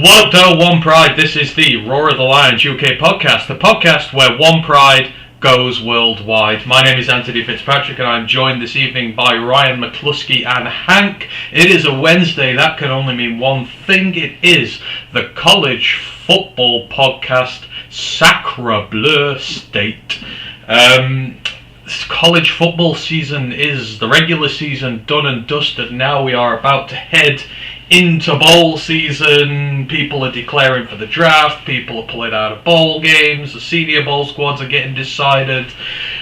What the One Pride? This is the Roar of the Lions UK podcast, the podcast where One Pride goes worldwide. My name is Anthony Fitzpatrick and I'm joined this evening by Ryan McCluskey and Hank. It is a Wednesday, that can only mean one thing. It is the college football podcast Sacra-Bleu State. College football season is the regular season done and dusted. Now we are about to head into bowl season. People are declaring for the draft. People are pulling out of bowl games. The senior bowl squads are getting decided.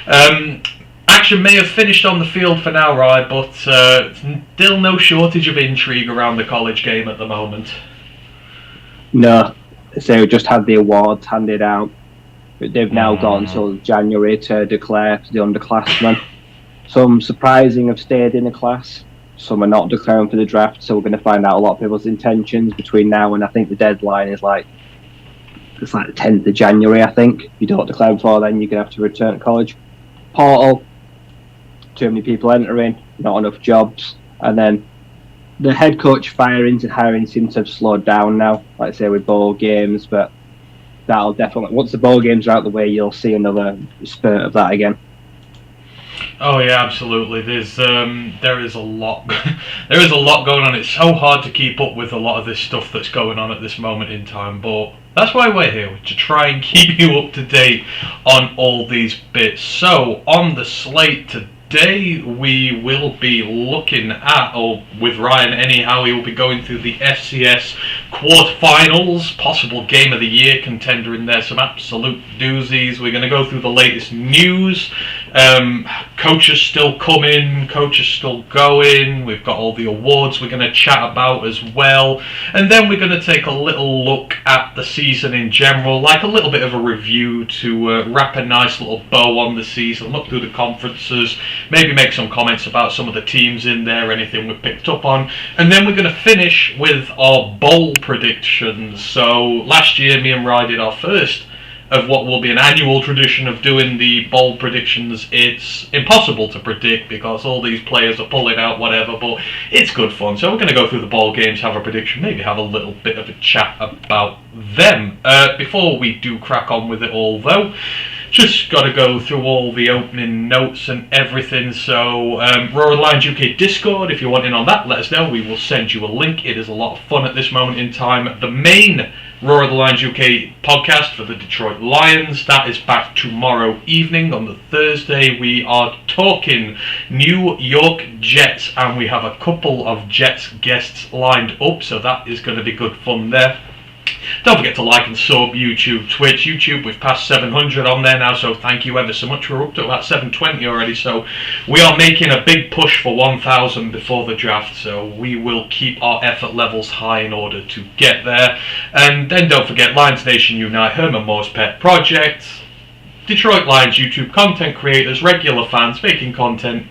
Action may have finished on the field for now, right? But still no shortage of intrigue around the college game at the moment. No, so we just had the awards handed out. They've now got until January to declare the underclassmen. Some surprising have stayed in the class. Some are not declaring for the draft, so we're going to find out a lot of people's intentions between now and I think the deadline is the 10th of January, I think. If you don't declare before then, you're going to have to return to college. Portal, too many people entering, not enough jobs. And then the head coach firings and hiring seem to have slowed down now, like I say, with bowl games, but that'll definitely, once the bowl games are out of the way, you'll see another spurt of that again. Oh yeah, absolutely. There is a lot going on. It's so hard to keep up with a lot of this stuff that's going on at this moment in time, but that's why we're here, to try and keep you up to date on all these bits. So on the slate today, we will be looking at, or with Ryan anyhow, he will be going through the FCS quarterfinals, possible game of the year contender in there, some absolute doozies. We're going to go through the latest news. Coaches still coming, coaches still going. We've got all the awards we're going to chat about as well. And then we're going to take a little look at the season in general, like a little bit of a review to wrap a nice little bow on the season, look through the conferences, maybe make some comments about some of the teams in there, anything we've picked up on. And then we're going to finish with our bowl predictions. So last year, me and Ryan did our first of what will be an annual tradition of doing the bowl predictions. It's impossible to predict because all these players are pulling out whatever, but it's good fun. So we're going to go through the bowl games, have a prediction, maybe have a little bit of a chat about them. Before we do crack on with it all though, just got to go through all the opening notes and everything. So, Roar of the Lions UK Discord, if you want in on that, let us know. We will send you a link. It is a lot of fun at this moment in time. The main Roar of the Lions UK podcast for the Detroit Lions, that is back tomorrow evening on the Thursday. We are talking New York Jets, and we have a couple of Jets guests lined up, so that is going to be good fun there. Don't forget to like and sub YouTube, Twitch. YouTube, we've passed 700 on there now, so thank you ever so much. We're up to about 720 already, so we are making a big push for 1,000 before the draft, so we will keep our effort levels high in order to get there. And then don't forget, Lions Nation Unite, Herman Moore's Pet Project, Detroit Lions YouTube content creators, regular fans making content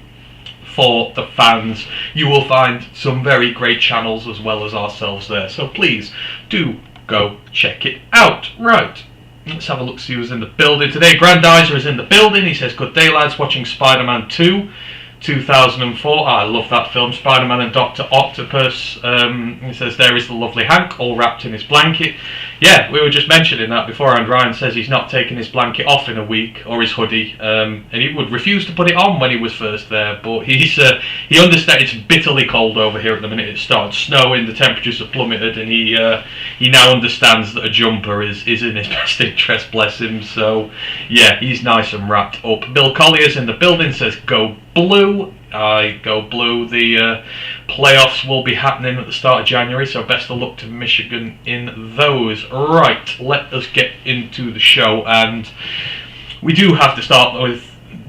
for the fans. You will find some very great channels as well as ourselves there, so please do go check it out. Right, let's have a look, see who's in the building today. Grandizer is in the building. He says, good day lads, watching Spider-Man 2 2004. I love that film, Spider-Man and Dr. Octopus. He says, there is the lovely Hank, all wrapped in his blanket. Yeah, we were just mentioning that before, and Ryan says he's not taking his blanket off in a week, or his hoodie, and he would refuse to put it on when he was first there, but he understands it's bitterly cold over here at the minute. It started snowing, the temperatures have plummeted, and he now understands that a jumper is in his best interest, bless him. So yeah, he's nice and wrapped up. Bill Collier's in the building, says go blue. I go blue. The playoffs will be happening at the start of January, so best of luck to Michigan in those. Right, let us get into the show, and we do have to start with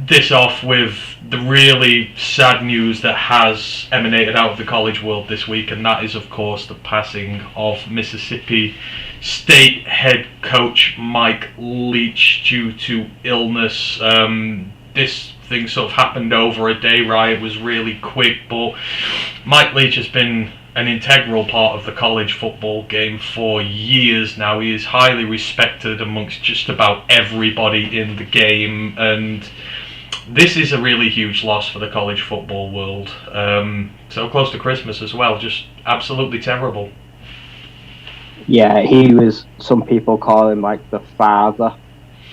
this off with the really sad news that has emanated out of the college world this week, and that is of course the passing of Mississippi State head coach Mike Leach due to illness. This thing sort of happened over a day, right? It was really quick, but Mike Leach has been an integral part of the college football game for years now. He is highly respected amongst just about everybody in the game, and this is a really huge loss for the college football world. So close to Christmas as well, just absolutely terrible. Yeah, he was. Some people call him like the father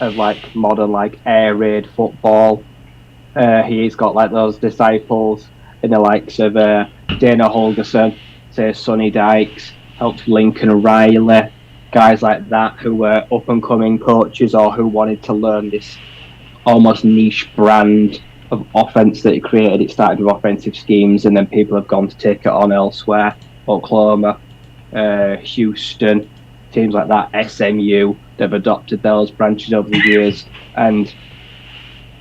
of like modern like air raid football. He's got like those disciples in the likes of Dana Holgerson, say Sonny Dykes, helped Lincoln Riley, guys like that who were up and coming coaches or who wanted to learn this almost niche brand of offense that he created. It started with offensive schemes, and then people have gone to take it on elsewhere. Oklahoma, Houston, teams like that, SMU, they've adopted those branches over the years, and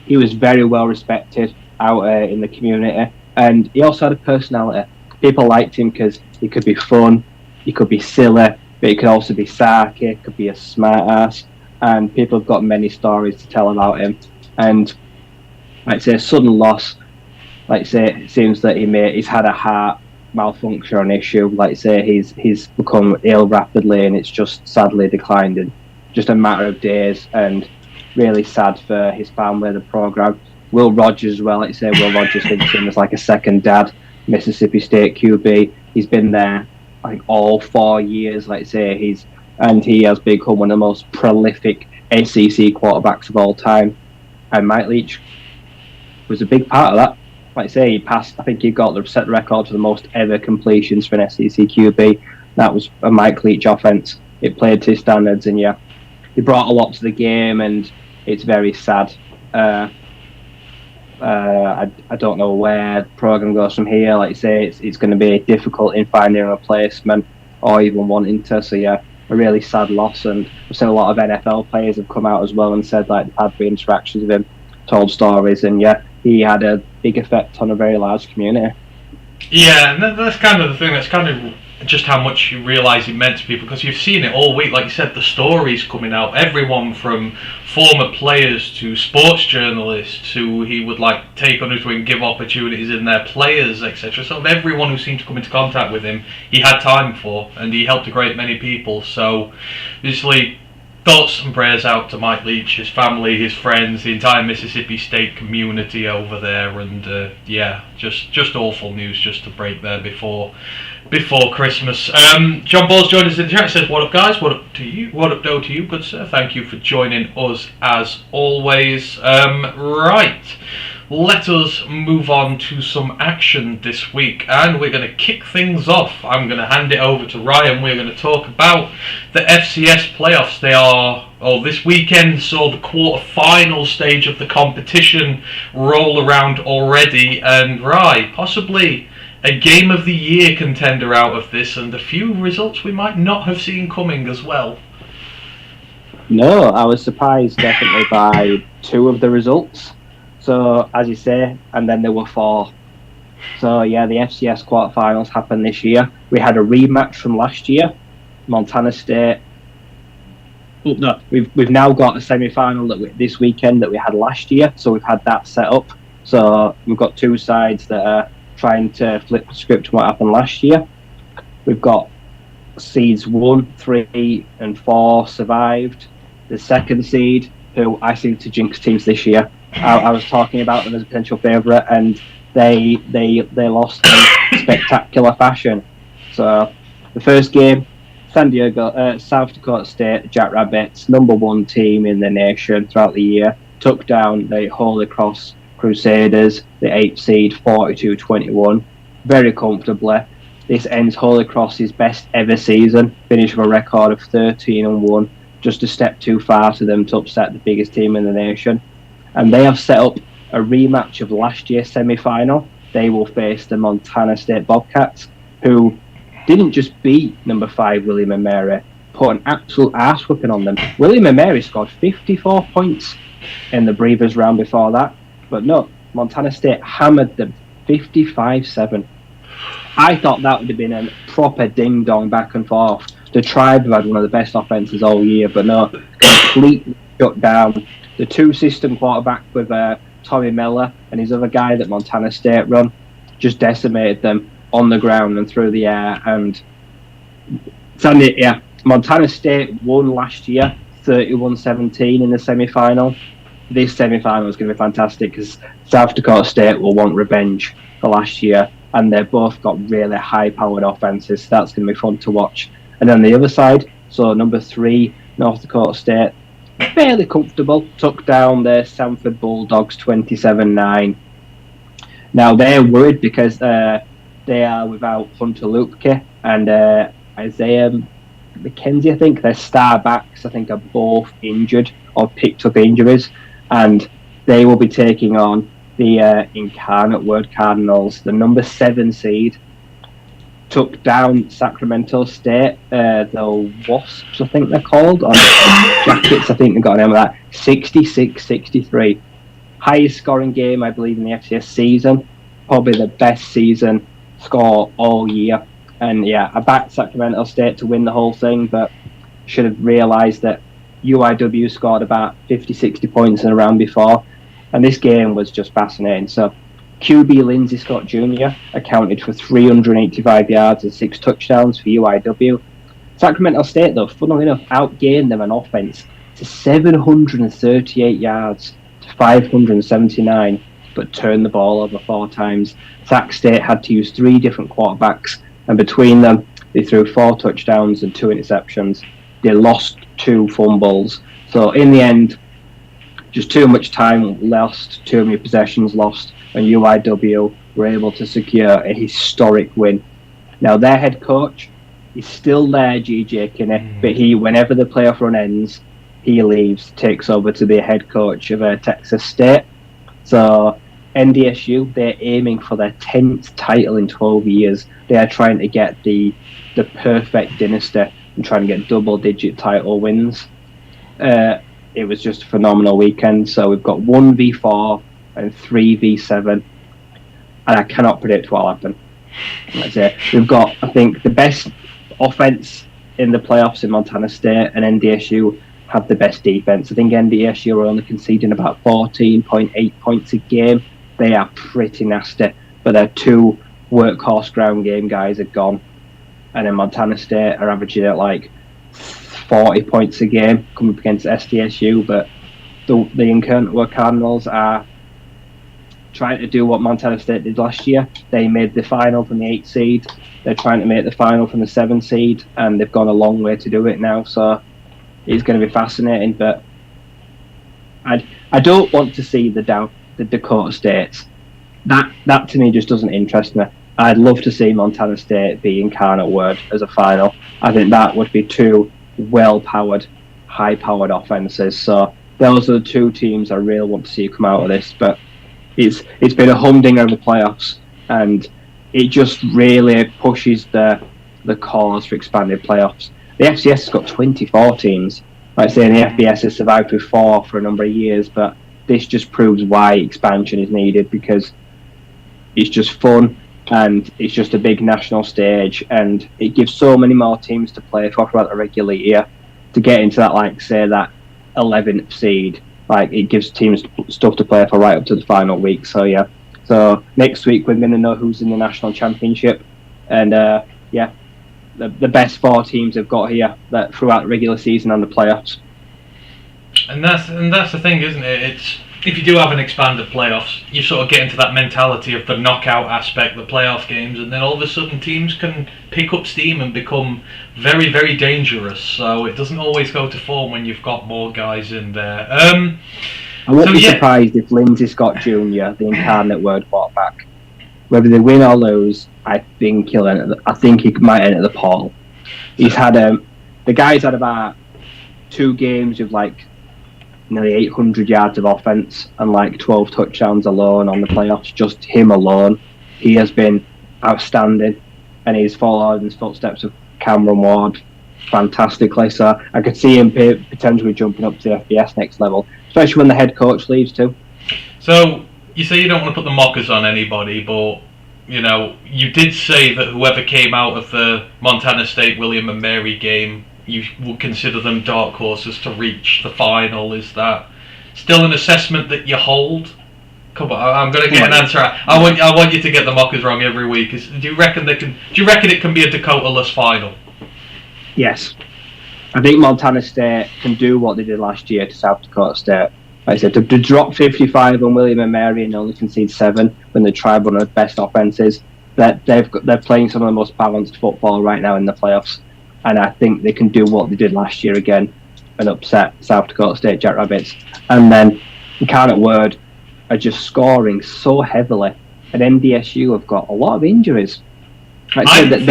he was very well respected out in the community, and he also had a personality. People liked him because he could be fun, he could be silly, but he could also be sarky, could be a smart ass, and people have got many stories to tell about him. And like I say, sudden loss. Like I say, it seems that he's had a heart malfunction or an issue. Like I say, he's become ill rapidly, and it's just sadly declined in just a matter of days. And really sad for his family, the program. Will Rogers as well. Like I say, Will Rogers thinks him as like a second dad. Mississippi State QB. He's been there like all 4 years. Like I say, he has become one of the most prolific SEC quarterbacks of all time. And Mike Leach was a big part of that. Like I say, he passed. I think he set the record for the most ever completions for an SEC QB. That was a Mike Leach offense. It played to his standards, and yeah, he brought a lot to the game, and it's very sad. I don't know where the program goes from here. Like I say, it's going to be difficult in finding a replacement or even wanting to. So yeah, a really sad loss. And I've seen a lot of NFL players have come out as well and said like they've had the interactions with him, told stories, and yeah, he had a big effect on a very large community. Yeah, and that's kind of the thing. That's kind of just how much you realise it meant to people, because you've seen it all week. Like you said, the stories coming out, everyone from former players to sports journalists who he would like take under his wing, give opportunities in their players, etc. So everyone who seemed to come into contact with him, he had time for, and he helped a great many people. So obviously, thoughts and prayers out to Mike Leach, his family, his friends, the entire Mississippi State community over there, and yeah, just awful news just to break there before Christmas. John Ball's joined us in the chat. Says, "What up, guys? What up to you? What up, Doe, to you, good sir? Thank you for joining us as always." Right. Let us move on to some action this week, and we're going to kick things off. I'm going to hand it over to Ryan. We're going to talk about the FCS Playoffs. This weekend saw the quarter-final stage of the competition roll around already, and possibly a Game of the Year contender out of this, and a few results we might not have seen coming as well. No, I was surprised definitely by two of the results. So, as you say, and then there were four. So, yeah, the FCS quarterfinals happened this year. We had a rematch from last year. Montana State. Oh, no, we've now got a semi-final this weekend that we had last year. So, we've had that set up. So, we've got two sides that are trying to flip the script to what happened last year. We've got seeds 1, 3, and 4 survived. The second seed, who I seem to jinx teams this year. I was talking about them as a potential favourite, and they lost in spectacular fashion. So the first game, South Dakota State Jackrabbits, #1 team in the nation throughout the year, took down the Holy Cross Crusaders, the 8th seed, 42-21, very comfortably. This ends Holy Cross's best ever season, finished with a record of 13-1, just a step too far for them to upset the biggest team in the nation. And they have set up a rematch of last year's semi-final. They will face the Montana State Bobcats, who didn't just beat number 5 William & Mary, put an absolute arse whipping on them. William & Mary scored 54 points in the Breeders' round before that, but no, Montana State hammered them 55-7. I thought that would have been a proper ding-dong back and forth. The Tribe have had one of the best offences all year, but no, completely shut down. The two-system quarterback with Tommy Miller and his other guy that Montana State run just decimated them on the ground and through the air. And Montana State won last year, 31-17 in the semi-final. This semi-final is going to be fantastic because South Dakota State will want revenge for last year, and they've both got really high-powered offenses. So that's going to be fun to watch. And on the other side, so number 3, North Dakota State, fairly comfortable, took down their Sanford Bulldogs 27-9. Now they're worried because they are without Hunter Lupke and Isaiah McKenzie, I think. Their star backs, I think, are both injured or picked up injuries, and they will be taking on the Incarnate Word Cardinals, the number 7 seed. Took down Sacramento State, the Wasps, I think they're called, or Jackets, I think they got a name of that, 66-63. Highest scoring game, I believe, in the FCS season. Probably the best season score all year. And yeah, I backed Sacramento State to win the whole thing, but should have realised that UIW scored about 50-60 points in a round before. And this game was just fascinating. So QB Lindsey Scott Jr. accounted for 385 yards and 6 touchdowns for UIW. Sacramento State, though, funnily enough, outgained them on offense to 738 yards to 579, but turned the ball over 4 times. Sac State had to use 3 different quarterbacks, and between them, they threw 4 touchdowns and 2 interceptions. They lost 2 fumbles. So in the end, just too much time lost, too many possessions lost, and UIW were able to secure a historic win. Now, their head coach is still there, G.J. Kinney, but whenever the playoff run ends, he leaves, takes over to be a head coach of Texas State. So NDSU, they're aiming for their 10th title in 12 years. They are trying to get the perfect dynasty and trying to get double-digit title wins. It was just a phenomenal weekend. So we've got 1v4 and 3v7, and I cannot predict what will happen. That's it. We've got, I think, the best offense in the playoffs in Montana State, and NDSU have the best defense. I think NDSU are only conceding about 14.8 points a game. They are pretty nasty, but their 2 workhorse ground game guys are gone, and then Montana State are averaging at like 40 points a game coming up against SDSU. But the Incarnate Cardinals are trying to do what Montana State did last year. They made the final from the 8th seed. They're trying to make the final from the 7th seed, and they've gone a long way to do it now. So it's going to be fascinating. But I don't want to see the Dakota States. That to me just doesn't interest me. I'd love to see Montana State be Incarnate Word as a final. I think that would be 2 well-powered, high-powered offenses. So those are the 2 teams I really want to see come out of this. But it's been a humdinger of the playoffs, and it just really pushes the cause for expanded playoffs. The FCS has got 24 teams. Like I say, the FBS has survived with 4 for a number of years, but this just proves why expansion is needed, because it's just fun and it's just a big national stage, and it gives so many more teams to play for throughout the regular year to get into that, like say, that 11th seed. Like, it gives teams stuff to play for right up to the final week. So yeah, so next week we're going to know who's in the national championship, and the best 4 teams have got here that throughout the regular season and the playoffs. And that's the thing, isn't it? It's, if you do have an expanded playoffs, you sort of get into that mentality of the knockout aspect, the playoff games, and then all of a sudden teams can pick up steam and become very, very dangerous. So it doesn't always go to form when you've got more guys in there. I wouldn't be surprised if Lindsey Scott Jr., the Incarnate Word quarterback, whether they win or lose, I think he might enter the portal. He's had the guy's had about 2 games with like nearly 800 yards of offense and like 12 touchdowns alone on the playoffs. Just him alone, he has been outstanding, and he's followed in the footsteps of Cameron Ward fantastically. So I could see him potentially jumping up to the FBS next level, especially when the head coach leaves too. So you say you don't want to put the mockers on anybody, but you did say that whoever came out of the Montana State William and Mary game, you would consider them dark horses to reach the final. Is that still an assessment that you hold? Come on, I'm going to get an answer. I want you to get the mockers wrong every week. Do you reckon it can be a Dakota-less final? Yes, I think Montana State can do what they did last year to South Dakota State. Like I said, to drop 55 on William and Mary and only concede 7 when they tried one of the best offenses. They're playing some of the most balanced football right now in the playoffs. and I think they can do what they did last year again and upset South Dakota State Jackrabbits. And then Incarnate Word are just scoring so heavily, and NDSU have got a lot of injuries. I didn't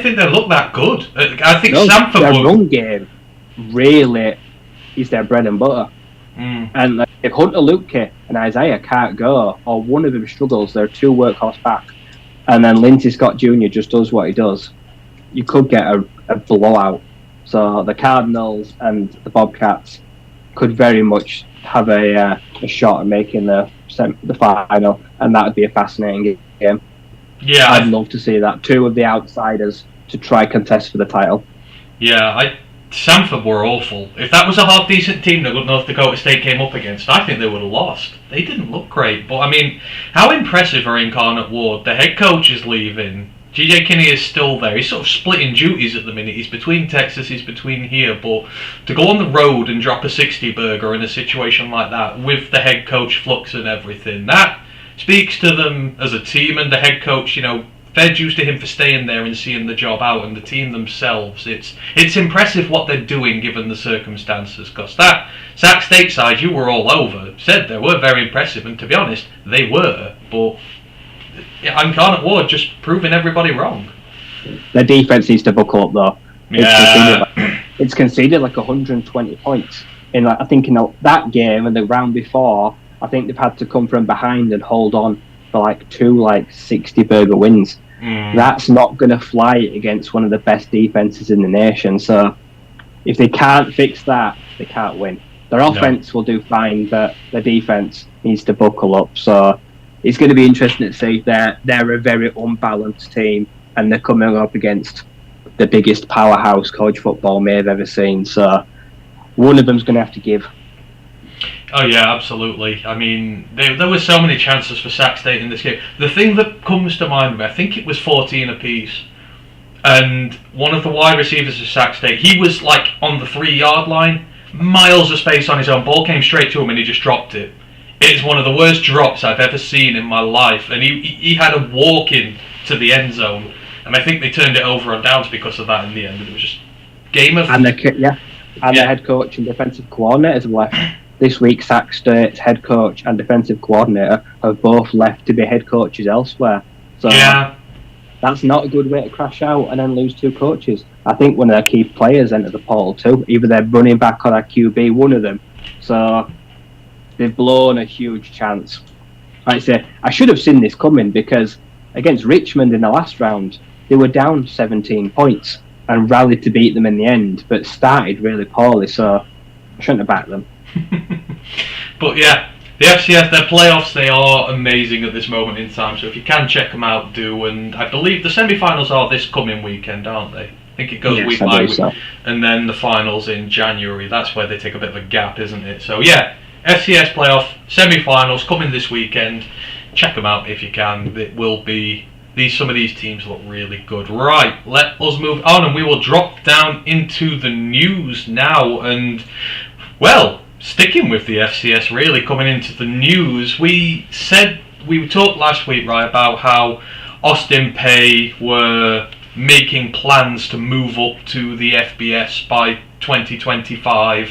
think they looked that good. I think Sanford their run game really is their bread and butter. And if Hunter Luke and Isaiah can't go, or one of them struggles, they're 2 workhorse back, and then Lindsey Scott Jr. just does what he does, you could get a blowout. So the Cardinals and the Bobcats could very much have a shot at making the final, and that would be a fascinating game. Yeah, I'd love to see that. 2 of the outsiders to try contest for the title. Yeah, Sanford were awful. If that was a half-decent team that North Dakota State came up against, I think they would have lost. They didn't look great, but I mean, how impressive are Incarnate Ward? The head coach is leaving. GJ Kinney is still there. He's sort of splitting duties at the minute. He's between Texas, he's between here, but to go on the road and drop a 60 burger in a situation like that with the head coach flux and everything, that speaks to them as a team, and the head coach, fair dues to him for staying there and seeing the job out, and the team themselves. It's impressive what they're doing given the circumstances, because that Sac State side you were all over said they were very impressive, and to be honest, they were, but Incarnate Ward just proving everybody wrong. Their defense needs to buckle up though. Yeah. It's conceded like 120 points in I think in that game and the round before. I think they've had to come from behind and hold on for 2 60 burger wins. That's not going to fly against one of the best defenses in the nation. So if they can't fix that, they can't win. Their offense will do fine, but their defense needs to buckle up. So it's going to be interesting to see. They're a very unbalanced team, and they're coming up against the biggest powerhouse college football may have ever seen. So one of them's going to have to give. Oh yeah, absolutely. I mean, there were so many chances for Sac State in this game. The thing that comes to mind, I think it was 14 apiece, and one of the wide receivers of Sac State, he was on the 3-yard line, miles of space on his own, ball came straight to him and he just dropped it. It is one of the worst drops I've ever seen in my life, and he had a walk in to the end zone, and I think they turned it over on downs because of that in the end. It was just game of... And the head coach and defensive coordinators have left. This week, Sac State's head coach and defensive coordinator have both left to be head coaches elsewhere. So that's not a good way to crash out and then lose 2 coaches. I think one of their key players entered the portal too. Either they're running back or their QB, one of them. So they've blown a huge chance. Like I say, I should have seen this coming, because against Richmond in the last round, they were down 17 points and rallied to beat them in the end, but started really poorly, so I shouldn't have backed them. But yeah, the FCS, their playoffs, they are amazing at this moment in time, so if you can check them out, do. And I believe the semi-finals are this coming weekend, aren't they? I think it goes week by week, so. And then the finals in January. That's where they take a bit of a gap, isn't it? So yeah, FCS playoff semi-finals coming this weekend. Check them out if you can. It will be... Some of these teams look really good. Right, let us move on, and we will drop down into the news now. And, well, sticking with the FCS, really coming into the news, we talked last week, right, about how Austin Peay were making plans to move up to the FBS by 2025.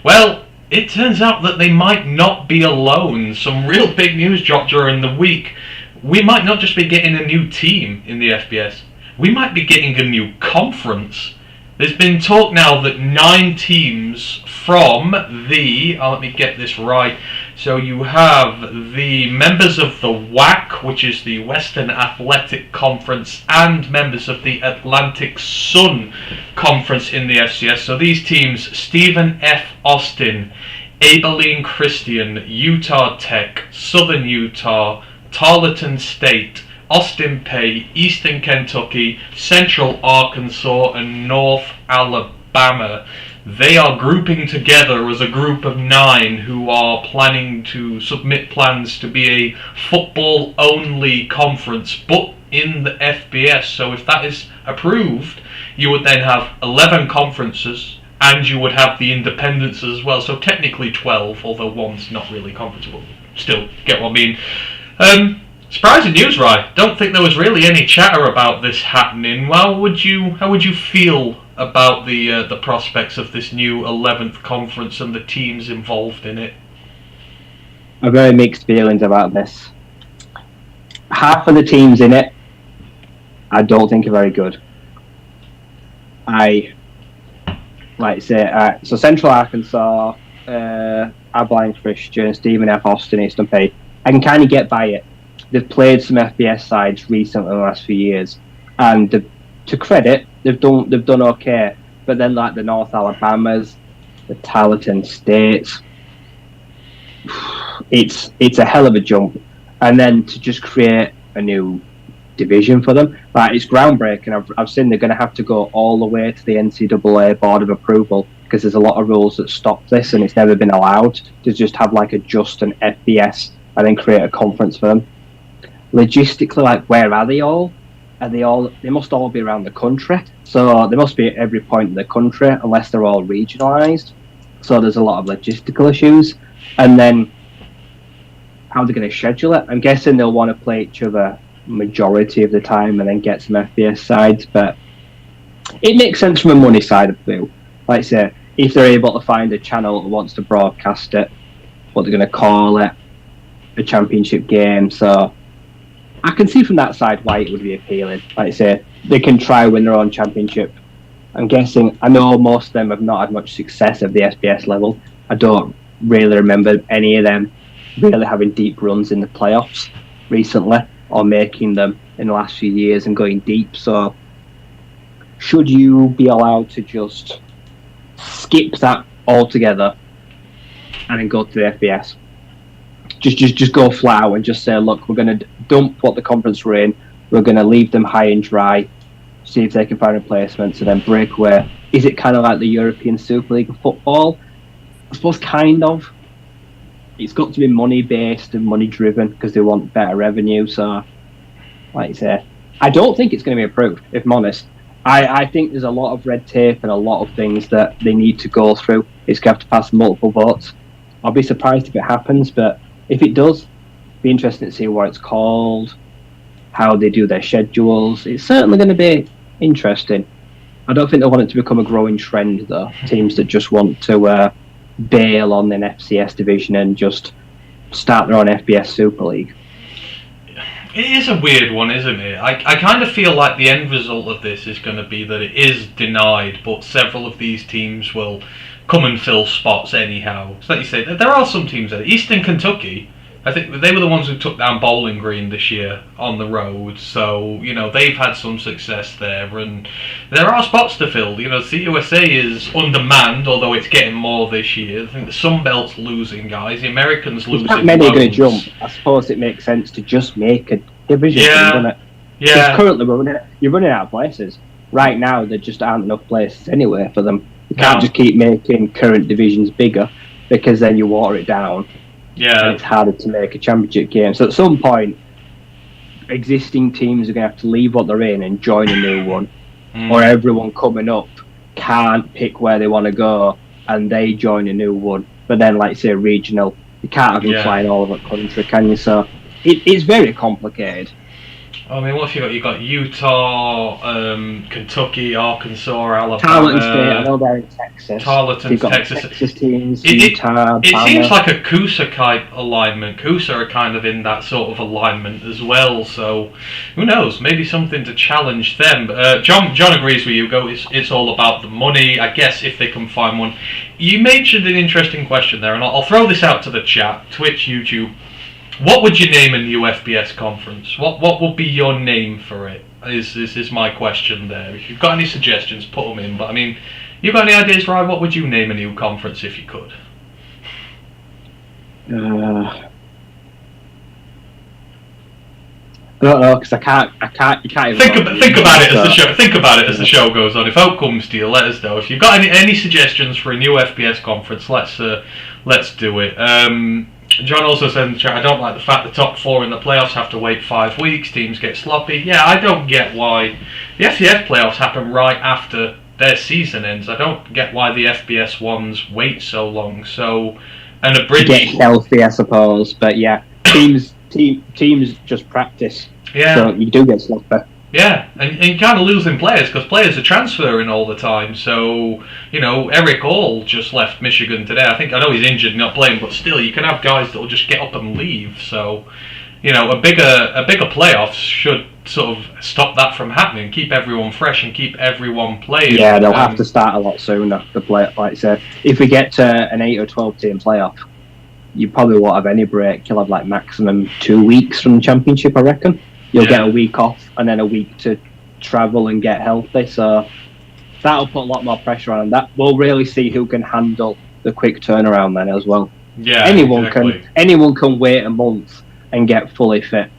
Well, it turns out that they might not be alone. Some real big news dropped during the week. We might not just be getting a new team in the FBS, we might be getting a new conference. There's been talk now that 9 teams from let me get this right, so you have the members of the WAC, which is the Western Athletic Conference, and members of the Atlantic Sun Conference in the FCS. So these teams: Stephen F. Austin, Abilene Christian, Utah Tech, Southern Utah, Tarleton State, Austin Peay, Eastern Kentucky, Central Arkansas, and North Alabama. They are grouping together as a group of 9 who are planning to submit plans to be a football-only conference, but in the FBS. So if that is approved, you would then have 11 conferences, and you would have the independents as well. So technically 12, although one's not really conference, but still, get what I mean. Surprising news, Ryan. Don't think there was really any chatter about this happening. How would you feel about the prospects of this new 11th conference and the teams involved in it? I have very mixed feelings about this. Half of the teams in it, I don't think are very good. So Central Arkansas, Abilene Christian, Stephen F. Austin, Eastern Pay, I can kind of get by it. They've played some FBS sides recently in the last few years, and to credit, they've done okay. But then like the North Alabamas, the Tarleton States, it's a hell of a jump. And then to just create a new division for them, it's groundbreaking. I've seen they're going to have to go all the way to the NCAA Board of Approval because there's a lot of rules that stop this, and it's never been allowed to just have like just an FBS and then create a conference for them. Logistically, where are they all? They must all be around the country. So they must be at every point in the country unless they're all regionalised. So there's a lot of logistical issues. And then how are they going to schedule it? I'm guessing they'll want to play each other majority of the time and then get some FBS sides. But it makes sense from a money side of view. Like I say, if they're able to find a channel that wants to broadcast it, what they're going to call it, a championship game. So I can see from that side why it would be appealing. Like I say, they can try win their own championship. I'm guessing, I know most of them have not had much success at the SBS level. I don't really remember any of them really having deep runs in the playoffs recently or making them in the last few years and going deep. So should you be allowed to just skip that altogether and then go to the FBS? Just go flat out and just say, look, we're going to dump what the conference we're in. We're going to leave them high and dry, see if they can find replacements, and then break away. Is it kind of like the European Super League of football? I suppose kind of. It's got to be money-based and money-driven because they want better revenue. So, like you say, I don't think it's going to be approved, if I'm honest. I think there's a lot of red tape and a lot of things that they need to go through. It's going to have to pass multiple votes. I'll be surprised if it happens, but if it does, be interesting to see what it's called, how they do their schedules. It's certainly going to be interesting. I don't think they want it to become a growing trend, though. Teams that just want to bail on an FCS division and just start their own FBS Super League. It is a weird one, isn't it? I kind of feel like the end result of this is going to be that it is denied, but several of these teams will come and fill spots anyhow. So like you say, there are some teams there. Eastern Kentucky, I think they were the ones who took down Bowling Green this year on the road. So, they've had some success there. And there are spots to fill. CUSA is undermanned, although it's getting more this year. I think the Sun Belt's losing guys. The Americans losing loads. Not many are going to jump. I suppose it makes sense to just make a division, doesn't it? Yeah. Because currently you're running out of places. Right now, there just aren't enough places anyway for them. You can't just keep making current divisions bigger because then you water it down. Yeah. And it's harder to make a championship game. So at some point, existing teams are going to have to leave what they're in and join a new one. Or everyone coming up can't pick where they want to go and they join a new one. But then, like say, regional, you can't have them flying all over the country, can you? So it's very complicated. I mean, what have you got? You've got Utah, Kentucky, Arkansas, Alabama. Tarleton State, I know they're in Texas. Tarleton, Texas. Texas teams, Utah, it seems like a Coosa type alignment. Coosa are kind of in that sort of alignment as well. So, who knows? Maybe something to challenge them. John agrees with you. It's all about the money. I guess if they can find one. You mentioned an interesting question there, and I'll throw this out to the chat, Twitch, YouTube. What would you name a new FBS conference? What would be your name for it? Is my question there. If you've got any suggestions, put them in. But I mean, you got any ideas, Ryan? What would you name a new conference if you could? I don't know because you can't even think about it as the show. Think about it as the show goes on. If out comes to you, let us know. If you've got any suggestions for a new FBS conference, let's do it. John also said in the chat, I don't like the fact the top four in the playoffs have to wait 5 weeks, teams get sloppy. Yeah, I don't get why the FCS playoffs happen right after their season ends. I don't get why the FBS ones wait so long. So, and a bridge... Get healthy, I suppose, but yeah, teams teams just practice. Yeah. So you do get sloppy. Yeah, and you're kind of losing players because players are transferring all the time. So, Eric Hall just left Michigan today. I know he's injured, not playing, but still, you can have guys that will just get up and leave. So, a bigger playoffs should sort of stop that from happening, keep everyone fresh and keep everyone playing. Yeah, they'll have to start a lot sooner. The play, like I said, if we get to an 8 or 12 team playoff, you probably won't have any break. You'll have like maximum 2 weeks from the championship, I reckon. You'll get a week off and then a week to travel and get healthy. So that'll put a lot more pressure on that. We'll really see who can handle the quick turnaround then as well. Yeah, anyone exactly. can wait a month and get fully fit.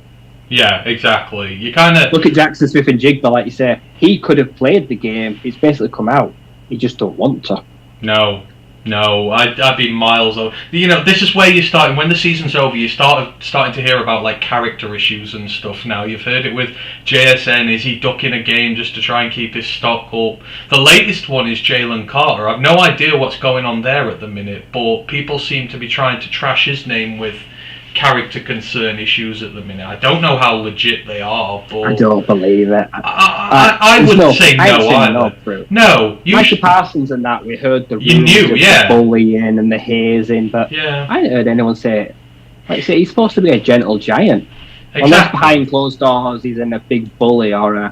Yeah, exactly. You kind of look at Jackson Smith and Jigba, like you say. He could have played the game. He's basically come out. He just don't want to. No, I'd be miles over. This is where you're starting. When the season's over, you starting to hear about like character issues and stuff. Now you've heard it with JSN. Is he ducking a game just to try and keep his stock up? The latest one is Jalen Carter. I've no idea what's going on there at the minute, but people seem to be trying to trash his name with character concern issues at the minute. I don't know how legit they are, but I don't believe it. I would say no either. No, Michael Parsons and that, we heard the rumors of the bullying and the hazing, but I didn't heard anyone say it. Like I say, he's supposed to be a gentle giant. Exactly. Unless behind closed doors he's in a big bully or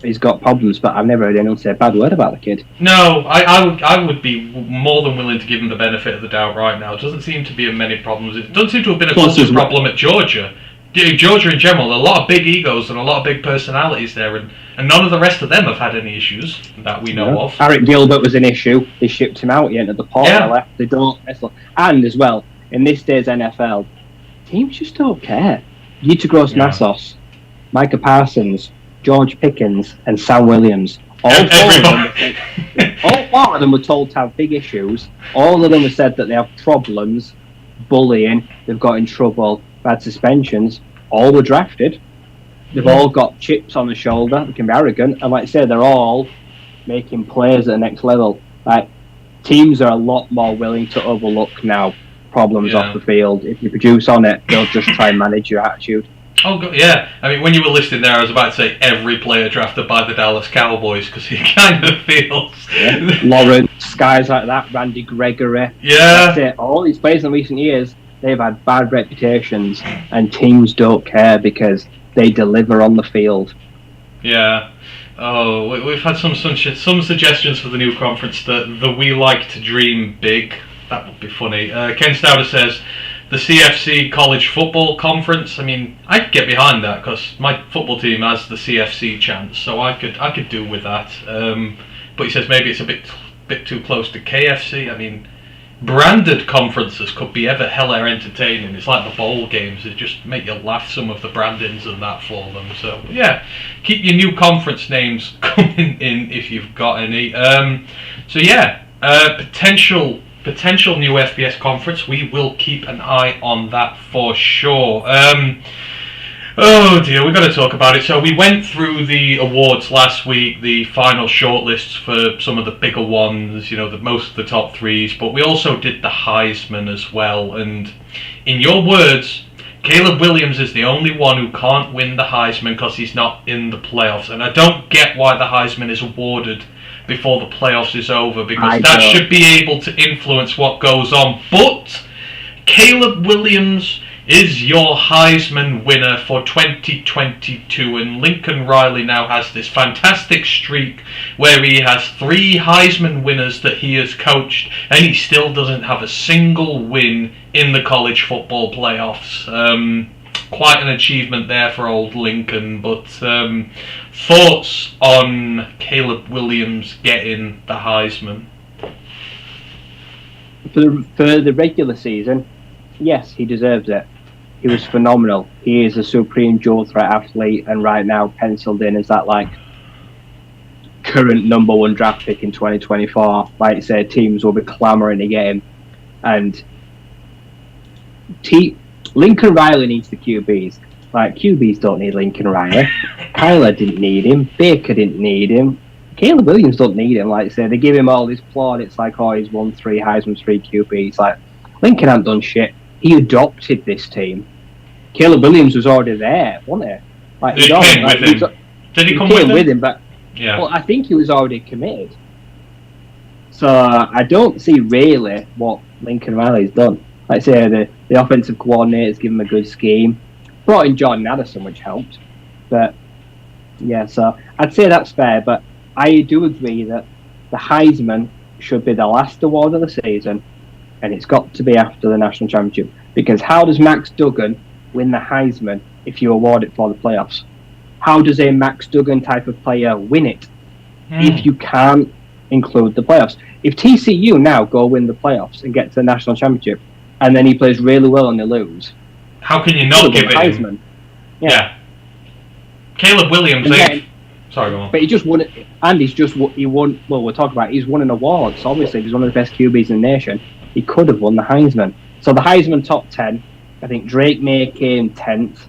he's got problems, but I've never heard anyone say a bad word about the kid. No, I would be more than willing to give him the benefit of the doubt right now. It doesn't seem to be many problems. It doesn't seem to have been a culture problem at Georgia. Georgia in general, a lot of big egos and a lot of big personalities there, and none of the rest of them have had any issues that we know of. Eric Gilbert was an issue. They shipped him out. He entered the portal. Yeah. They don't. And as well, in this day's NFL, teams just don't care. Utagros Nassos, Micah Parsons, George Pickens and Sam Williams. All four of them were told to have big issues. All of them have said that they have problems, bullying, they've got in trouble, bad suspensions. All were drafted. They've all got chips on the shoulder. They can be arrogant. And like I say, they're all making plays at the next level. Like, teams are a lot more willing to overlook now problems off the field. If you produce on it, they'll just try and manage your attitude. Oh, yeah. I mean, when you were listing there, I was about to say every player drafted by the Dallas Cowboys, because he kind of feels... Yeah. Lawrence, guys like that, Randy Gregory. Yeah. That's it. All these players in recent years, they've had bad reputations, and teams don't care because they deliver on the field. Yeah. Oh, we've had some suggestions for the new conference that we like to dream big. That would be funny. Ken Stouder says... The CFC College Football Conference. I mean, I could get behind that because my football team has the CFC chance, so I could do with that. But he says maybe it's a bit too close to KFC. I mean, branded conferences could be hella entertaining. It's like the bowl games; they just make you laugh. Some of the brandings and that for them. So yeah, keep your new conference names coming in if you've got any. So yeah, potential new FBS conference. We will keep an eye on that for sure. Oh dear, we've got to talk about it. So we went through the awards last week, the final shortlists for some of the bigger ones, most of the top threes, but we also did the Heisman as well. And in your words, Caleb Williams is the only one who can't win the Heisman because he's not in the playoffs. And I don't get why the Heisman is awarded before the playoffs is over, because that should be able to influence what goes on. But Caleb Williams is your Heisman winner for 2022, and Lincoln Riley now has this fantastic streak where he has 3 Heisman winners that he has coached, and he still doesn't have a single win in the college football playoffs. Quite an achievement there for old Lincoln, but thoughts on Caleb Williams getting the Heisman? For the regular season, yes, he deserves it. He was phenomenal. He is a supreme dual threat athlete, and right now penciled in as that current number 1 draft pick in 2024. Like I said, teams will be clamouring to get him, and Lincoln Riley needs the QBs. QBs don't need Lincoln Riley. Kyler didn't need him. Baker didn't need him. Caleb Williams don't need him. Like I say, they give him all this plaudits he's won 3 Heisman, 3 QBs. Lincoln hasn't done shit. He adopted this team. Caleb Williams was already there, wasn't he? Like, He came with him. Did he come with him? But yeah. Well, I think he was already committed. So I don't see really what Lincoln Riley's done. Like I say, the offensive coordinator's given him a good scheme. Brought in Jordan Addison, which helped. But yeah, so I'd say that's fair. But I do agree that the Heisman should be the last award of the season, and it's got to be after the national championship. Because how does Max Duggan win the Heisman if you award it for the playoffs? How does a Max Duggan type of player win it if you can't include the playoffs? If TCU now go win the playoffs and get to the national championship, and then he plays really well and they lose, how can you not give it Heisman? him? Yeah. Caleb Williams. Sorry, go on. But he just won it, and he won. Well, we'll talk about it. He's won an award. So obviously, he's one of the best QBs in the nation. He could have won the Heisman. So the Heisman top 10, I think Drake May came 10th.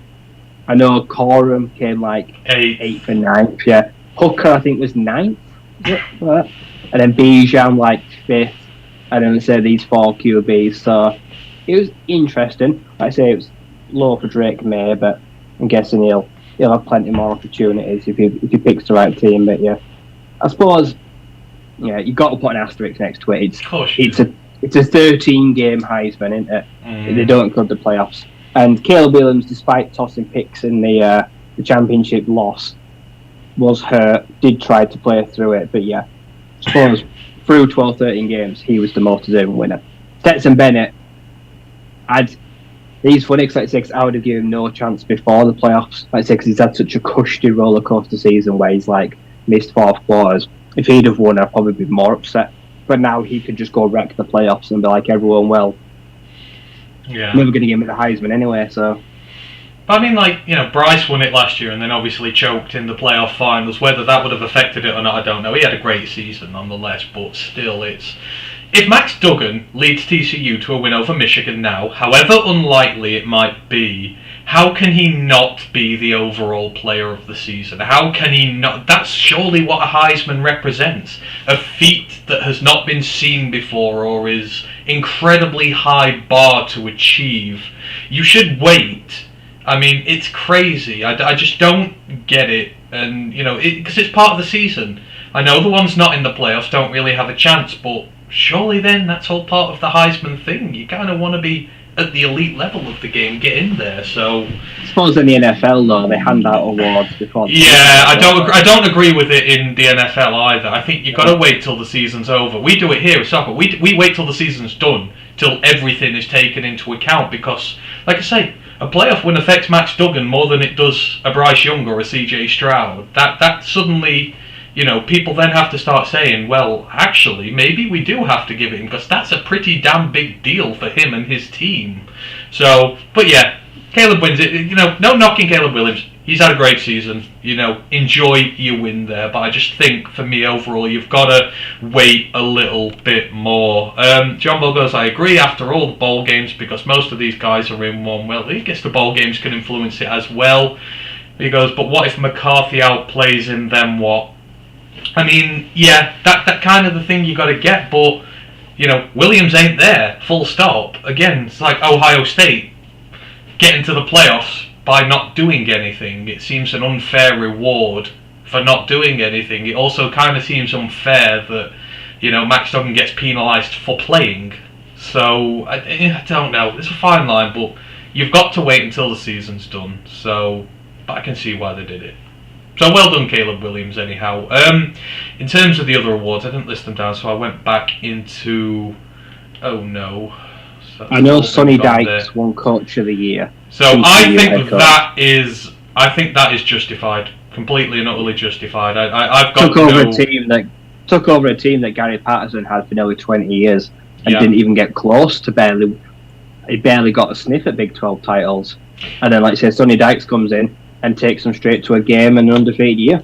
I know Corum came like 8th and 9th. Yeah, Hooker I think was 9th. And then Bijan like 5th. And then say these 4 QBs. So it was interesting. Like I say, it was low for Drake May, but I'm guessing he'll have plenty more opportunities if he picks the right team. But yeah, I suppose you've got to put an asterisk next to it. It's a 13-game Heisman, isn't it? They don't include the playoffs. And Caleb Williams, despite tossing picks in the championship loss, was hurt. Did try to play through it, but yeah, I suppose through 12, 13 games, he was the most deserving winner. Stetson Bennett, he's funny because I would have given him no chance before the playoffs. Like I say, because he's had such a cushy roller coaster season where he's like missed 4 quarters. If he'd have won, I'd probably be more upset. But now he could just go wreck the playoffs and be like everyone, never going to give me the Heisman anyway. So, but I mean, Bryce won it last year and then obviously choked in the playoff finals. Whether that would have affected it or not, I don't know. He had a great season nonetheless, but still, if Max Duggan leads TCU to a win over Michigan now, however unlikely it might be, how can he not be the overall player of the season? How can he not? That's surely what a Heisman represents. A feat that has not been seen before or is incredibly high bar to achieve. You should wait. I mean, it's crazy. I just don't get it. And, because it's part of the season. I know the ones not in the playoffs don't really have a chance, but surely then that's all part of the Heisman thing. You kind of want to be at the elite level of the game, get in there. So I suppose in the NFL though, they hand out awards before. Yeah, I don't agree with it in the NFL either. I think you've got to wait till the season's over. We do it here with soccer. We wait till the season's done, till everything is taken into account, because, like I say, a playoff win affects Max Duggan more than it does a Bryce Young or a CJ Stroud. That suddenly, people then have to start saying, well, actually, maybe we do have to give it him, because that's a pretty damn big deal for him and his team. So, but yeah, Caleb wins it. No knocking Caleb Williams. He's had a great season. Enjoy your win there. But I just think, for me, overall, you've got to wait a little bit more. John Ball goes, I agree, after all the bowl games, because most of these guys are in one. Well, I guess the bowl games can influence it as well. He goes, but what if McCarthy outplays him, then what? I mean, yeah, that kind of the thing you got to get, but, Williams ain't there, full stop. Again, it's like Ohio State getting to the playoffs by not doing anything. It seems an unfair reward for not doing anything. It also kind of seems unfair that, Max Duggan gets penalised for playing. So, I don't know. It's a fine line, but you've got to wait until the season's done. So, but I can see why they did it. So well done, Caleb Williams, anyhow. In terms of the other awards, I didn't list them down, so I went back into... Oh, no. So I know Sonny Dykes won Coach of the Year. So I think that is justified. Completely and utterly justified. I've got took over a team that Gary Patterson had for nearly 20 years and didn't even get close to he barely got a sniff at Big 12 titles. And then, like I say, Sonny Dykes comes in and takes them straight to a game and an undefeated year.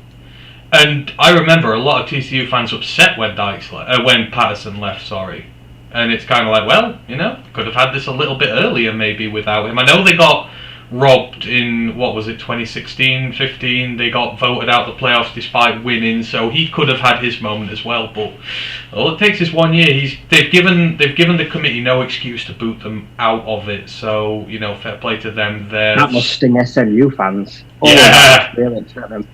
And I remember a lot of TCU fans upset when when Patterson left, sorry. And it's kind of like, well, could have had this a little bit earlier maybe without him. I know they got robbed in, what was it, 2016, 15. They got voted out of the playoffs despite winning, so he could have had his moment as well. But all it takes is 1 year. They've given the committee no excuse to boot them out of it. So fair play to them there. That must sting SMU fans. Yeah. Really upset them.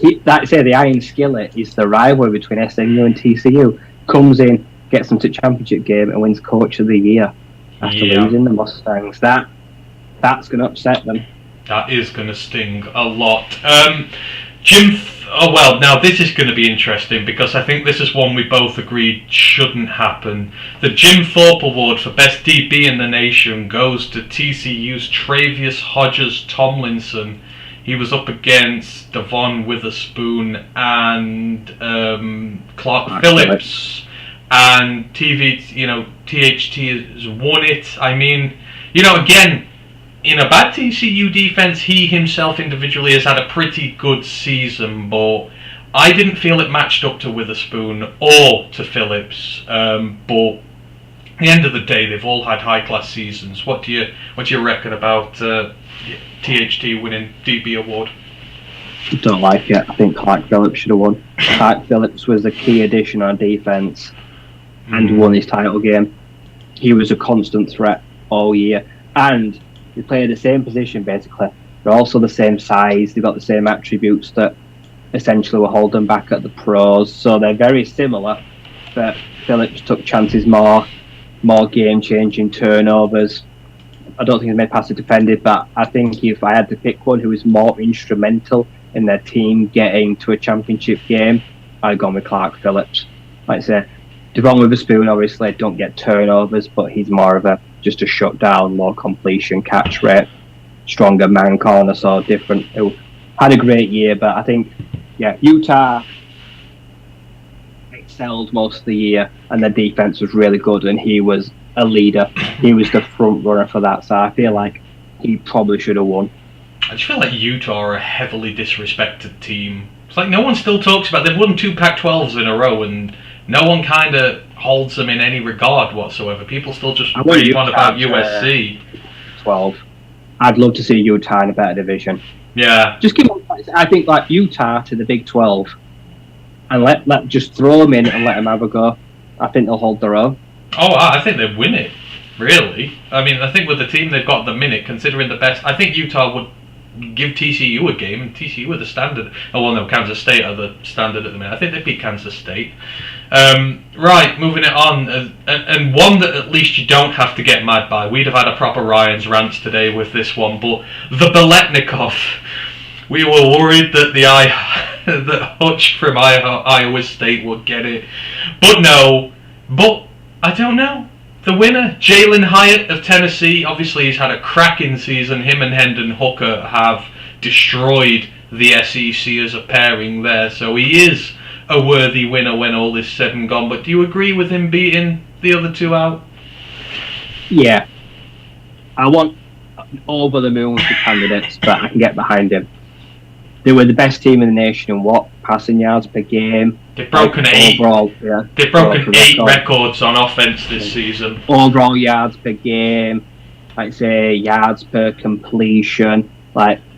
The Iron Skillet is the rivalry between SMU and TCU. Comes in, gets them to championship game, and wins Coach of the Year after losing the Mustangs. That's going to upset them. That is going to sting a lot. Now this is going to be interesting because I think this is one we both agreed shouldn't happen. The Jim Thorpe Award for Best DB in the nation goes to TCU's Travius Hodges Tomlinson. He was up against Devon Witherspoon and Clark Phillips. And THT has won it. I mean, again, in a bad TCU defense, he himself individually has had a pretty good season, but I didn't feel it matched up to Witherspoon or to Phillips. But at the end of the day, they've all had high-class seasons. What do you reckon about THT winning DB award? Don't like it. I think Clark Phillips should have won. Clark Phillips was a key addition on defense and won his title game. He was a constant threat all year, and they play the same position basically. They're also the same size. They've got the same attributes that essentially were holding back at the pros. So they're very similar, but Phillips took chances more game-changing turnovers. I don't think he's made passes defended, but I think if I had to pick one who was more instrumental in their team getting to a championship game, I'd gone with Clark Phillips. Like I say, Devon Witherspoon obviously don't get turnovers, but he's more of just a shutdown, more completion, catch rate, stronger man corner, so different. Who had a great year, but I think, Utah excelled most of the year, and their defense was really good, and he was a leader. He was the front runner for that, so I feel like he probably should have won. I just feel like Utah are a heavily disrespected team. It's like no one still talks about. They've won 2 Pac-12s in a row, and no one kind of holds them in any regard whatsoever. People still just rave on about USC. 12. I'd love to see Utah in a better division. Yeah. Just give them, I think, like Utah to the Big 12, and let just throw them in and let them have a go. I think they'll hold their own. Oh, I think they'd win it. Really. I mean, I think with the team they've got at the minute, considering the best, I think Utah would give TCU a game, and TCU are the standard. Oh, well, no, Kansas State are the standard at the minute. I think they beat Kansas State. Right, moving it on, and one that at least you don't have to get mad by. We'd have had a proper Ryan's rants today with this one, but the Biletnikoff. We were worried that that Hutch from Iowa State would get it, but no. But I don't know. The winner, Jalen Hyatt of Tennessee, obviously he's had a cracking season. Him and Hendon Hooker have destroyed the SEC as a pairing there, so he is a worthy winner when all is said and gone. But do you agree with him beating the other two out? Yeah. I want over the moon with the candidates, but I can get behind him. They were the best team in the nation in passing yards per game. They've broken overall, They've broken 8 records on offense this season. Overall yards per game, yards per completion,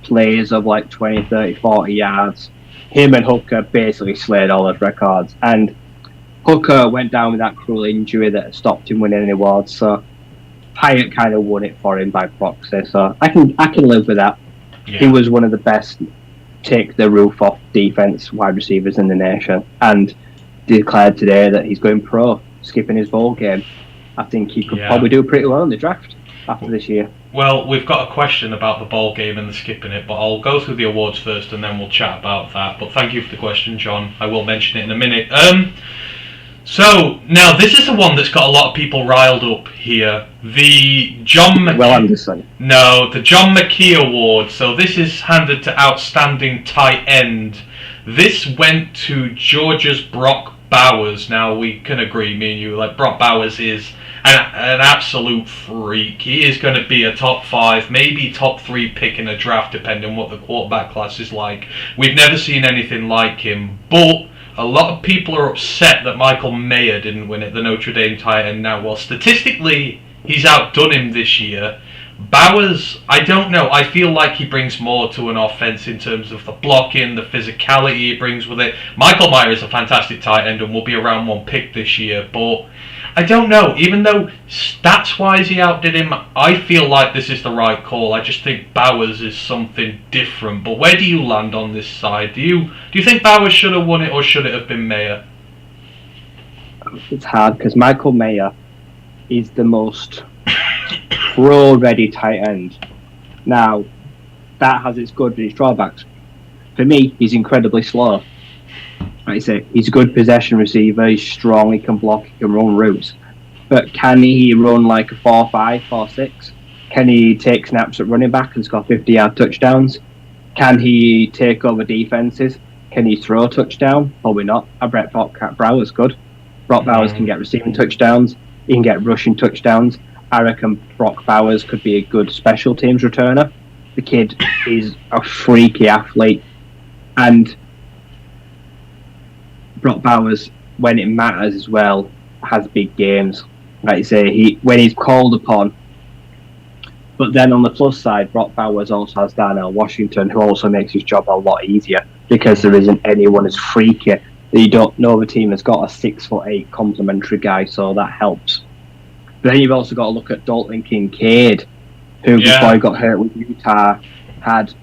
plays of 20, 30, 40 yards. Him and Hooker basically slayed all those records. And Hooker went down with that cruel injury that stopped him winning any awards. So Hyatt kind of won it for him by proxy. So I can live with that. Yeah. He was one of the best take the roof off defense wide receivers in the nation, and declared today that he's going pro, skipping his bowl game. I think he could probably do pretty well in the draft after this year. Well, we've got a question about the bowl game and the skipping it, but I'll go through the awards first and then we'll chat about that. But thank you for the question, John. I will mention it in a minute. So, now this is the one that's got a lot of people riled up here. The John McKee... the John McKee Award. So this is handed to Outstanding Tight End. This went to Georgia's Brock Bowers. Now, we can agree, me and you, Brock Bowers is an absolute freak. He is going to be a top 5, maybe top 3 pick in a draft, depending on what the quarterback class is like. We've never seen anything like him, but a lot of people are upset that Michael Mayer didn't win it, the Notre Dame tight end. Now, well, statistically, he's outdone him this year, Bowers, I don't know. I feel like he brings more to an offense in terms of the blocking, the physicality he brings with it. Michael Mayer is a fantastic tight end and will be a round 1 pick this year, but I don't know. Even though stats-wise he outdid him, I feel like this is the right call. I just think Bowers is something different. But where do you land on this side? Do you think Bowers should have won it, or should it have been Mayer? It's hard because Michael Mayer is the most pro-ready tight end. Now, that has its good and its drawbacks. For me, he's incredibly slow. Like I say, he's a good possession receiver, he's strong, he can block, he can run routes. But can he run like a 4-5, 4-6? Can he take snaps at running back and score 50-yard touchdowns? Can he take over defenses? Can he throw a touchdown? Probably not. I bet Brock Bowers could. Brock Bowers can get receiving touchdowns, he can get rushing touchdowns. I reckon Brock Bowers could be a good special teams returner. The kid is a freaky athlete, and Brock Bowers, when it matters as well, has big games. Like you say, when he's called upon. But then on the plus side, Brock Bowers also has Darnell Washington, who also makes his job a lot easier because there isn't anyone as freaky that you don't know the team has got a 6'8" complimentary guy, so that helps. But then you've also got to look at Dalton Kincaid, who before he got hurt with Utah had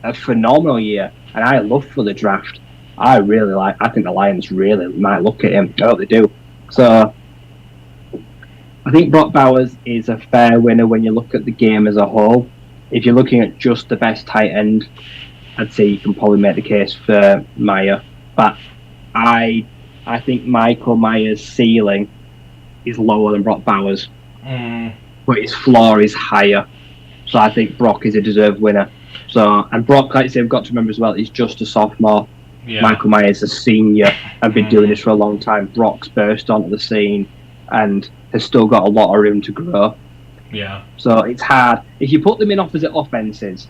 a phenomenal year, and I love for the draft. I think the Lions really might look at him. I hope they do. So I think Brock Bowers is a fair winner when you look at the game as a whole. If you're looking at just the best tight end, I'd say you can probably make the case for Mayer. But I think Michael Mayer's ceiling is lower than Brock Bowers, but his floor is higher. So I think Brock is a deserved winner. And Brock, like I say, we've got to remember as well, he's just a sophomore. Yeah. Michael Mayer's a senior and been doing this for a long time. Brock's burst onto the scene and has still got a lot of room to grow. Yeah. So it's hard. If you put them in opposite offenses,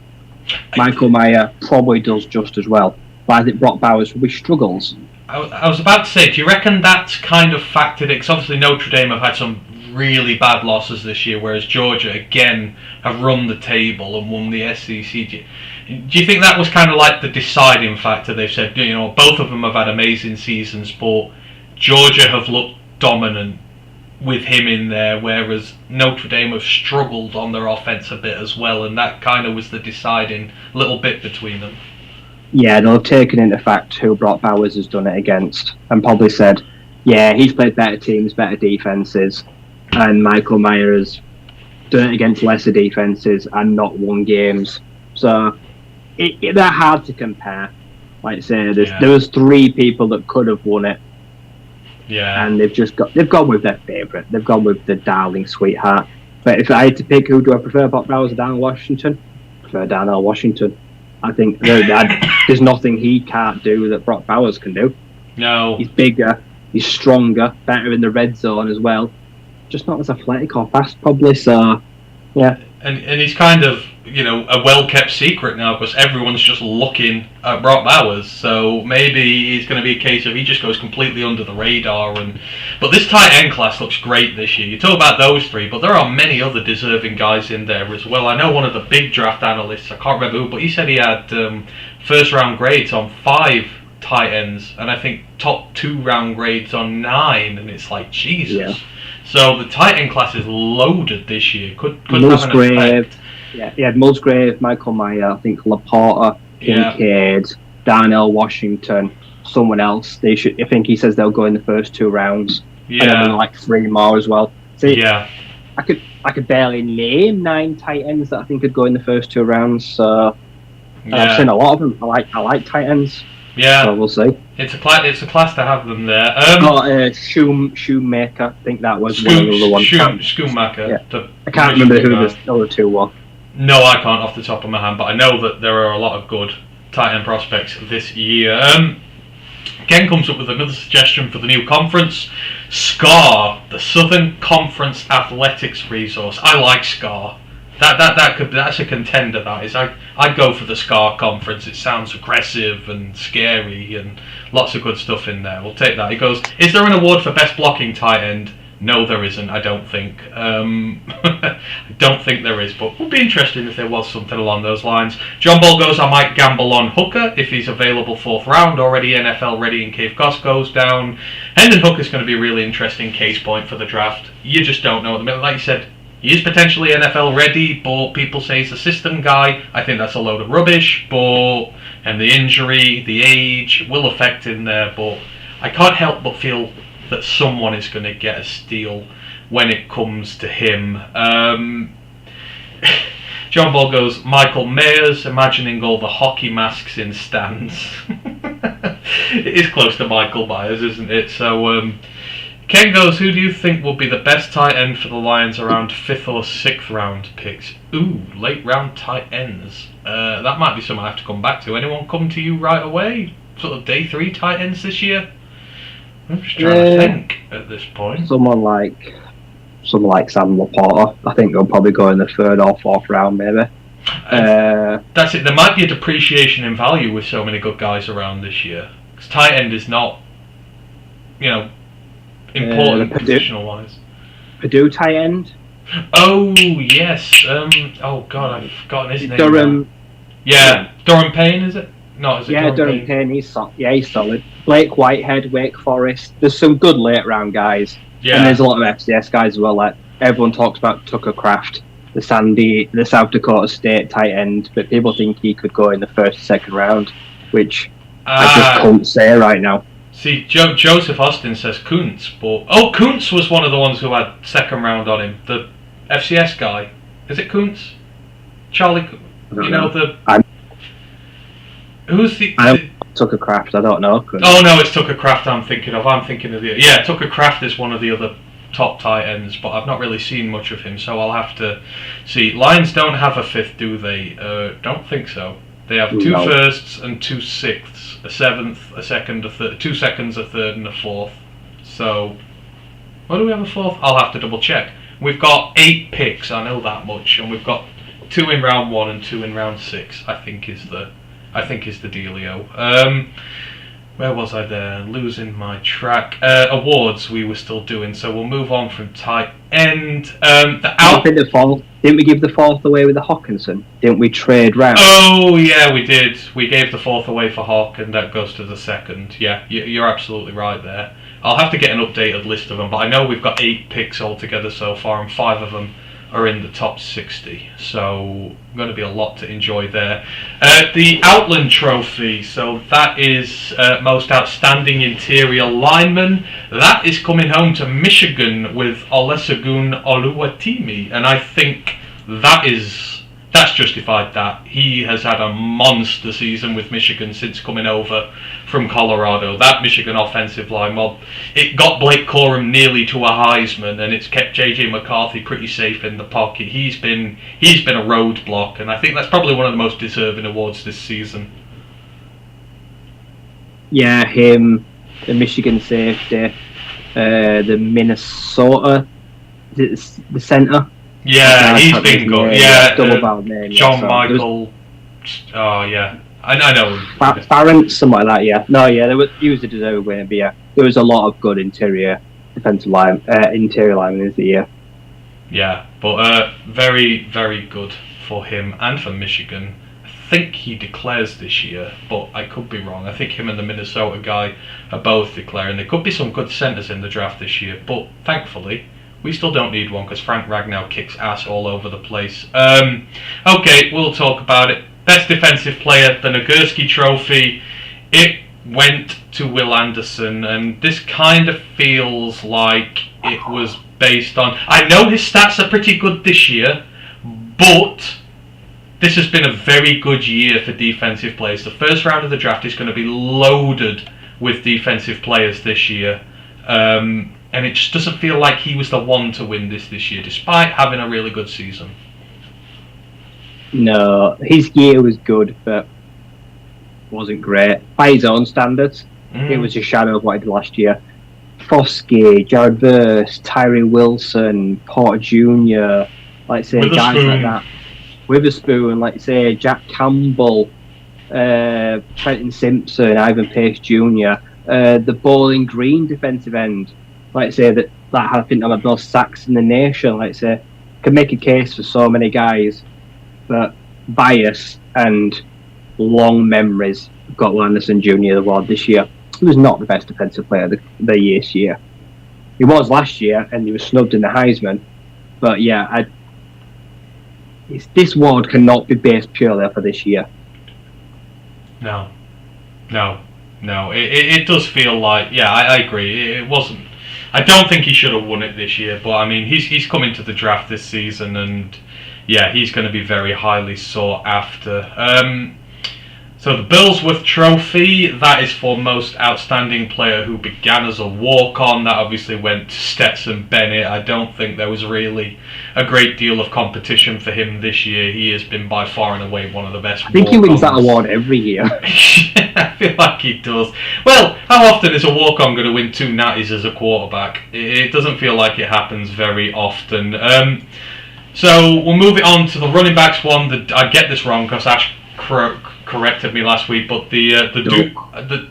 Michael Mayer probably does just as well. But I think Brock Bowers probably struggles. I was about to say, do you reckon that's kind of factored in? Because obviously Notre Dame have had some really bad losses this year, whereas Georgia, again, have run the table and won the SEC. Do you think that was kind of like the deciding factor? They've said, both of them have had amazing seasons, but Georgia have looked dominant with him in there, whereas Notre Dame have struggled on their offense a bit as well, and that kind of was the deciding little bit between them. Yeah, they've taken into fact who Brock Bowers has done it against and probably said, yeah, he's played better teams, better defenses, and Michael Mayer has done it against lesser defenses and not won games. So they're hard to compare. Like I say, there was 3 people that could have won it. Yeah. And they've gone with their favourite. They've gone with the darling sweetheart. But if I had to pick who do I prefer, Brock Bowers or Darnell Washington? I prefer Darnell Washington. I think there's nothing he can't do that Brock Bowers can do. No. He's bigger, he's stronger, better in the red zone as well. Just not as athletic or fast, probably. So, yeah. And he's kind of, a well-kept secret now because everyone's just looking at Brock Bowers. So maybe it's going to be a case of he just goes completely under the radar. But this tight end class looks great this year. You talk about those 3, but there are many other deserving guys in there as well. I know one of the big draft analysts, I can't remember who, but he said he had first-round grades on 5 tight ends, and I think top 2-round grades on 9, and it's like, Jesus. Yeah. So the tight end class is loaded this year. Could have an effect. Yeah, he had Musgrave, Michael Mayer, I think Laporta, Kincaid, Darnell Washington, someone else. I think he says they'll go in the first 2 rounds. Yeah. And then like 3 more as well. See, yeah. I could barely name 9 tight ends that I think could go in the first 2 rounds. So I've seen a lot of them. I like tight ends. Yeah. So we'll see. It's a class to have them there. Got Shoemaker. I think that was one of the other ones. Shoemaker. Yeah. I can't remember who the other 2 were. No, I can't off the top of my hand, but I know that there are a lot of good tight end prospects this year. Again comes up with another suggestion for the new conference. SCAR, the Southern Conference Athletics Resource. I like SCAR. That's a contender. That is. I'd go for the SCAR conference. It sounds aggressive and scary and lots of good stuff in there. We'll take that. It goes, is there an award for best blocking tight end? No, there isn't. I don't think. I don't think there is, but it would be interesting if there was something along those lines. John Ball goes, I might gamble on Hooker if he's available 4th round, already NFL ready in case Goss goes down. Hendon Hooker's going to be a really interesting case point for the draft. You just don't know at the minute. Like you said, he is potentially NFL ready, but people say he's a system guy. I think that's a load of rubbish, and the injury, the age will affect him there, but I can't help but feel that someone is going to get a steal when it comes to him. John Ball goes, Michael Mayers, imagining all the hockey masks in stands. It is close to Michael Myers, isn't it? So, Ken goes, who do you think will be the best tight end for the Lions around 5th or 6th round picks? Ooh, late round tight ends. That might be something I have to come back to. Anyone come to you right away? Sort of day 3 tight ends this year? I'm just trying to think at this point. Someone like Sam Laporta. I think they'll probably go in the 3rd or 4th round, maybe. That's it. There might be a depreciation in value with so many good guys around this year. Because tight end is not, important positional wise. Purdue tight end. Oh yes. Oh God, I've forgotten his name. Durham. Yeah, Durham Payne, is it? No, is it? Yeah, Durham Payne. He's solid. Blake Whitehead, Wake Forest. There's some good late round guys. Yeah. And there's a lot of FCS guys as well. Like everyone talks about Tucker Kraft, the South Dakota State tight end, but people think he could go in the 1st, 2nd round, which I just can't say right now. See, Joseph Austin says Kuntz, but Kuntz was one of the ones who had 2nd round on him. The FCS guy, is it Kuntz? Charlie, who's the? Tucker Kraft, I don't know. Oh no, it's Tucker Kraft I'm thinking of. Tucker Kraft is one of the other top tight ends, but I've not really seen much of him, so I'll have to see. Lions don't have a 5th, do they? Don't think so. They have 2 firsts and 2 sixths, a 7th, a 2nd, a 3rd, 2 seconds, a 3rd, and a 4th. So, why do we have a 4th? I'll have to double check. We've got 8 picks, I know that much, and we've got 2 in round 1 and 2 in round 6. I think is the dealio. Where was I there? Losing my track. Awards we were still doing, so we'll move on from tight end. Didn't we give the 4th away with the Hawkinson? Didn't we trade round? Oh yeah, we did. We gave the 4th away for Hawk, and that goes to the 2nd. Yeah, you're absolutely right there. I'll have to get an updated list of them, but I know we've got 8 picks altogether so far, and 5 of them are in the top 60, so going to be a lot to enjoy there. The Outland Trophy, so that is most outstanding interior lineman. That is coming home to Michigan with Olusegun Oluwatimi, and I think that's justified. That he has had a monster season with Michigan since coming over from Colorado. That Michigan offensive line, well, it got Blake Corum nearly to a Heisman, and it's kept JJ McCarthy pretty safe in the pocket. He's been a roadblock, and I think that's probably one of the most deserving awards this season. Yeah, him, the Michigan safety, the Minnesota, is it the center? Yeah, he's been good. Yeah, double barrel name. John Michael. Oh yeah, I know. Barrett, something like that. Yeah, no, yeah, he was a deserving winner, but yeah, there was a lot of good interior linemen this year. Yeah, but very, very good for him and for Michigan. I think he declares this year, but I could be wrong. I think him and the Minnesota guy are both declaring. There could be some good centers in the draft this year, but thankfully we still don't need one because Frank Ragnow kicks ass all over the place. Okay, we'll talk about it. Best defensive player, the Nagurski Trophy. It went to Will Anderson, and this kind of feels like it was based on... I know his stats are pretty good this year, but this has been a very good year for defensive players. The first round of the draft is going to be loaded with defensive players this year. And it just doesn't feel like he was the one to win this year, despite having a really good season. No, his year was good, but wasn't great. By his own standards, it was a shadow of what he did last year. Foskey, Jared Verse, Tyree Wilson, Porter Jr., guys like that. Witherspoon, Jack Campbell, Trenton Simpson, Ivan Pace Jr., the Bowling Green defensive end. like say that I think I'm the most sacks in the nation. Like say, can make a case for so many guys, but bias and long memories got Anderson Jr. award this year. He was not the best defensive player of the year this year. He was last year, and he was snubbed in the Heisman. But yeah, this award cannot be based purely off of this year. No. It does feel like, yeah, I agree. It wasn't. I don't think he should have won it this year, but I mean, he's come into the draft this season, and yeah, he's going to be very highly sought after. So the Billsworth Trophy, that is for most outstanding player who began as a walk-on. That obviously went to Stetson Bennett. I don't think there was really a great deal of competition for him this year. He has been by far and away one of the best. I think he wins that award every year. I feel like he does. Well, how often is a walk-on going to win 2 natties as a quarterback? It doesn't feel like it happens very often. So we'll move it on to the running backs one. I get this wrong because Ash corrected me last week, but the Duke,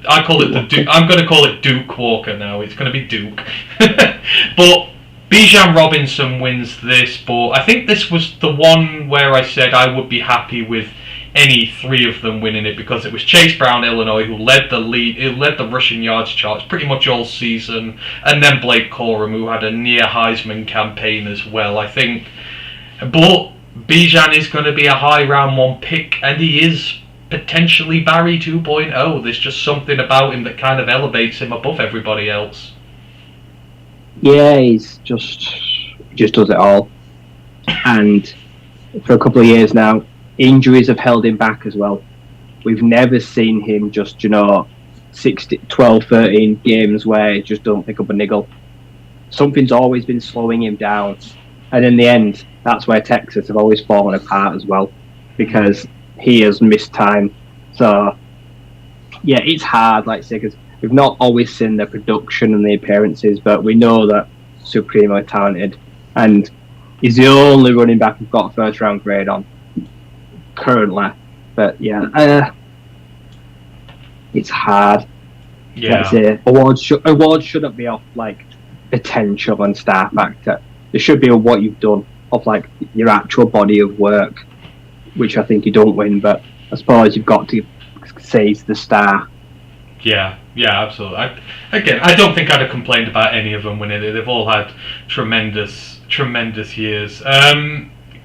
I call it the Duke. I'm going to call it Duke Walker now. It's going to be Duke. But Bijan Robinson wins this, but I think this was the one where I said I would be happy with any 3 of them winning it, because it was Chase Brown, Illinois, who led the rushing yards charts pretty much all season, and then Blake Corum, who had a near Heisman campaign as well. I think, but Bijan is going to be a high round 1 pick, and he is potentially Barry 2.0. There's just something about him that kind of elevates him above everybody else. Yeah, he just does it all. And for a couple of years now, injuries have held him back as well. We've never seen him just, 12, 13 games where he just don't pick up a niggle. Something's always been slowing him down. And in the end, that's where Texas have always fallen apart as well, because he has missed time. So, yeah, it's hard, like I say, because we've not always seen the production and the appearances, but we know that supremely talented. And he's the only running back who's got a first-round grade on currently. But, yeah, it's hard. Yeah. Like I say, awards shouldn't be off, like, potential and star factor. There should be what you've done, of like your actual body of work, which I think you don't win, but I suppose you've got to say it's the star. Yeah, absolutely. I don't think I'd have complained about any of them winning it. They've all had tremendous years.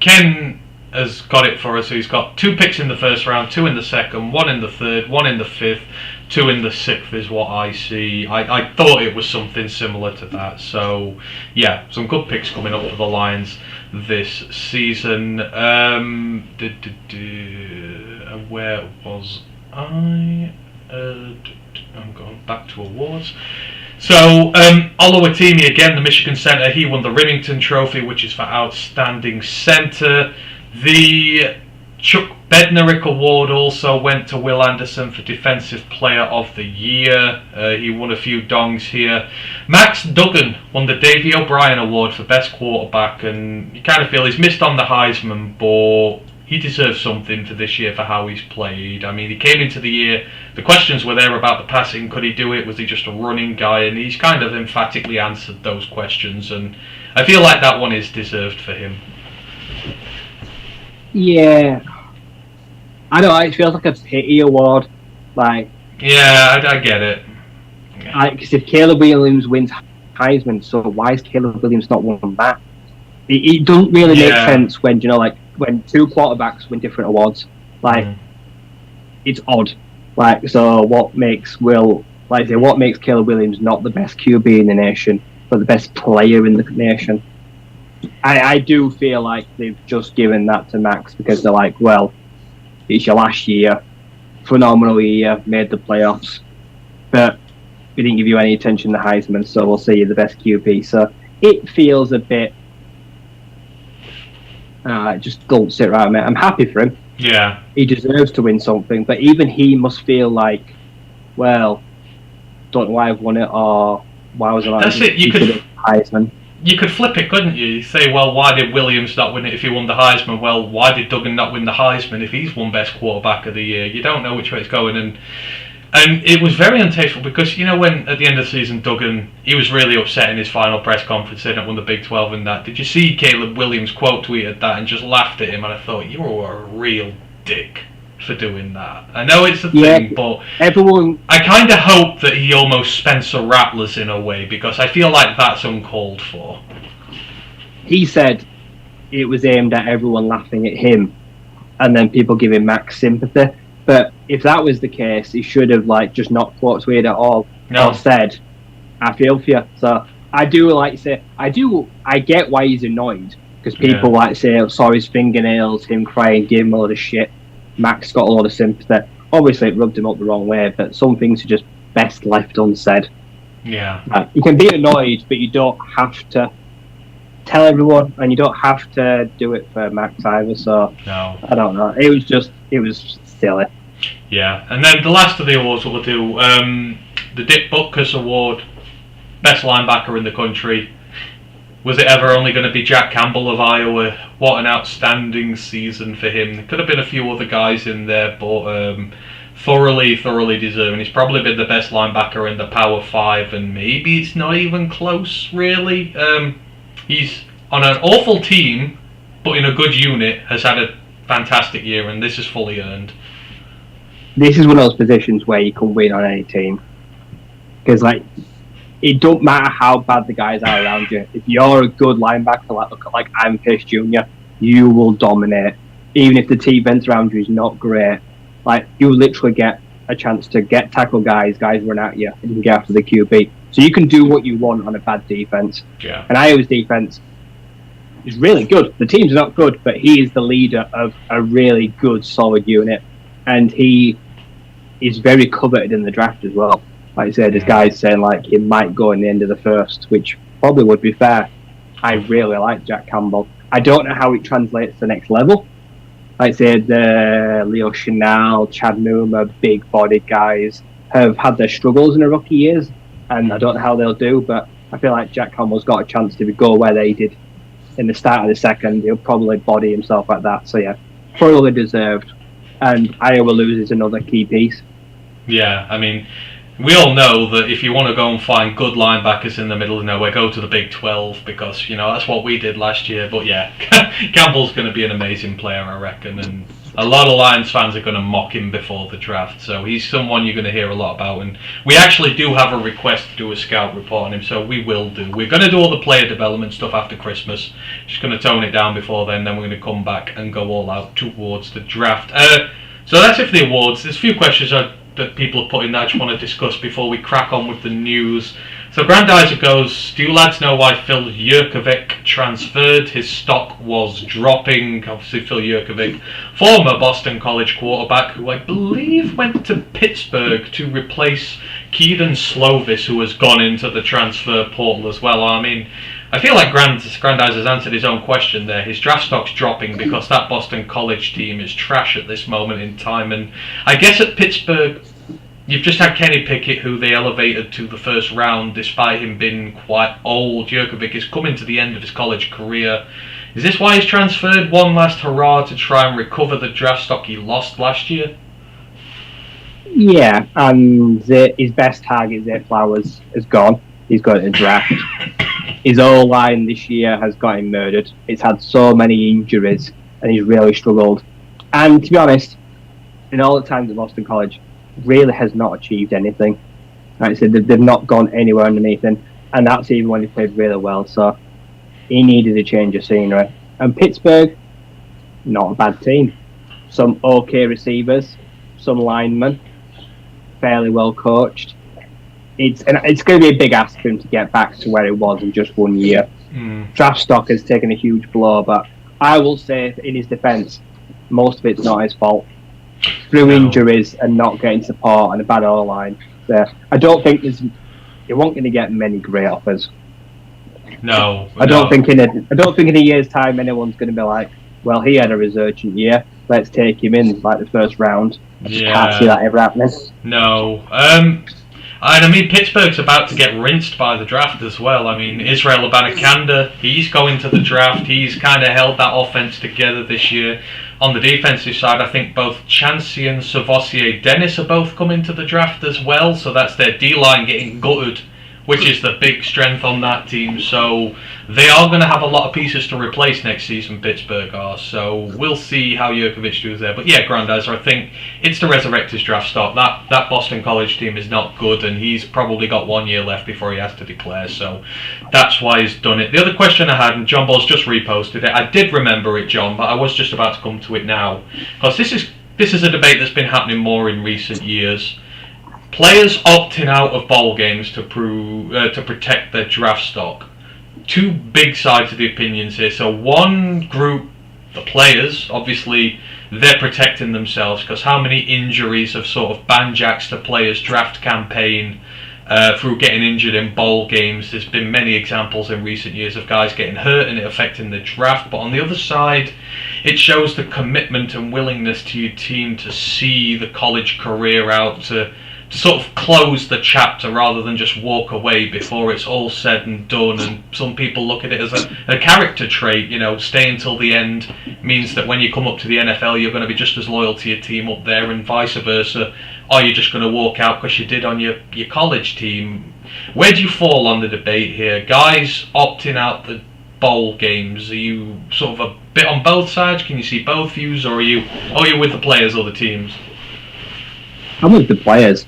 Ken has got it for us. So he's got 2 picks in the first round, 2 in the second, 1 in the third, 1 in the fifth, 2 in the sixth is what I see. I thought it was something similar to that. So, yeah, some good picks coming up for the Lions this season. Where was I? I'm going back to awards. So, Oluwatimi again, the Michigan center, he won the Remington Trophy, which is for outstanding center. The Chuck Bednarik Award also went to Will Anderson for Defensive Player of the Year. He won a few dongs here. Max Duggan won the Davey O'Brien Award for Best Quarterback, and you kind of feel he's missed on the Heisman, but he deserves something for this year for how he's played. I mean, he came into the year, the questions were there about the passing. Could he do it? Was he just a running guy? And he's kind of emphatically answered those questions, and I feel like that one is deserved for him. Yeah, I don't know. It feels like a pity award. Like, yeah, I get it. Because if Caleb Williams wins Heisman, so why is Caleb Williams not won that? It doesn't really make sense when when 2 quarterbacks win different awards. Like, it's odd. Like, so what makes Caleb Williams not the best QB in the nation, but the best player in the nation? I do feel like they've just given that to Max because they're like, well, it's your last year, phenomenal year, made the playoffs, but we didn't give you any attention to Heisman, so we'll say you're the best QB. So it feels a bit, it just don't sit right, mate. I'm happy for him. Yeah. He deserves to win something, but even he must feel like, well, don't know why I've won it, or why was I? That's it. You could Heisman. You could flip it, couldn't you? You say, well, why did Williams not win it if he won the Heisman? Well, why did Duggan not win the Heisman if he's won Best Quarterback of the Year? You don't know which way it's going, and And it was very untasteful because, you know, when at the end of the season, Duggan, he was really upset in his final press conference, they won the Big 12 and that. Did you see Caleb Williams quote tweeted that and just laughed at him? And I thought, you were a real dick for doing that. I know it's a thing, but everyone. I kind of hope that he almost Spencer Rattlers in a way, because I feel like that's uncalled for. He said it was aimed at everyone laughing at him, and then people giving Max sympathy. But if that was the case, he should have just not quote tweeted at all, or said, "I feel for you." So I get why he's annoyed, because people say saw his fingernails, him crying, give him a lot of shit. Max got a lot of sympathy. Obviously, it rubbed him up the wrong way, but some things are just best left unsaid. Yeah, you can be annoyed, but you don't have to tell everyone, and you don't have to do it for Max either. So no, I don't know. It was silly. Yeah, and then the last of the awards we'll do, the Dick Butkus Award, best linebacker in the country. Was it ever only going to be Jack Campbell of Iowa? What an outstanding season for him. There could have been a few other guys in there, but thoroughly deserving. He's probably been the best linebacker in the Power 5, and maybe it's not even close, really. He's on an awful team, but in a good unit, has had a fantastic year, and this is fully earned. This is one of those positions where you can win on any team, because it don't matter how bad the guys are around you. If you're a good linebacker, like I'm Pace Jr., you will dominate. Even if the team events around you is not great, you literally get a chance to tackle guys run at you, and you can get after the QB. So you can do what you want on a bad defense. Yeah. And Iowa's defense is really good. The team's not good, but he is the leader of a really good, solid unit, and he is very coveted in the draft as well. Like I said, there's guys saying he might go in the end of the first, which probably would be fair. I really like Jack Campbell. I don't know how it translates to the next level. Like I said, Leo Chenal, Chad Numa, big-bodied guys have had their struggles in their rookie years, and I don't know how they'll do, but I feel like Jack Campbell's got a chance to go where they did in the start of the second. He'll probably body himself like that. So, yeah, thoroughly deserved. And Iowa loses another key piece. Yeah, I mean, we all know that if you want to go and find good linebackers in the middle of nowhere, go to the Big 12, because, that's what we did last year. But yeah, Campbell's going to be an amazing player, I reckon, and a lot of Lions fans are going to mock him before the draft, so he's someone you're going to hear a lot about, and we actually do have a request to do a scout report on him, so we will do. We're going to do all the player development stuff after Christmas, just going to tone it down before then we're going to come back and go all out towards the draft. So that's it for the awards. There's a few questions that people have put in that I just want to discuss before we crack on with the news. So Grandizer goes, do you lads know why Phil Jurkovic transferred? His stock was dropping. Obviously Phil Jurkovic, former Boston College quarterback, who I believe went to Pittsburgh to replace Keaton Slovis, who has gone into the transfer portal as well. I mean, I feel like Grandizer's answered his own question there. His draft stock's dropping because that Boston College team is trash at this moment in time. And I guess at Pittsburgh, you've just had Kenny Pickett, who they elevated to the first round despite him being quite old. Jurkovic is coming to the end of his college career. Is this why he's transferred? One last hurrah to try and recover the draft stock he lost last year? Yeah, and his best target, Zay Flowers, is gone. He's got a draft. His O-line this year has got him murdered. It's had so many injuries, and he's really struggled. And to be honest, in all the times at Boston College, really has not achieved anything. Like I said, they've not gone anywhere underneath him, and that's even when he played really well. So he needed a change of scenery. And Pittsburgh, not a bad team. Some okay receivers, some linemen, fairly well coached. It's going to be a big ask for him to get back to where it was in just 1 year. Draft stock has taken a huge blow, but I will say, in his defence, most of it's not his fault. Through injuries and not getting support and a bad O-line, I don't think you're not going to get many great offers. No, I don't think in a year's time anyone's going to be like, well, he had a resurgent year, let's take him in the first round. I just can't see that ever happening. No. And I mean, Pittsburgh's about to get rinsed by the draft as well. I mean, Israel Abanikanda, he's going to the draft. He's kind of held that offense together this year. On the defensive side, I think both Chansey and Savossier Dennis are both coming to the draft as well. So that's their D-line getting gutted, which is the big strength on that team. So they are going to have a lot of pieces to replace next season, Pittsburgh are. So we'll see how Jurkovic does there. But yeah, Grandizer, I think it's to resurrect his draft stock. That Boston College team is not good, and he's probably got 1 year left before he has to declare. So that's why he's done it. The other question I had, and John Ball's just reposted it. I did remember it, John, but I was just about to come to it now. Because this is a debate that's been happening more in recent years. Players opting out of bowl games to protect their draft stock. Two big sides of the opinions here. So one group, the players, obviously they're protecting themselves because how many injuries have sort of banjaxed a player's draft campaign through getting injured in bowl games. There's been many examples in recent years of guys getting hurt and it affecting the draft. But on the other side, it shows the commitment and willingness to your team to see the college career out, to sort of close the chapter rather than just walk away before it's all said and done. And some people look at it as a character trait, stay until the end means that when you come up to the NFL you're going to be just as loyal to your team up there, and vice versa. Or you're just going to walk out because you did on your college team. Where do you fall on the debate here? Guys opting out the bowl games, are you sort of a bit on both sides? Can you see both views, or are you with the players or the teams? I'm with the players.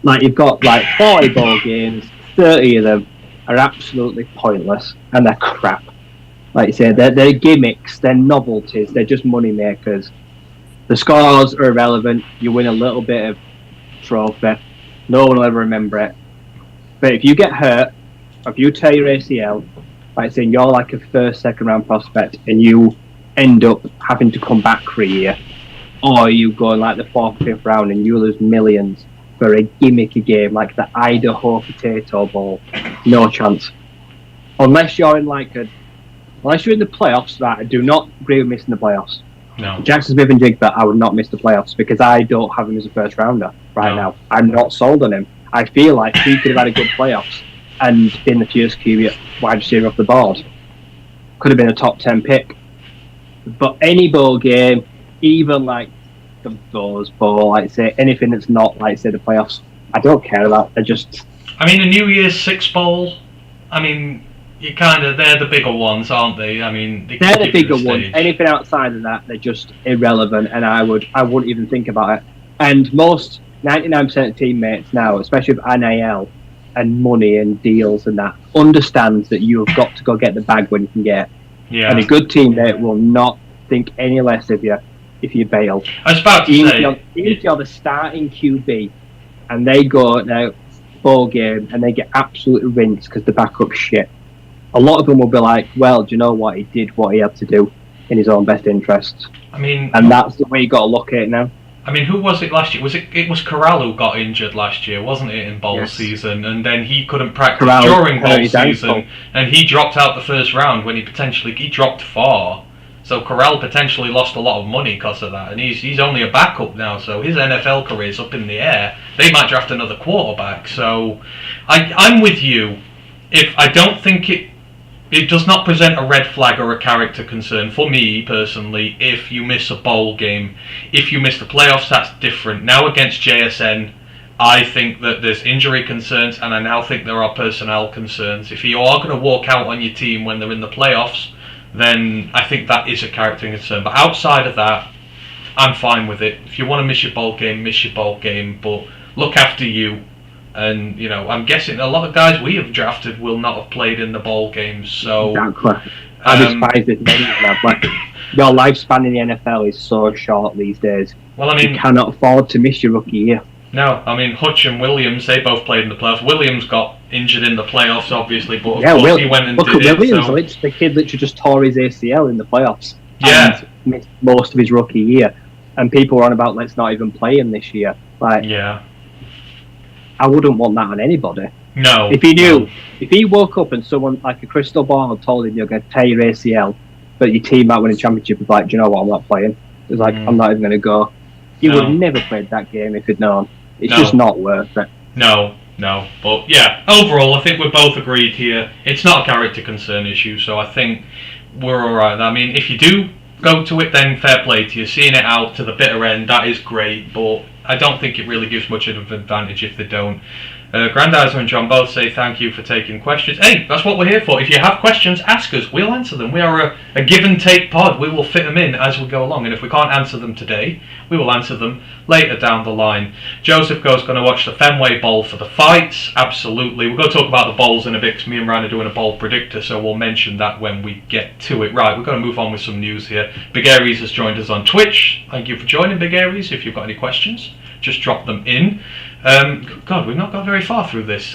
Like, you've got 40 ball games, 30 of them are absolutely pointless, and they're crap. Like you say, they're gimmicks, they're novelties, they're just money makers. The scores are irrelevant. You win a little bit of trophy, no one will ever remember it. But if you get hurt, or if you tear your ACL, like saying you're like a first, second round prospect, and you end up having to come back for a year, or you go in like the 4th, 5th round and you lose millions for a gimmicky game like the Idaho Potato Bowl, no chance. Unless you're in unless you're in the playoffs, right? I do not agree with missing the playoffs. No. Jackson Smith and Jigba, I would not miss the playoffs because I don't have him as a first rounder now. I'm not sold on him. I feel like he could have had a good playoffs and been the first QB wide receiver off the board. Could have been a top 10 pick. But any bowl game, even like the Rose Bowl, like say anything that's not like say the playoffs, I don't care about. They're just. I mean, the New Year's Six Bowl. I mean, they're the bigger ones, aren't they? I mean, they're the bigger ones. Anything outside of that, they're just irrelevant, and I wouldn't even think about it. And most 99% of teammates now, especially with NIL and money and deals and that, understands that you have got to go get the bag when you can get it. Yeah. And a good teammate will not think any less of you if you bail. I was about to say, if you're the starting QB and they go now ball game and they get absolutely rinsed because the backup's shit, a lot of them will be like, well, do you know what? He did what he had to do in his own best interests. I mean, and that's the way you got to look at it now. I mean, who was it last year? It was Corral who got injured last year, wasn't it, in bowl season? And then he couldn't practice during bowl season, and he dropped out the first round when he dropped far. So Corral potentially lost a lot of money because of that, and he's only a backup now, so his NFL career's up in the air. They might draft another quarterback. So I'm with you. If I don't think it does not present a red flag or a character concern for me personally if you miss a bowl game. If you miss the playoffs, that's different. Now against JSN, I think that there's injury concerns, and I now think there are personnel concerns. If you are going to walk out on your team when they're in the playoffs, then I think that is a character concern. But outside of that, I'm fine with it. If you want to miss your bowl game, miss your bowl game, but look after you. And, I'm guessing a lot of guys we have drafted will not have played in the bowl games. So exactly. I despise it. Your lifespan in the NFL is so short these days. Well, I mean, you cannot afford to miss your rookie year. No, I mean, Hutch and Williams, they both played in the playoffs. Williams got injured in the playoffs, obviously, but of course he went and did it. Williams, the kid literally just tore his ACL in the playoffs. Yeah. And missed most of his rookie year. And people were on about, let's not even play him this year. Yeah. I wouldn't want that on anybody. No. If he knew, if he woke up and someone like a crystal ball told him you're going to tear your ACL, but your team might win a championship, was like, do you know what, I'm not playing. It was like, I'm not even going to go. He would have never played that game if he'd known. It's just not worth it. No. But yeah, overall, I think we're both agreed here. It's not a character concern issue, so I think we're alright. I mean, if you do go to it, then fair play to you. Seeing it out to the bitter end, that is great, but I don't think it really gives much of an advantage if they don't. Grandizer and John both say thank you for taking questions. Hey, that's what we're here for. If you have questions, ask us. We'll answer them. We are a give and take pod. We will fit them in as we go along. And if we can't answer them today, we will answer them later down the line. Joseph goes going to watch the Fenway Bowl for the fights. Absolutely. We're going to talk about the bowls in a bit because me and Ryan are doing a bowl predictor, so we'll mention that when we get to it. Right, we're going to move on with some news here. Big Aries has joined us on Twitch. Thank you for joining, Big Aries. If you've got any questions, just drop them in. God, we've not got very far through this.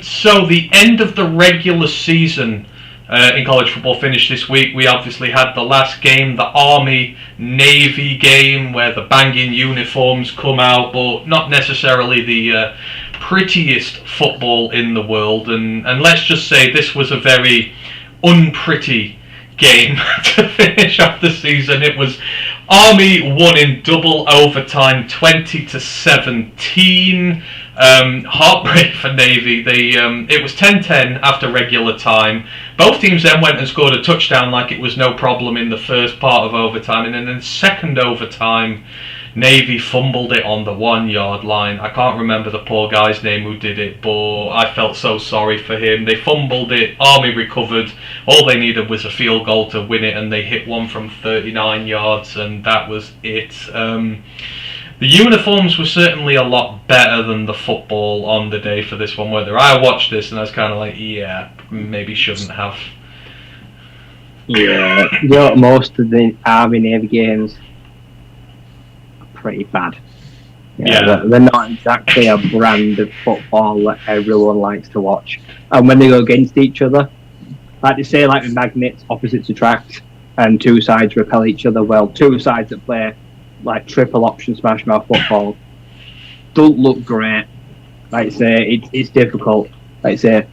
So the end of the regular season in college football finished this week. We obviously had the last game, the Army-Navy game, where the banging uniforms come out, but not necessarily the prettiest football in the world. And let's just say this was a very unpretty game to finish off the season. It was Army won in double overtime, 20-17. Heartbreak for Navy. It was 10-10 after regular time. Both teams then went and scored a touchdown like it was no problem in the first part of overtime, and then in the second overtime, Navy fumbled it on the 1 yard line. I can't remember the poor guy's name who did it, but I felt so sorry for him. They fumbled it, Army recovered. All they needed was a field goal to win it, and they hit one from 39 yards, and that was it. The uniforms were certainly a lot better than the football on the day for this one, whether I watched this and I was kind of like, yeah, maybe shouldn't have. Yeah, you know, most of the Army-Navy games are pretty bad. Yeah. They're not exactly a brand of football that everyone likes to watch. And when they go against each other, like they say, like with magnets, opposites attract, and two sides repel each other. Well, two sides that play like triple option smash mouth football don't look great. Like I say, it's difficult. Like I say,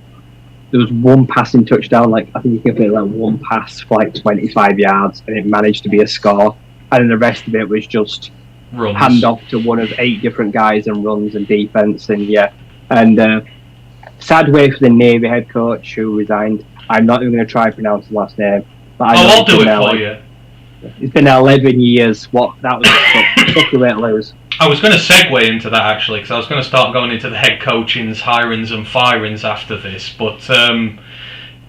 there was one passing touchdown, like I think you can play like one pass for like 25 yards, and it managed to be a score. And then the rest of it was just runs. Hand off to one of 8 different guys and runs and defense, and yeah. And sad way for the Navy head coach who resigned. I'm not even going to try to pronounce his last name. But I'll do it for you. It's been 11 years. What that was such a way to lose. I was going to segue into that actually, because I was going to start going into the head coachings, hirings, and firings after this. But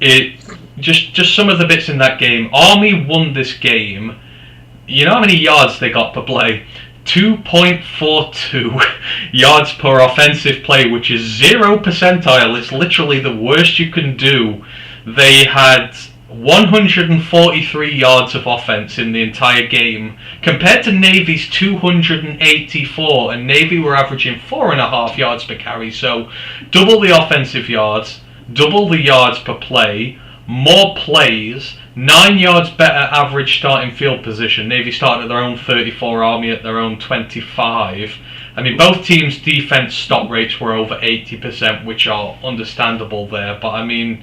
it just some of the bits in that game. Army won this game. You know how many yards they got per play? 2.42 yards per offensive play, which is 0 percentile. It's literally the worst you can do. They had 143 yards of offense in the entire game, compared to Navy's 284, and Navy were averaging 4.5 yards per carry, so double the offensive yards, double the yards per play, more plays, 9 yards better average starting field position. Navy started at their own 34, Army at their own 25. I mean, both teams' defense stop rates were over 80%, which are understandable there, but I mean,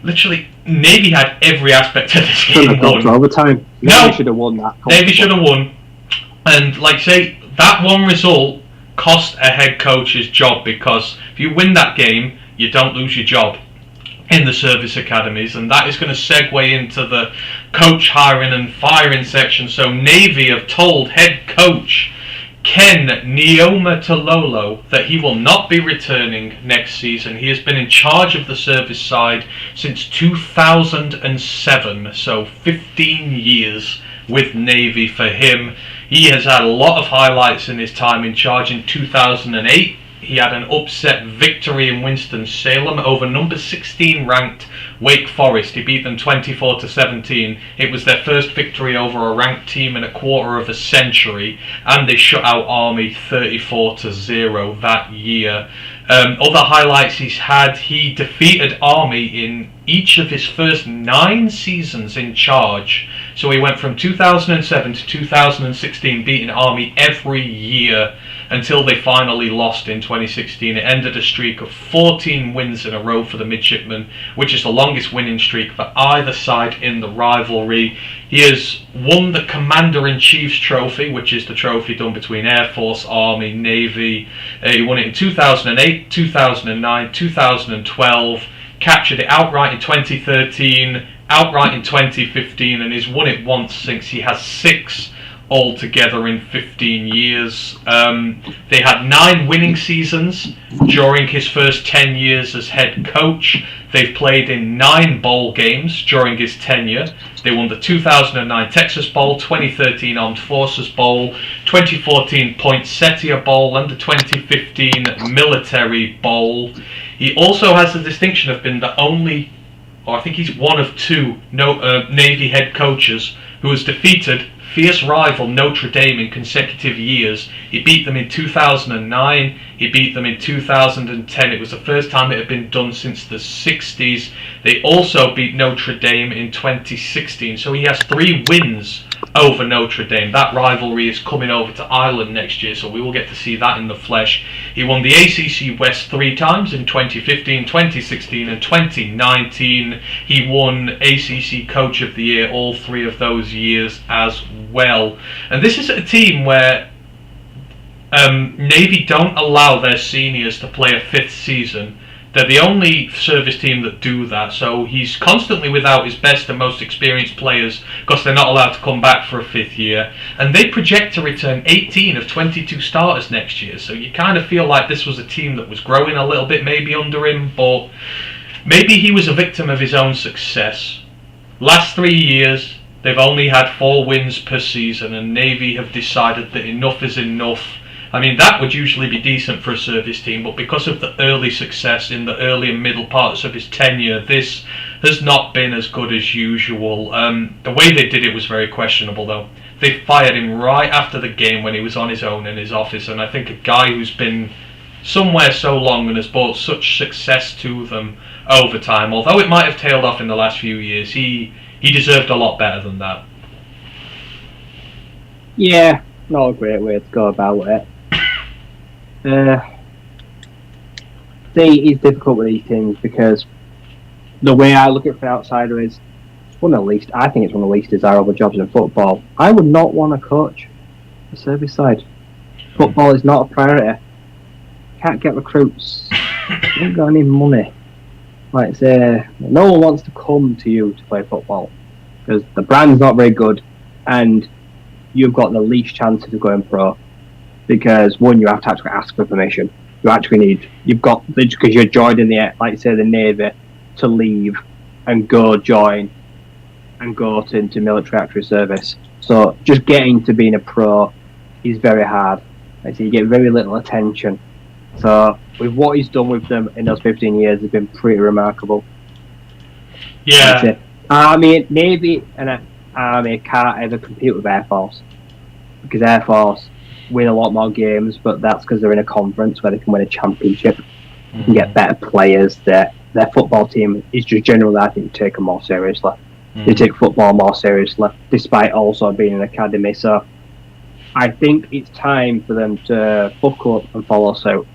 literally, Navy had every aspect of this game won. Overtime. Navy should have won that. Navy should have won. And, like say, that one result cost a head coach's job, because if you win that game, you don't lose your job in the service academies. And that is going to segue into the coach hiring and firing section. So Navy have told head coach Ken Neomatololo that he will not be returning next season. He has been in charge of the service side since 2007, so 15 years with Navy for him. He has had a lot of highlights in his time in charge. In 2008, he had an upset victory in Winston-Salem over number 16 ranked Wake Forest. He beat them 24-17. It was their first victory over a ranked team in a quarter of a century, and they shut out Army 34-0 that year. Other highlights he's had: he defeated Army in each of his first 9 seasons in charge. So he went from 2007 to 2016 beating Army every year until they finally lost in 2016. It ended a streak of 14 wins in a row for the midshipmen, which is the longest winning streak for either side in the rivalry. He has won the Commander-in-Chief's Trophy, which is the trophy done between Air Force, Army, Navy. He won it in 2008, 2009, 2012, captured it outright in 2013, outright in 2015, and he's won it once since. He has 6 altogether in 15 years. They had 9 winning seasons during his first 10 years as head coach. They've played in 9 bowl games during his tenure. They won the 2009 Texas Bowl, 2013 Armed Forces Bowl, 2014 Poinsettia Bowl, and the 2015 Military Bowl. He also has the distinction of being the only, or I think he's one of 2 Navy head coaches who has defeated fierce rival Notre Dame in consecutive years. He beat them in 2009, he beat them in 2010. It was the first time it had been done since the 60s. They also beat Notre Dame in 2016, so he has 3 wins over Notre Dame. That rivalry is coming over to Ireland next year, so we will get to see that in the flesh. He won the ACC West 3 times in 2015, 2016 and 2019. He won ACC Coach of the Year all 3 of those years as well. And this is a team where Navy don't allow their seniors to play a 5th season. They're the only service team that do that, so he's constantly without his best and most experienced players because they're not allowed to come back for a 5th year. And they project to return 18 of 22 starters next year, so you kind of feel like this was a team that was growing a little bit maybe under him, but maybe he was a victim of his own success. Last 3 years, they've only had 4 wins per season, and Navy have decided that enough is enough. I mean, that would usually be decent for a service team, but because of the early success in the early and middle parts of his tenure, this has not been as good as usual. The way they did it was very questionable, though. They fired him right after the game when he was on his own in his office, and I think a guy who's been somewhere so long and has brought such success to them over time, although it might have tailed off in the last few years, he deserved a lot better than that. Yeah, not a great way to go about it. It's difficult with these things because the way I look at it from outsider is I think it's one of the least desirable jobs in football. I would not want to coach a service side. Football is not a priority. Can't get recruits. Ain't got any money. Like say, no one wants to come to you to play football because the brand's not very good and you've got the least chances of going pro. Because one, you have to actually ask for permission. Because you're joining the Navy to leave and go join and go into military active service. So just getting to being a pro is very hard. Like you get very little attention. So with what he's done with them in those 15 years, has been pretty remarkable. Yeah. Army, Navy, and Army can't ever compete with Air Force because Air Force win a lot more games, but that's because they're in a conference where they can win a championship and get better players. Their football team is just generally, I think, taken more seriously. They take football more seriously, despite also being an academy. So I think it's time for them to buckle up and follow suit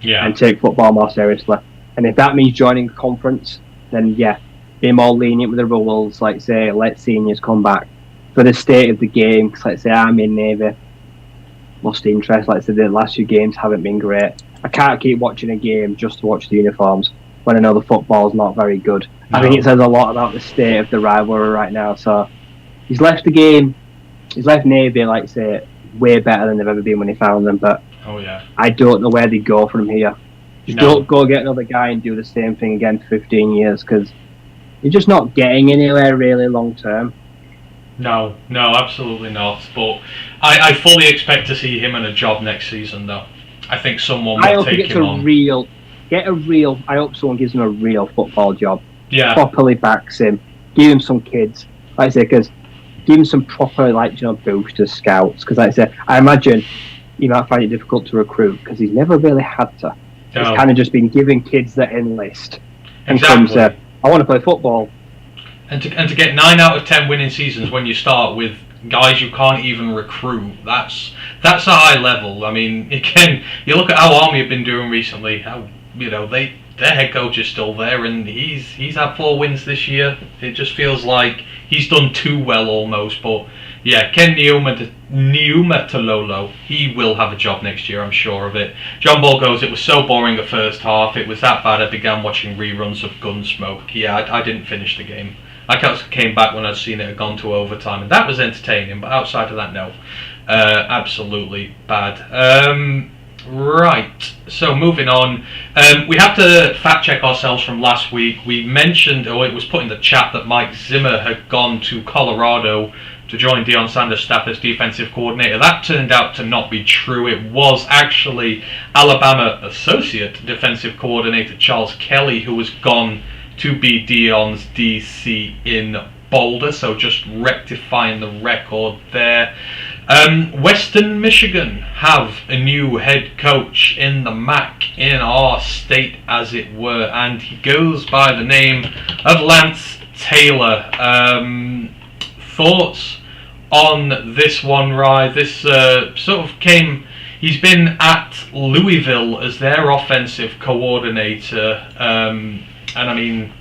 and take football more seriously. And if that means joining a conference, then be more lenient with the rules, like say, let seniors come back. For the state of the game, because like say, Army and Navy lost interest, like I said, the last few games haven't been great. I can't keep watching a game just to watch the uniforms when I know the football's not very good. No. I think it says a lot about the state of the rivalry right now. So he's left the game, he's left Navy, like I say, way better than they've ever been when he found them, but I don't know where they go from here. Don't go get another guy and do the same thing again for 15 years, because you're just not getting anywhere really long term. No, absolutely not. But I fully expect to see him in a job next season, though. I think someone will take him on. I hope someone gives him a real football job. Yeah. Properly backs him. Give him some kids. Like I say, because give him some proper, boosters, scouts. Because like I say, I imagine he might find it difficult to recruit because he's never really had to. No. It's kind of just been giving kids that enlist and come say, I want to play football. And to get 9 out of 10 winning seasons when you start with guys you can't even recruit, that's a high level. I mean, again, you look at how Army have been doing recently. How their head coach is still there, and he's had 4 wins this year. It just feels like he's done too well almost. But yeah, Ken Niumatalolo, he will have a job next year, I'm sure of it. John Ball goes, it was so boring the first half. It was that bad I began watching reruns of Gunsmoke. Yeah, I didn't finish the game. I came back when I'd seen it had gone to overtime, and that was entertaining. But outside of that, no, absolutely bad. Right, so moving on. We have to fact check ourselves from last week. We mentioned, or it was put in the chat, that Mike Zimmer had gone to Colorado to join Deion Sanders' staff as defensive coordinator. That turned out to not be true. It was actually Alabama associate defensive coordinator Charles Kelly who was gone to be Deion's DC in Boulder, so just rectifying the record there. Western Michigan have a new head coach in the MAC, in our state as it were, and he goes by the name of Lance Taylor. Thoughts on this one, Rye? This sort of came... He's been at Louisville as their offensive coordinator, and I mean,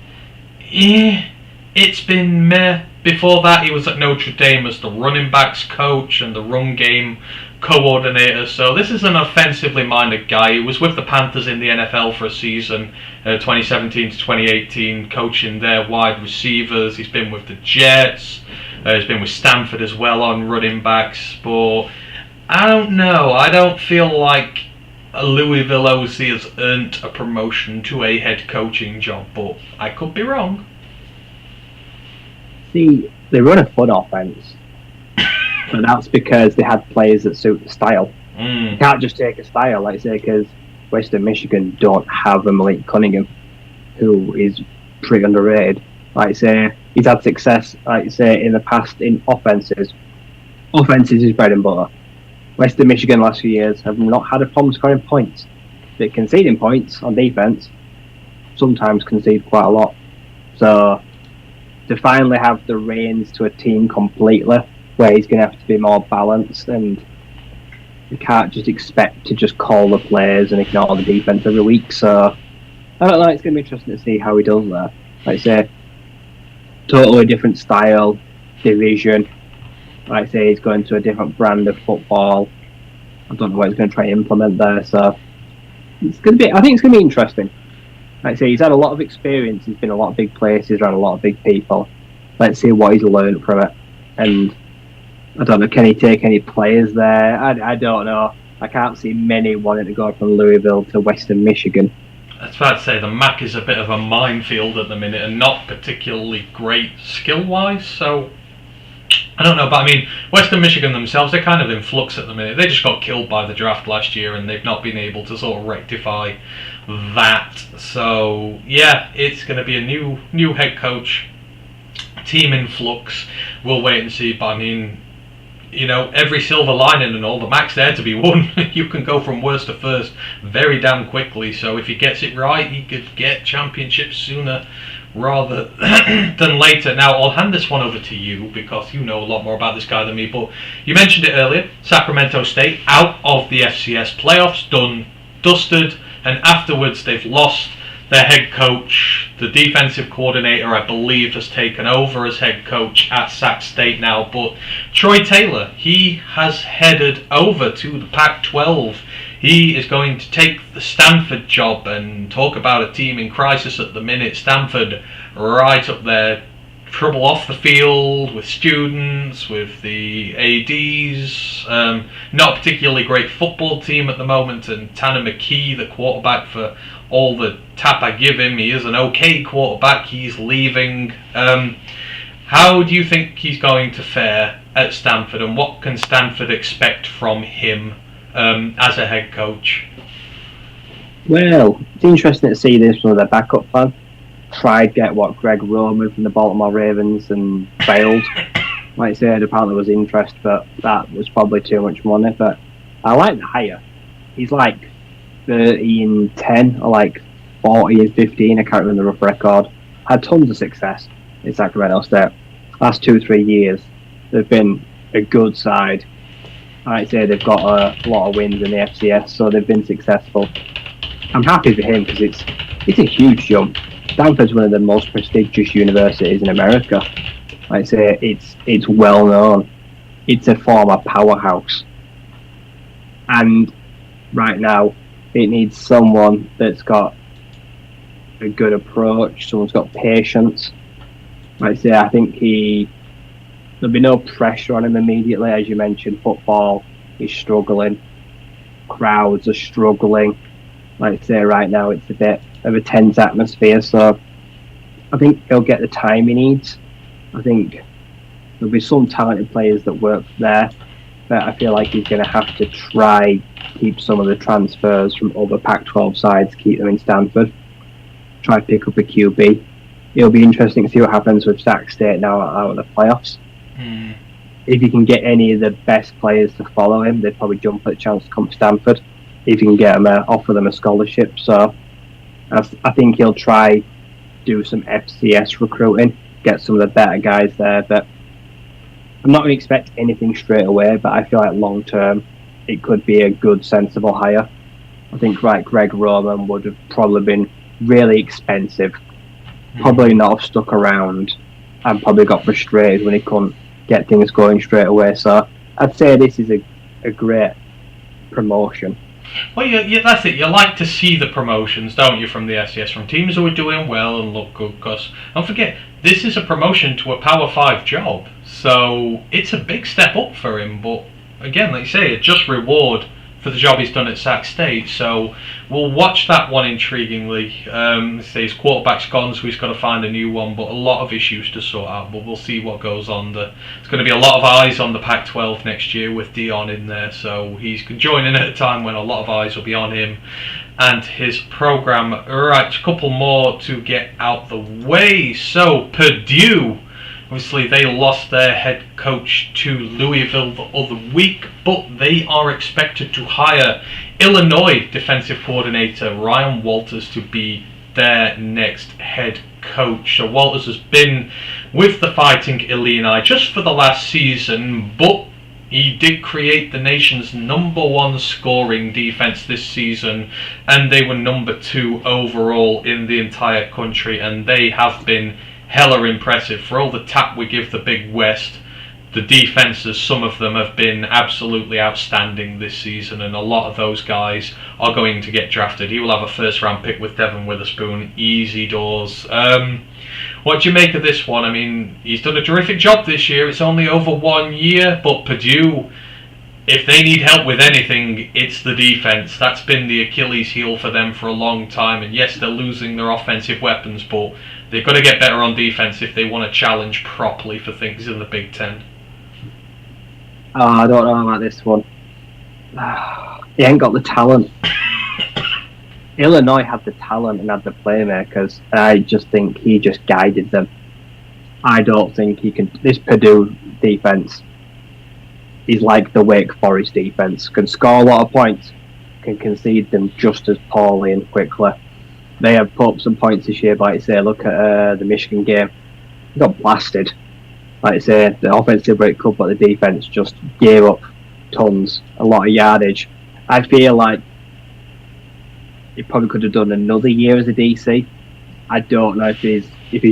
it's been meh. Before that, he was at Notre Dame as the running backs coach and the run game coordinator. So this is an offensively minded guy. He was with the Panthers in the NFL for a season, 2017 to 2018, coaching their wide receivers. He's been with the Jets. He's been with Stanford as well on running backs. But I don't know. I don't feel like a Louisville OC has earned a promotion to a head coaching job, but I could be wrong. See, they run a fun offense, but that's because they had players that suit the style. You can't just take a style, like say, because Western Michigan don't have a Malik Cunningham, who is pretty underrated. Like say, he's had success, like say, in the past in offenses. Offenses is bread and butter. Western Michigan last few years have not had a problem scoring points. They're conceding points on defense, sometimes concede quite a lot. So to finally have the reins to a team completely, where he's going to have to be more balanced, and you can't just expect to just call the plays and ignore the defense every week. So I don't know, it's going to be interesting to see how he does there. Like I say, totally different style, division. Like I say, he's going to a different brand of football. I don't know what he's going to try and implement there. So it's going to be, I think it's going to be interesting. Like I say, he's had a lot of experience. He's been a lot of big places, around a lot of big people. Let's see what he's learned from it. And I don't know, can he take any players there? I don't know. I can't see many wanting to go from Louisville to Western Michigan. That's fair to say. The MAC is a bit of a minefield at the minute and not particularly great skill-wise. So I don't know, but I mean, Western Michigan themselves, they're kind of in flux at the minute. They just got killed by the draft last year and they've not been able to sort of rectify that. So yeah, it's going to be a new head coach, team in flux. We'll wait and see, but I mean, you know, every silver lining and all, the MAC's there to be won. You can go from worst to first very damn quickly. So if he gets it right, he could get championships sooner rather than later. Now, I'll hand this one over to you because you know a lot more about this guy than me, but you mentioned it earlier. Sacramento State out of the FCS Playoffs, done, dusted, and afterwards they've lost their head coach. The defensive coordinator, I believe, has taken over as head coach at Sac State now, but Troy Taylor, he has headed over to the Pac-12. He is going to take the Stanford job, and talk about a team in crisis at the minute. Stanford right up there, trouble off the field with students, with the ADs, not a particularly great football team at the moment, and Tanner McKee, the quarterback, for all the tap I give him, he is an okay quarterback. He's leaving. How do you think he's going to fare at Stanford, and what can Stanford expect from him as a head coach? Well, it's interesting to see this from their backup plan. Tried to get Greg Roman from the Baltimore Ravens and failed. Like I said, apparently there was interest, but that was probably too much money. But I like the hire. He's like 30-10 or like 40-15. I can't remember the rough record. Had tons of success. in Sacramento State. Last 2-3 years, they've been a good side. I'd say they've got a lot of wins in the FCS, so they've been successful. I'm happy for him because it's a huge jump. Stanford's one of the most prestigious universities in America. I'd say it's well known. It's a former powerhouse, and right now it needs someone that's got a good approach. Someone's got patience. I'd say I think there'll be no pressure on him immediately, as you mentioned. Football is struggling. Crowds are struggling. Like I say, right now it's a bit of a tense atmosphere, so I think he'll get the time he needs. I think there'll be some talented players that work there, but I feel like he's going to have to try keep some of the transfers from other Pac-12 sides, keep them in Stanford, try pick up a QB. It'll be interesting to see what happens with Sac State now out of the playoffs. If you can get any of the best players to follow him, they'd probably jump at the chance to come to Stanford. If you can get them, offer them a scholarship. So I think he'll try do some FCS recruiting, get some of the better guys there. But I'm not going to expect anything straight away, but I feel like long term it could be a good, sensible hire. I think Greg Roman would have probably been really expensive, probably not have stuck around, and probably got frustrated when he couldn't get things going straight away. So I'd say this is a great promotion. Well, yeah, that's it. You like to see the promotions, don't you, from the FCS, from teams who are doing well and look good. Because don't forget, this is a promotion to a Power 5 job, so it's a big step up for him. But again, like you say, a just reward for the job he's done at Sac State. So we'll watch that one intriguingly. His quarterback's gone, so he's got to find a new one, but a lot of issues to sort out. But we'll see what goes on. There's going to be a lot of eyes on the Pac-12 next year with Dion in there, so he's joining at a time when a lot of eyes will be on him and his program. Right, a couple more to get out the way. So Purdue, obviously they lost their head coach to Louisville the other week, but they are expected to hire Illinois defensive coordinator Ryan Walters to be their next head coach. So Walters has been with the Fighting Illini just for the last season, but he did create the nation's #1 scoring defense this season, and they were #2 overall in the entire country, and they have been hella impressive. For all the tap we give the Big West, the defenses, some of them have been absolutely outstanding this season, and a lot of those guys are going to get drafted. He will have a first round pick with Devon Witherspoon, easy doors. What do you make of this one? I mean, he's done a terrific job this year. It's only over 1 year, but Purdue, if they need help with anything, it's the defense. That's been the Achilles heel for them for a long time, and yes, they're losing their offensive weapons, but they've got to get better on defense if they want to challenge properly for things in the Big Ten. I don't know about this one. He ain't got the talent. Illinois had the talent and had the playmakers. I just think he just guided them. I don't think he can. This Purdue defense is like the Wake Forest defense. Can score a lot of points, can concede them just as poorly and quickly. They have put up some points this year, but like I say, look at the Michigan game. They got blasted. Like I say, the offense did break up, but the defense just gave up tons, a lot of yardage. I feel like he probably could have done another year as a DC. I don't know if he's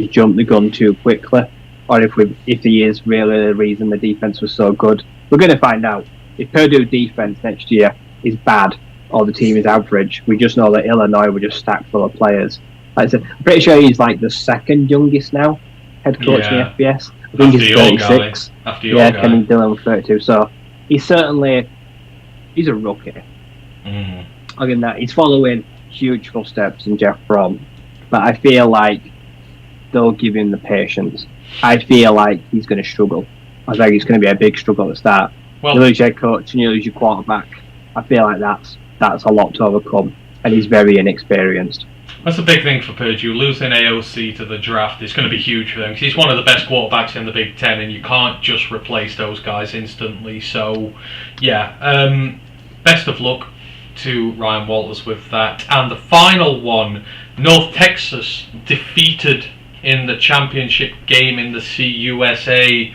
jumped the gun too quickly, or if he is really the reason the defense was so good. We're going to find out. If Purdue defense next year is bad or the team is average, we just know that Illinois were just stacked full of players. Like I said, I'm pretty sure he's like the second youngest now head coach in the FBS. I think he's 36. Kenny Dillon was 32. So he's a rookie. I'll give him that. He's following huge footsteps in Jeff Brom, but I feel like they'll give him the patience. I feel like he's going to struggle. I think it's going to be a big struggle at the start. Well, you lose your head coach and you lose your quarterback. I feel like that's a lot to overcome, and he's very inexperienced. That's a big thing for Purdue. Losing AOC to the draft is going to be huge for them, because he's one of the best quarterbacks in the Big Ten, and you can't just replace those guys instantly. So, yeah, best of luck to Ryan Walters with that. And the final one, North Texas defeated in the championship game in the CUSA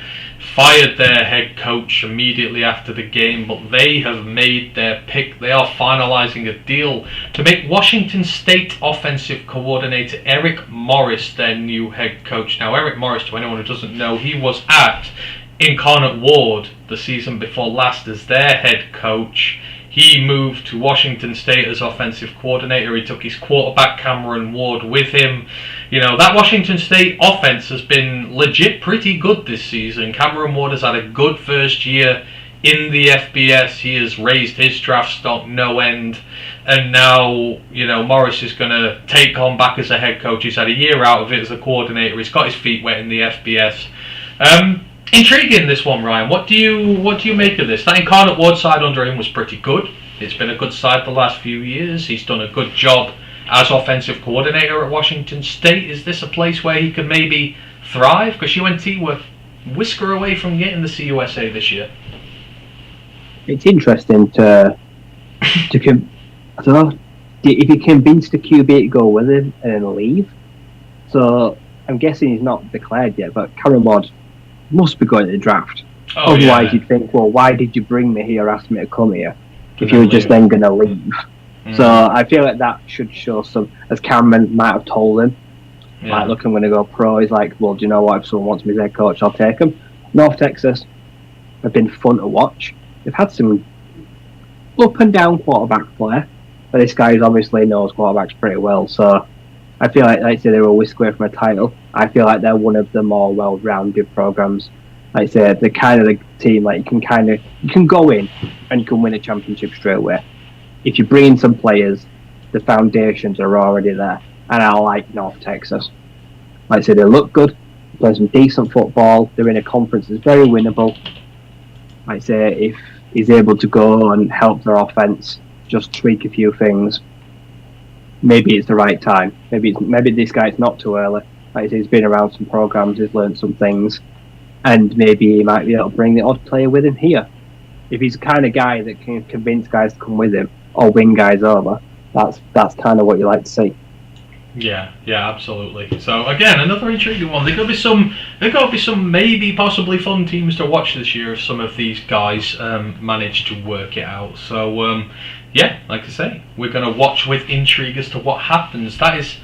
fired their head coach immediately after the game, but they have made their pick. They are finalising a deal to make Washington State offensive coordinator Eric Morris their new head coach. Now, Eric Morris, to anyone who doesn't know, he was at Incarnate Word the season before last as their head coach. He moved to Washington State as offensive coordinator. He took his quarterback Cameron Ward with him. You know, that Washington State offense has been legit pretty good this season. Cameron Ward has had a good first year in the FBS. He has raised his draft stock no end. And now, you know, Morris is going to take on back as a head coach. He's had a year out of it as a coordinator. He's got his feet wet in the FBS. Intriguing, this one, Ryan. What do you make of this? That Incarnate Ward side under him was pretty good. It's been a good side the last few years. He's done a good job as offensive coordinator at Washington State. Is this a place where he can maybe thrive? Because UNT were whisker away from getting the CUSA this year. It's interesting I don't know, if he convinced the QB to go with him and then leave. So I'm guessing he's not declared yet, but Cameron Ward must be going to the draft. Otherwise, you'd think, well, why did you bring me here, ask me to come here, if you were just then going to leave? So I feel like that should show some, as Cameron might have told him, like, look, I'm going to go pro. He's like, well, do you know what? If someone wants me as head coach, I'll take him. North Texas have been fun to watch. They've had some up and down quarterback play, but this guy obviously knows quarterbacks pretty well. So I feel like I say they were a whisk away from a title. I feel like they're one of the more well-rounded programs. Like I say, they're kind of the team like you can go in and you can win a championship straight away. If you bring in some players, the foundations are already there. And I like North Texas. Like I say, they look good, they play some decent football, they're in a conference that's very winnable. Like I say, if he's able to go and help their offense, just tweak a few things, maybe it's the right time. Maybe this guy's not too early. Like I say, he's been around some programs, he's learned some things, and maybe he might be able to bring the odd player with him here. If he's the kind of guy that can convince guys to come with him or win guys over, that's kind of what you like to see. Yeah, absolutely. So again, another intriguing one. There's got to be some maybe possibly fun teams to watch this year if some of these guys manage to work it out. So yeah, like I say, we're going to watch with intrigue as to what happens. That is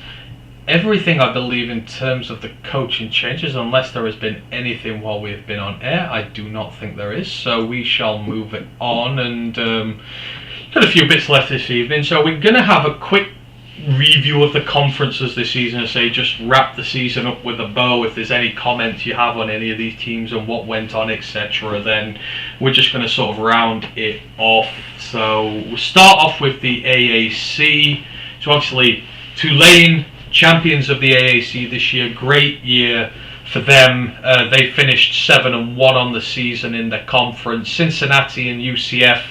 everything, I believe, in terms of the coaching changes, unless there has been anything while we have been on air. I do not think there is, so we shall move it on. And got a few bits left this evening, so we're going to have a quick review of the conferences this season and say just wrap the season up with a bow. If there's any comments you have on any of these teams and what went on, etc., then we're just going to sort of round it off. So we'll start off with the AAC. So obviously Tulane, champions of the AAC this year, great year for them. They finished 7-1 on the season in the conference. Cincinnati and UCF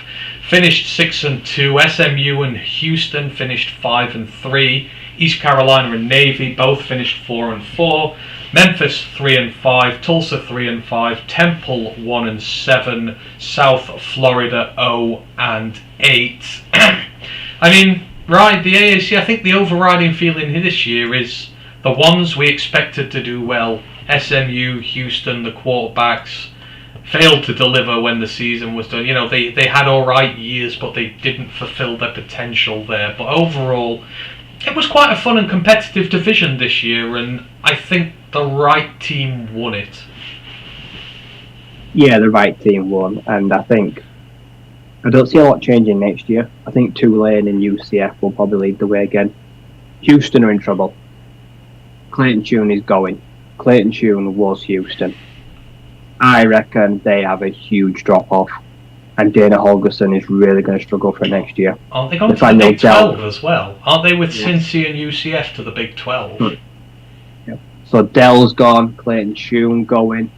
finished 6-2. SMU and Houston finished 5-3. East Carolina and Navy both finished 4-4. Memphis 3-5. Tulsa 3-5. Temple 1-7. South Florida 0-8. I mean, right, the AAC, I think the overriding feeling this year is the ones we expected to do well. SMU, Houston, the quarterbacks failed to deliver when the season was done. You know, they had alright years, but they didn't fulfill their potential there. But overall, it was quite a fun and competitive division this year, and I think the right team won it. Yeah, the right team won, and I don't see a lot changing next year. I think Tulane and UCF will probably lead the way again. Houston are in trouble. Clayton Tune is going. Clayton Tune was Houston. I reckon they have a huge drop-off, and Dana Holgerson is really going to struggle for next year. Aren't they going to the Big 12 as well? Aren't they with Cincy and UCF to the Big 12? Yeah. So Dell's gone, Clayton Tune going.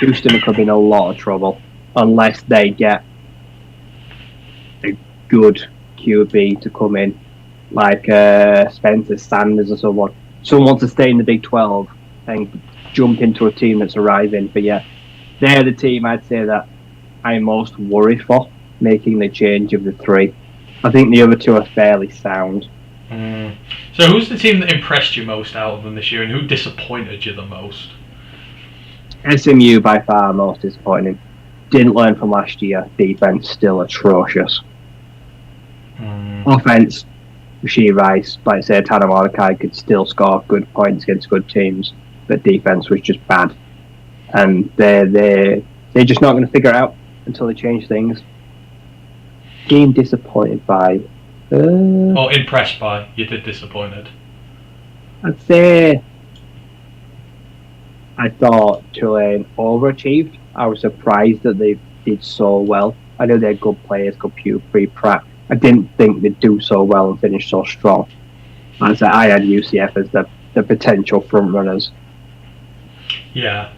Houston could be in a lot of trouble unless they get a good QB to come in, like Spencer Sanders or someone. Someone wants to stay in the Big 12 and jump into a team that's arriving. But yeah, they're the team I'd say that I'm most worried for making the change of the three. I think the other two are fairly sound. So who's the team that impressed you most out of them this year, and who disappointed you the most? SMU by far most disappointing. Didn't learn from last year. Defense still atrocious. Offense, Rasheed Rice, like I said, Tanner Mordecai could still score good points against good teams, but defense was just bad. And they're just not going to figure it out until they change things. Game disappointed by. Or impressed by. You did disappointed. I'd say I thought Tulane overachieved. I was surprised that they did so well. I know they're good players, good Free Pratt. I didn't think they'd do so well and finish so strong. I had UCF as the potential front runners. Yeah.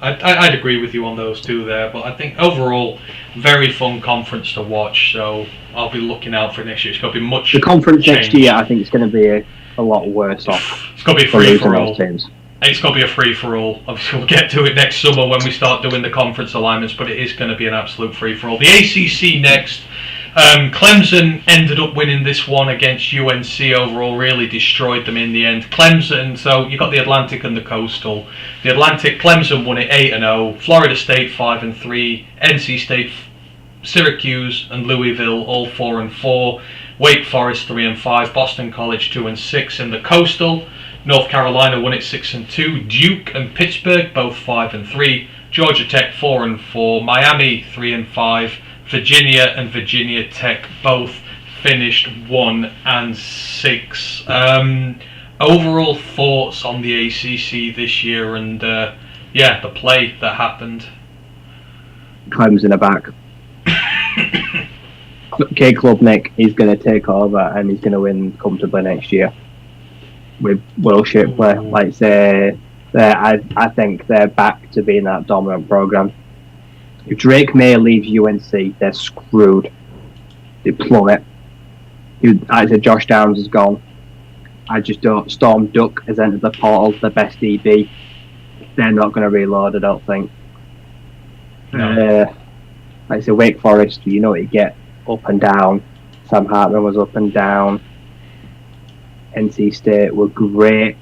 I'd agree with you on those two there, but I think overall, very fun conference to watch. So I'll be looking out for next year. It's going to be much. The conference change. Next year, I think it's going to be a lot worse off. It's going to be free for all. It's got to be a free-for-all. Obviously, we'll get to it next summer when we start doing the conference alignments, but it is going to be an absolute free-for-all. The ACC next. Clemson ended up winning this one against UNC overall, really destroyed them in the end. Clemson, so you got the Atlantic and the Coastal. The Atlantic, Clemson won it 8-0. Florida State 5-3. NC State, Syracuse and Louisville all 4-4. Wake Forest 3-5. Boston College 2-6 in the Coastal. North Carolina won it 6-2. Duke and Pittsburgh both 5-3. Georgia Tech 4-4. Miami 3-5. Virginia and Virginia Tech both finished 1-6. Overall thoughts on the ACC this year and the play that happened. Clemson are back. K Klubnik is going to take over and he's going to win comfortably next year with well-shaped play. Like say, I think they're back to being that dominant program. If Drake May leaves UNC, they're screwed. They plummet. I said Josh Downs is gone. I just don't. Storm Duck has entered the portal, the best DB. They're not going to reload, I don't think. No. Like I said, Wake Forest, you know what you get. Up and down. Sam Hartman was up and down. NC State were great.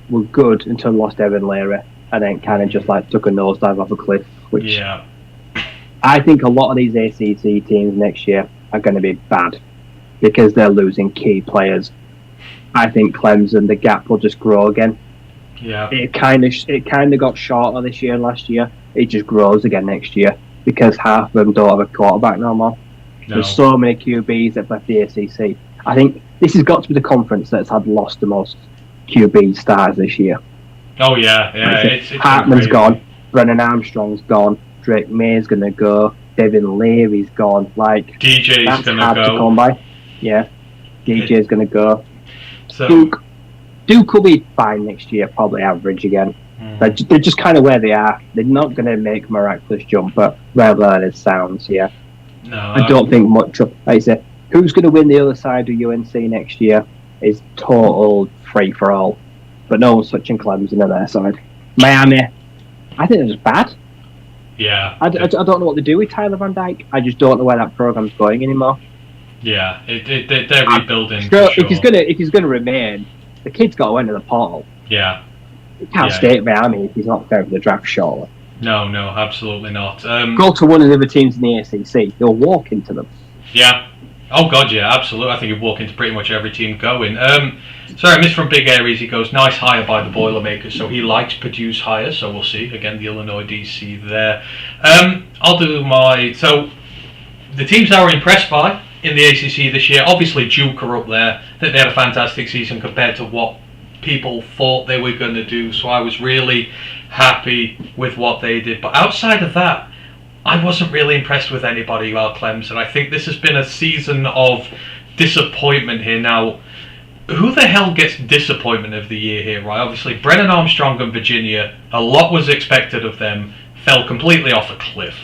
Were good until lost Evan Leary. And then kind of just like took a nosedive off a cliff. Which I think a lot of these ACC teams next year are going to be bad because they're losing key players. I think Clemson, the gap will just grow again. Yeah. It kind of got shorter this year and last year. It just grows again next year because half of them don't have a quarterback no more. No. There's so many QBs that left the ACC. I think this has got to be the conference that's had lost the most QB stars this year. Oh yeah. It's Hartman's gone. Brennan Armstrong's gone. Drake May's gonna go. Devin Leary's gone. Like DJ's gonna go. To come by. Yeah, DJ's gonna go. So Duke will be fine next year. Probably average again. They're just kind of where they are. They're not gonna make a miraculous jump, but wherever it sounds, yeah. No, I don't think much. Like I said, who's gonna win the other side of UNC next year is total free for all. But no one's touching Clemson on their side. Miami, I think it's bad. Yeah. I don't know what to do with Tyler Van Dyke. I just don't know where that program's going anymore. Yeah, they're rebuilding. Sure. If he's gonna remain, the kid's got to enter the portal. Yeah. He can't stay at Miami if he's not fair for the draft, surely. No, absolutely not. Go to one of the other teams in the ACC. He'll walk into them. Yeah. Oh God, yeah, absolutely. I think he'd walk into pretty much every team going. Sorry, I missed from Big Aries. He goes, nice hire by the Boilermakers. So he likes Purdue's hire. So we'll see. Again, the Illinois DC there. I'll do my... So the teams I were impressed by in the ACC this year, obviously Duke are up there. I think they had a fantastic season compared to what people thought they were going to do. So I was really happy with what they did. But outside of that, I wasn't really impressed with anybody about Clemson. I think this has been a season of disappointment here. Now, who the hell gets disappointment of the year here, right? Obviously, Brennan Armstrong and Virginia, a lot was expected of them, fell completely off a cliff.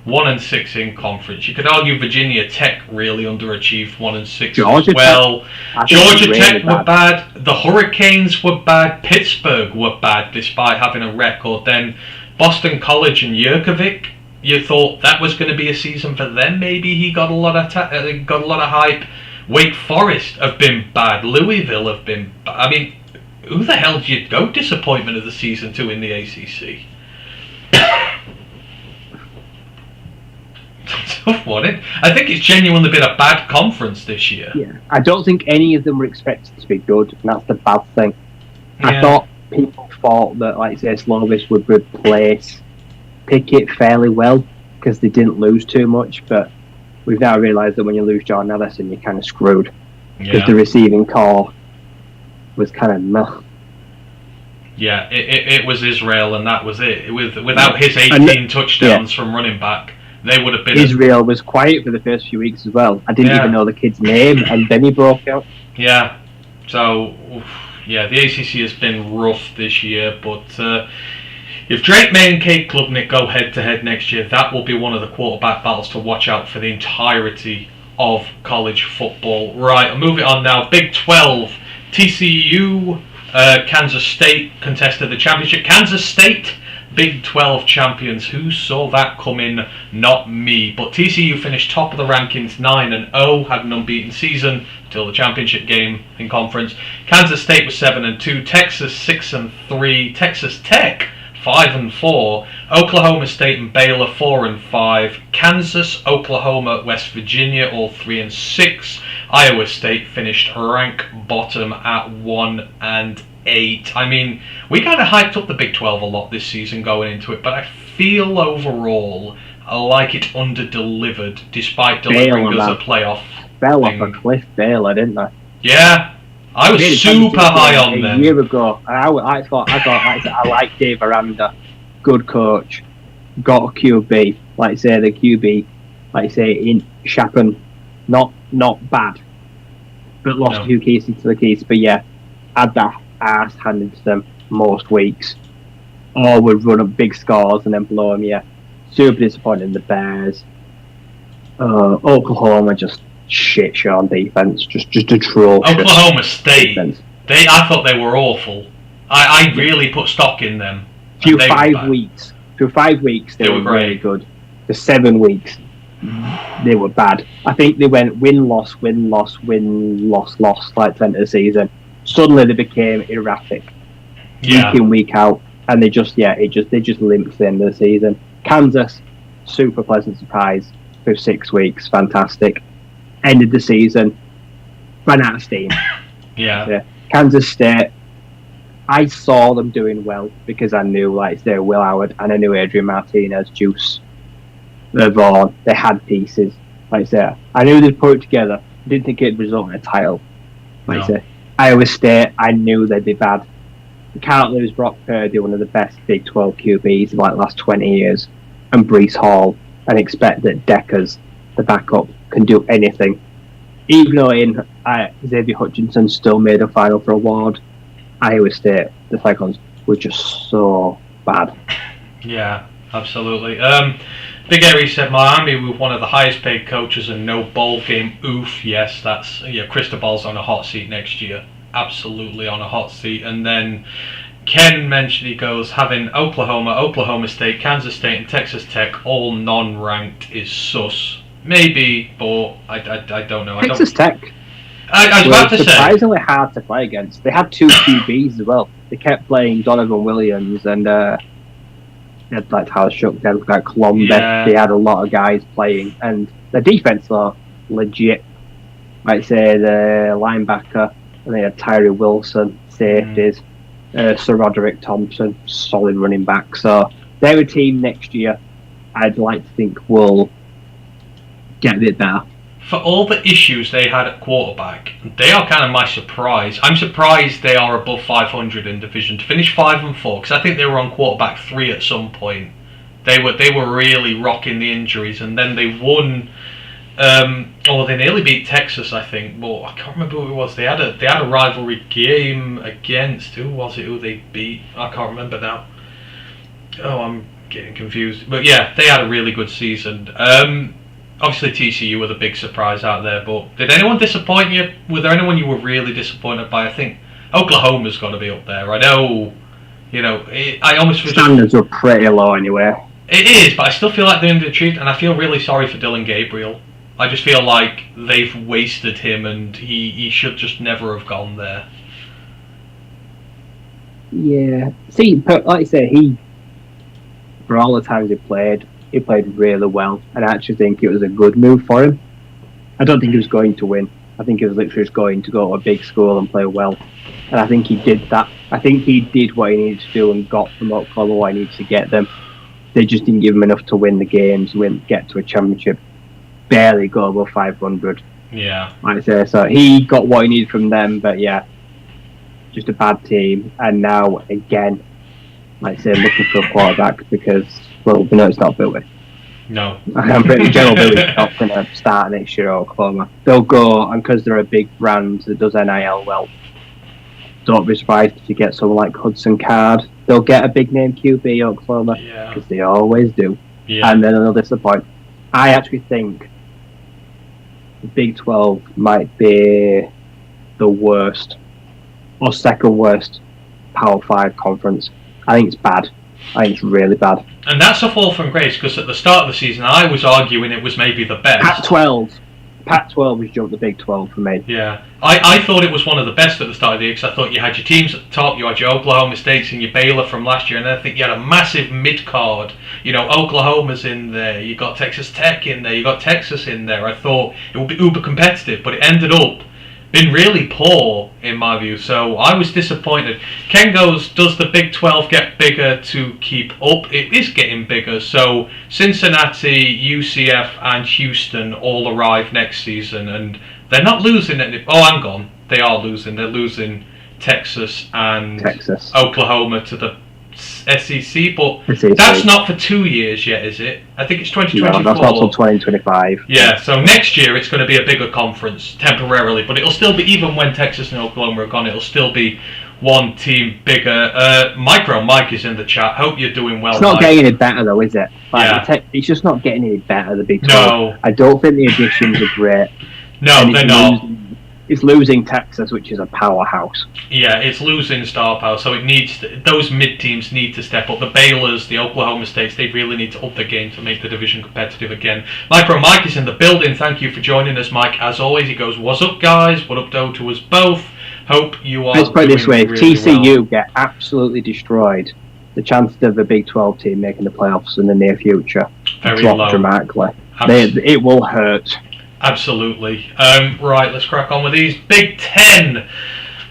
1-6 in conference. You could argue Virginia Tech really underachieved 1-6 as well. Georgia Tech were bad. The Hurricanes were bad. Pittsburgh were bad despite having a record. Then Boston College and Yurkovich, you thought that was going to be a season for them. Maybe he got a lot of hype. Wake Forest have been bad. Louisville have been bad. I mean, who the hell do you go disappointment of the season to in the ACC? Tough one. I think it's genuinely been a bad conference this year. Yeah, I don't think any of them were expected to be good, and that's the bad thing. Yeah. I thought people thought that, like say, Slovis would replace Pickett fairly well because they didn't lose too much, but we've now realised that when you lose Jordan Ellison, you're kind of screwed because the receiving core was kind of meh. Yeah, it was Israel, and that was it. Without his 18 touchdowns from running back, they would have been. Israel was quiet for the first few weeks as well. I didn't even know the kid's name, and then he broke out. Yeah, so the ACC has been rough this year, but if Drake May and Cade Klubnik go head to head next year, that will be one of the quarterback battles to watch out for the entirety of college football. Right, I'll move it on now. Big 12, TCU, Kansas State contested the championship. Kansas State, Big 12 champions. Who saw that coming? Not me. But TCU finished top of the rankings, 9-0, had an unbeaten season until the championship game in conference. Kansas State was 7-2, Texas 6-3, Texas Tech 5-4, Oklahoma State and Baylor 4-5, Kansas, Oklahoma, West Virginia all 3-6. Iowa State finished rank bottom at 1-8. I mean, we kind of hyped up the Big 12 a lot this season going into it, but I feel overall I like it under-delivered despite delivering us a playoff. Fell off a cliff, Baylor, didn't they? Yeah, I was super high on them. A year ago, I thought I like Dave Aranda, good coach, got a QB, like I say the QB, like I say in Chapin, not bad, but lost a few cases to the keys. But yeah, had that ass handed to them most weeks, or would run up big scores and then blow them. Yeah, super disappointed in the Bears. Oklahoma just shit show on defense, just atrocious. Oklahoma State, I thought they were awful. I really put stock in them. Through 5 weeks, they were really good. For 7 weeks, they were bad. I think they went win loss like the end of the season. Suddenly they became erratic, week in week out, and they just limped the end of the season. Kansas, super pleasant surprise for 6 weeks, fantastic. Ended the season, ran out of steam. Kansas State, I saw them doing well because I knew they were Will Howard and I knew Adrian Martinez, Juice, Vaughn. They had pieces. I knew they'd put it together. Didn't think it'd result in a title. Iowa State, I knew they'd be bad. You can't lose Brock Purdy, one of the best Big 12 QBs of the last 20 years, and Breece Hall, and expect that Deckers, the backup, can do anything. Even though Xavier Hutchinson still made a final for award, Iowa State, the Cyclones, were just so bad. Yeah, absolutely. Big Eri said Miami with one of the highest paid coaches and no bowl game. Oof, yes, that's Cristobal's on a hot seat next year. Absolutely on a hot seat. And then Ken mentioned, he goes, having Oklahoma State, Kansas State and Texas Tech all non-ranked is sus. Maybe, but I don't know. Texas Tech. I was about to say. Surprisingly hard to play against. They had 2 QBs as well. They kept playing Donovan Williams and they had Tyler Shook, they had Colombe. Yeah. They had a lot of guys playing, and the defense are legit. I'd say the linebacker, and they had Tyree Wilson, safeties, Sir Roderick Thompson, solid running back. So they're a team next year I'd like to think will get a bit better. For all the issues they had at quarterback, they are kind of my surprise. I'm surprised they are above 500 in division. To finish 5-4, because I think they were on quarterback 3 at some point. They were really rocking the injuries, and then they won. They nearly beat Texas, I think, but I can't remember who it was. They had a rivalry game against, who was it? Who they beat? I can't remember now. Oh, I'm getting confused. But yeah, they had a really good season. Obviously TCU were the big surprise out there, but did anyone disappoint you? Was there anyone you were really disappointed by? I think Oklahoma's got to be up there. I know, I almost standards are pretty low anyway. It is, but I still feel like they're underachieved, and I feel really sorry for Dylan Gabriel. I just feel like they've wasted him, and he should just never have gone there. Yeah. See, but like I say, for all the times he played really well, and I actually think it was a good move for him. I don't think he was going to win. I think he was literally just going to go to a big school and play well. And I think he did that. I think he did what he needed to do and got from Oklahoma what he needed to get them. They just didn't give him enough to win the games, get to a championship, barely go above 500. Yeah. Like I say, so he got what he needed from them, but yeah, just a bad team. And now, again, like I say, looking for a quarterback because, well, we know it's not Billy. No. I'm pretty General Billy's not going to start next year at Oklahoma. They'll go, and because they're a big brand that does NIL well, don't be surprised if you get someone like Hudson Card. They'll get a big name QB at Oklahoma because they always do. Yeah. And then they'll disappoint. I actually think the Big 12 might be the worst or second worst Power 5 conference. I think it's bad. I think it's really bad. And that's a fall from grace, because at the start of the season I was arguing it was maybe the best. Pac-12 has jumped the Big 12 for me. Yeah. I thought it was one of the best at the start of the year, because I thought you had your teams at the top, you had your Oklahoma States and your Baylor from last year, and I think you had a massive mid-card. You know, Oklahoma's in there, you got Texas Tech in there, you got Texas in there. I thought it would be uber competitive, but it ended up been really poor in my view, so I was disappointed. Ken goes, does the Big 12 get bigger to keep up? It is getting bigger, so Cincinnati, UCF and Houston all arrive next season, and they're not losing any. Oh, hang on, they are losing. They're losing Texas and Oklahoma to the SEC, but that's not for 2 years yet, is it? I think it's 2024. No, that's not until 2025. Yeah, so next year it's going to be a bigger conference temporarily, but it'll still be, even when Texas and Oklahoma are gone, it'll still be one team bigger. Mike is in the chat. Hope you're doing well. It's not getting any better though, is it? Yeah. It's just not getting any better, the Big 12. No. I don't think the additions are great. No, they're not. It's losing Texas, which is a powerhouse. Yeah, it's losing star power, so it needs those mid teams need to step up. The Baylors, the Oklahoma States, they really need to up their game to make the division competitive again. Mike is in the building. Thank you for joining us, Mike. As always, he goes, "What's up, guys? What up, though, to us both? Hope you are." Let's put it this way: really TCU well. get absolutely destroyed. The chances of a Big 12 team making the playoffs in the near future drop dramatically. It will hurt. Absolutely. Right, let's crack on with these. Big Ten.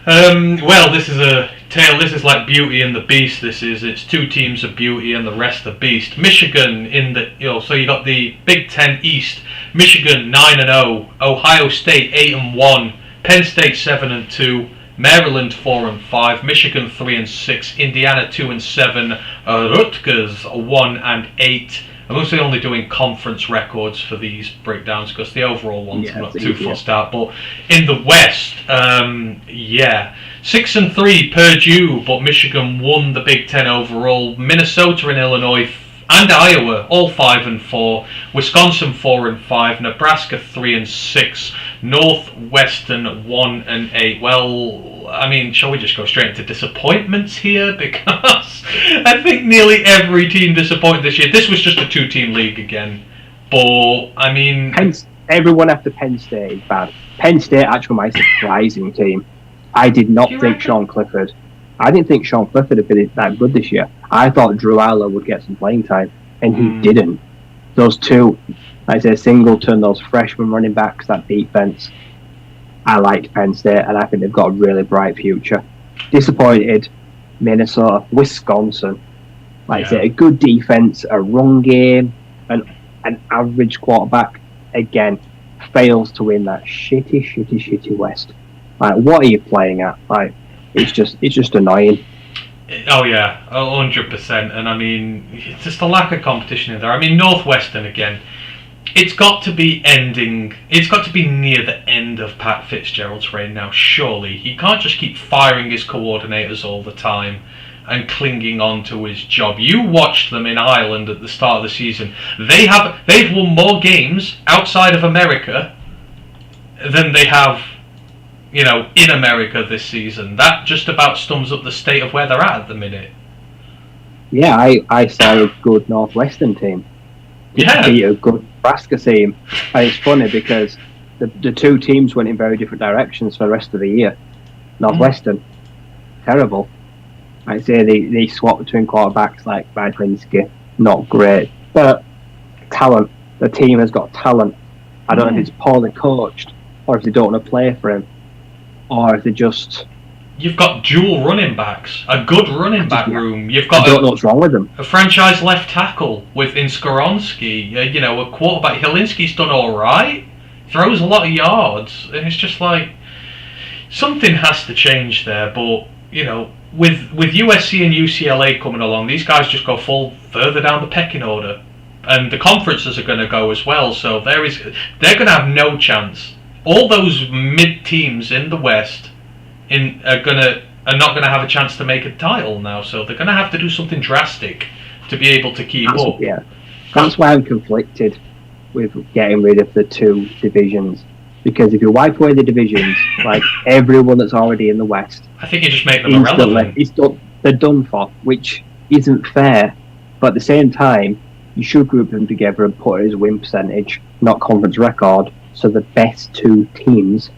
Well, this is a tale. This is like Beauty and the Beast. It's two teams of beauty and the rest of beast. Michigan in the, so you got the Big Ten East. Michigan 9-0, Ohio State 8-1, Penn State 7-2, Maryland 4-5, Michigan 3-6, Indiana 2-7, Rutgers 1-8. I'm also only doing conference records for these breakdowns because the overall ones I'm not too fussed out. But in the West, 6-3 Purdue, but Michigan won the Big Ten overall. Minnesota and Illinois and Iowa all 5-4. Wisconsin 4-5. Nebraska 3-6. Northwestern 1-8. Well, I mean, shall we just go straight into disappointments here? Because I think nearly every team disappointed this year. This was just a two-team league again. But, I mean... Everyone after Penn State is bad. Penn State, actually, my surprising team. I did not think Sean Clifford... I didn't think Sean Clifford had been that good this year. I thought Drew Aller would get some playing time, and he didn't. Those two, like I say, Singleton, those freshman running backs, that defense, I liked Penn State, and I think they've got a really bright future. Disappointed, Minnesota, Wisconsin. Like I say, a good defense, a run game, an average quarterback, again, fails to win that shitty West. Like, what are you playing at? Like, it's just annoying. Oh yeah, 100%. And I mean, it's just a lack of competition in there. I mean, Northwestern again. It's got to be ending. It's got to be near the end of Pat Fitzgerald's reign now. Surely he can't just keep firing his coordinators all the time and clinging on to his job. You watched them in Ireland at the start of the season. They've won more games outside of America than they have, in America this season. That just about sums up the state of where they're at the minute. Yeah, I saw a good Northwestern team. Yeah. beat a good Nebraska team. And it's funny because the two teams went in very different directions for the rest of the year. Northwestern, terrible. I'd say they swap between quarterbacks like Ryan Antony, not great. But talent. The team has got talent. I don't know if it's poorly coached, or if they don't want to play for him, or if they just... You've got dual running backs, a good running back room. You've got I don't know what's wrong with them. A franchise left tackle with Skoronsky. A quarterback. Helinski's done all right. Throws a lot of yards. And it's just like something has to change there. But with USC and UCLA coming along, these guys just go further down the pecking order, and the conferences are going to go as well. So they're going to have no chance. All those mid teams in the West are not going to have a chance to make a title now. So they're going to have to do something drastic to be able to keep up. Yeah, that's why I'm conflicted with getting rid of the two divisions. Because if you wipe away the divisions, like everyone that's already in the West, I think you just make them irrelevant. They're done for, which isn't fair. But at the same time, you should group them together and put it as win percentage, not conference record, so the best two teams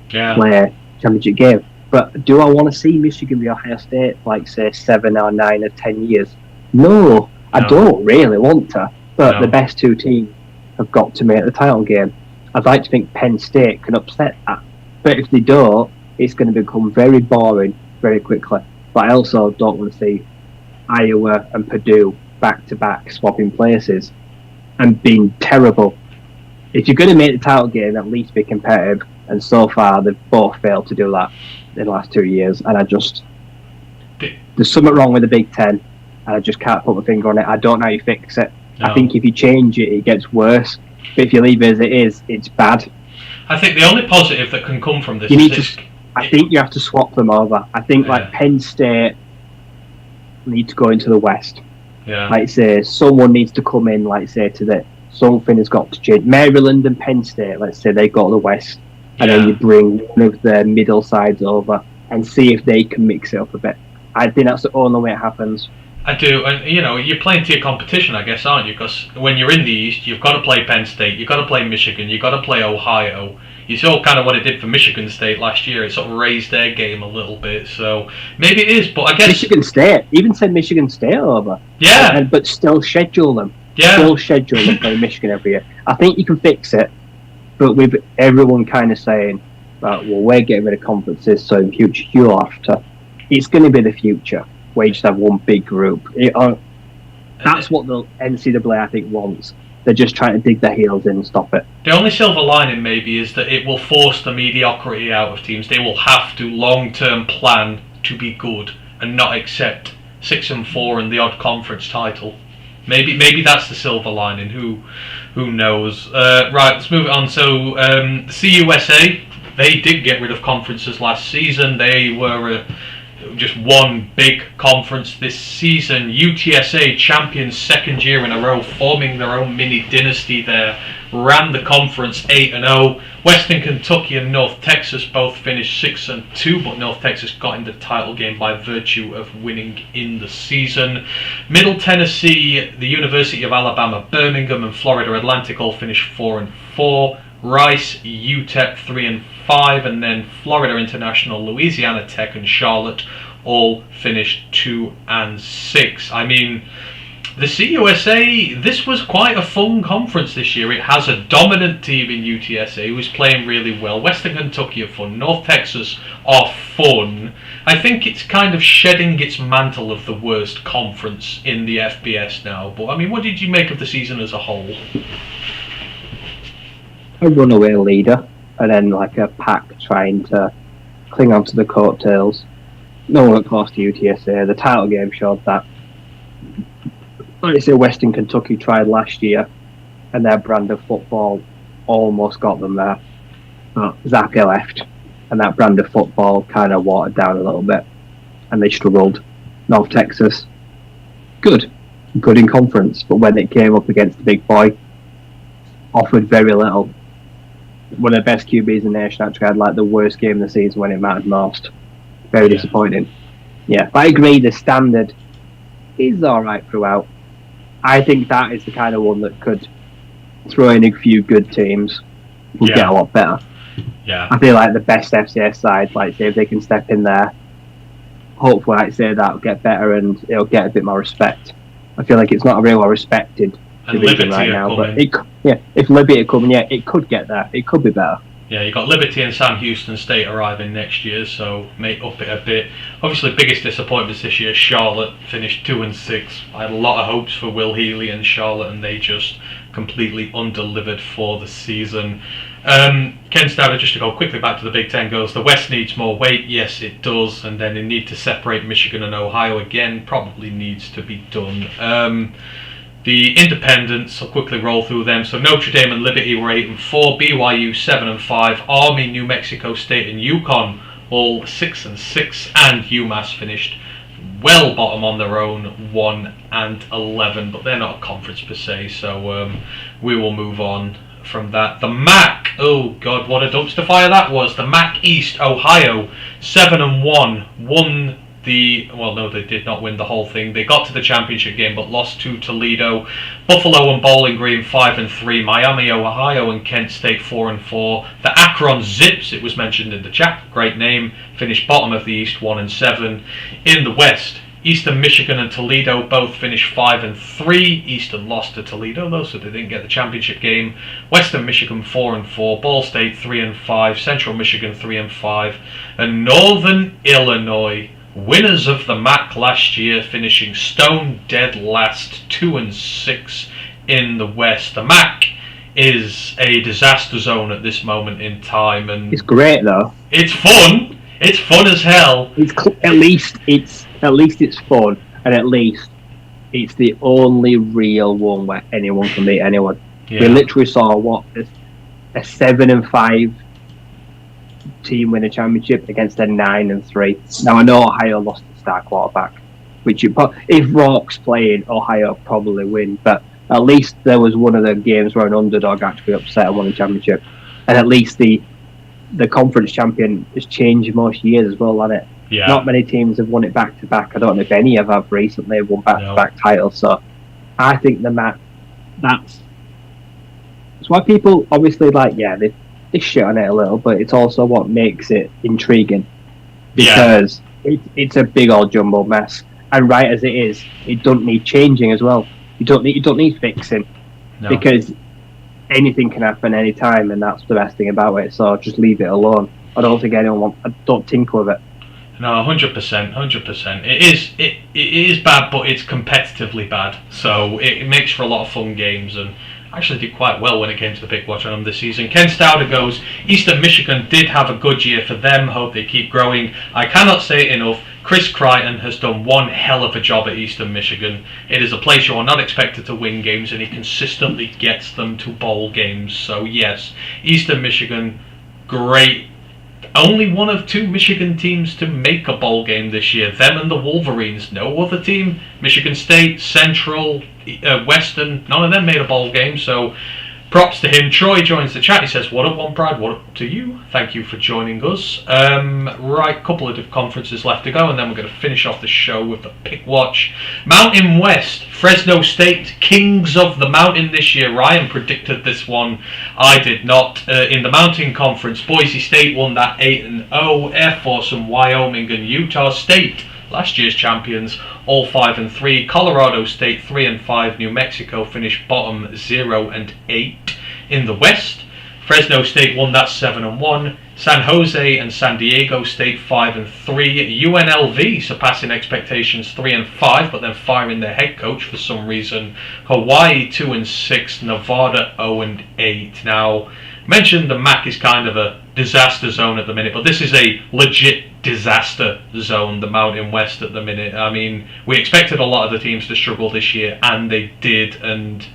play championship game. But do I want to see Michigan be Ohio State, like say 7 or 9 or 10 years? No, I don't really want to. But the best two teams have got to make the title game. I'd like to think Penn State can upset that. But if they don't, it's going to become very boring very quickly. But I also don't want to see Iowa and Purdue back-to-back swapping places and being terrible. If you're going to make the title game, at least be competitive. And so far, they've both failed to do that in the last 2 years. And there's something wrong with the Big Ten, and I just can't put my finger on it. I don't know how you fix it. No. I think if you change it, it gets worse. But if you leave it as it is, it's bad. I think the only positive that can come from this I think you have to swap them over. I think like Penn State need to go into the West. Yeah. Like say someone needs to come in, like say something has got to change. Maryland and Penn State, let's say they go to the West, and then you bring one of the middle sides over and see if they can mix it up a bit. I think that's the only way it happens. I do, and you're playing to your competition, I guess, aren't you? Because when you're in the East, you've got to play Penn State, you've got to play Michigan, you've got to play Ohio. You saw kind of what it did for Michigan State last year. It sort of raised their game a little bit, so maybe it is. But I guess Michigan State, even send Michigan State over, but still schedule them. Still schedule them playing Michigan every year. I think you can fix it, but with everyone kind of saying, well, we're getting rid of conferences, so in future you'll have to. It's going to be the future, where you just have one big group. That's what the NCAA, I think, wants. They're just trying to dig their heels in and stop it. The only silver lining, maybe, is that it will force the mediocrity out of teams. They will have to long-term plan to be good and not accept 6-4 and the odd conference title. Maybe that's the silver lining. Who knows? Right, let's move it on. So the CUSA, they did get rid of conferences last season. They were just one big conference this season. UTSA, champions second year in a row, forming their own mini dynasty there, ran the conference 8-0. Western Kentucky and North Texas both finished 6-2, but North Texas got in the title game by virtue of winning in the season. Middle Tennessee, the University of Alabama, Birmingham, and Florida Atlantic all finished 4-4. Rice, UTEP 3-5, and then Florida International, Louisiana Tech, and Charlotte all finished 2-6. I mean, the CUSA, this was quite a fun conference this year. It has a dominant team in UTSA who's playing really well. Western Kentucky are fun. North Texas are fun. I think it's kind of shedding its mantle of the worst conference in the FBS now. But I mean, what did you make of the season as a whole? A runaway leader, and then like a pack trying to cling on to the coattails. No one got close to UTSA. The title game showed that. Like I say, Western Kentucky tried last year, and their brand of football almost got them there. But Zach left, and that brand of football kind of watered down a little bit, and they struggled. North Texas, good in conference, but when it came up against the big boy, offered very little. One of the best QBs in the nation actually had like the worst game of the season when it mattered most. Very disappointing. Yeah, but I agree the standard is alright throughout. I think that is the kind of one that could throw in a few good teams. Will get a lot better. Yeah. I feel like the best FCS side, like say if they can step in there, hopefully, like say that'll get better and it'll get a bit more respect. I feel like it's not a real well respected division right now, but if Liberty are coming, it could get there. It could be better. Yeah, you got Liberty and Sam Houston State arriving next year, so may up it a bit. Obviously, biggest disappointments this year, Charlotte finished 2-6. I had a lot of hopes for Will Healy and Charlotte, and they just completely undelivered for the season. Ken Stouder, just to go quickly back to the Big Ten, goes, the West needs more weight. Yes, it does, and then they need to separate Michigan and Ohio again. Probably needs to be done. The independents, I'll quickly roll through them. So Notre Dame and Liberty were 8-4, BYU 7-5, Army, New Mexico State, and UConn all 6-6, and UMass finished well bottom on their own, 1-11. But they're not a conference per se, so we will move on from that. The MAC, oh god, what a dumpster fire that was. The MAC East, Ohio 7-1, won no, they did not win the whole thing. They got to the championship game but lost to Toledo. Buffalo and Bowling Green 5-3. Miami, Ohio and Kent State 4-4. The Akron Zips, it was mentioned in the chat, great name, finished bottom of the East 1-7. In the West, Eastern Michigan and Toledo both finished 5-3. Eastern lost to Toledo though, so they didn't get the championship game. Western Michigan 4-4. Ball State 3-5. Central Michigan 3-5. And Northern Illinois, winners of the MAC last year, finishing stone dead last, 2-6 in the West. The MAC is a disaster zone at this moment in time, and it's great though. It's fun. It's fun as hell. At least it's fun, and at least it's the only real one where anyone can beat anyone. Yeah. We literally saw a 7-5 team win a championship against a 9-3. Now I know Ohio lost the star quarterback, which if Rourke's playing, Ohio probably win. But at least there was one of the games where an underdog actually upset and won the championship, and at least the conference champion has changed most years as well, hasn't it? Yeah. Not many teams have won it back to back. I don't know if any have recently won back to back titles. So I think that's why people obviously they shit on it a little, but it's also what makes it intriguing, because it's a big old jumbo mess, and right as it is, it doesn't need changing as well. You don't need fixing, because anything can happen anytime, and that's the best thing about it. So just leave it alone. I don't think I don't tinker with it. No, 100%. It is bad, but it's competitively bad, so it makes for a lot of fun games, and actually did quite well when it came to the big watch on them this season. Ken Stouder goes, Eastern Michigan did have a good year for them, hope they keep growing. I cannot say it enough, Chris Crichton has done one hell of a job at Eastern Michigan. It is a place you are not expected to win games, and he consistently gets them to bowl games. So yes, Eastern Michigan, great. Only one of two Michigan teams to make a bowl game this year, them and the Wolverines. No other team, Michigan State, Central, Western, none of them made a bowl game, so props to him. Troy joins the chat. He says, what up, One Pride? What up to you? Thank you for joining us. Right, couple of conferences left to go, and then we're going to finish off the show with the pick watch. Mountain West, Fresno State, Kings of the Mountain this year. Ryan predicted this one. I did not. In the Mountain Conference, Boise State won that 8-0. Air Force and Wyoming and Utah State, last year's champions, all 5-3. Colorado State 3-5. New Mexico finished bottom 0-8. In the West, Fresno State won that 7-1. San Jose and San Diego State 5-3. UNLV surpassing expectations 3-5, but then firing their head coach for some reason. Hawaii 2-6. Nevada 0-8. Now, mentioned the MAC is kind of a disaster zone at the minute, but this is a legit disaster zone, the Mountain West at the minute. I mean, we expected a lot of the teams to struggle this year, and they did. And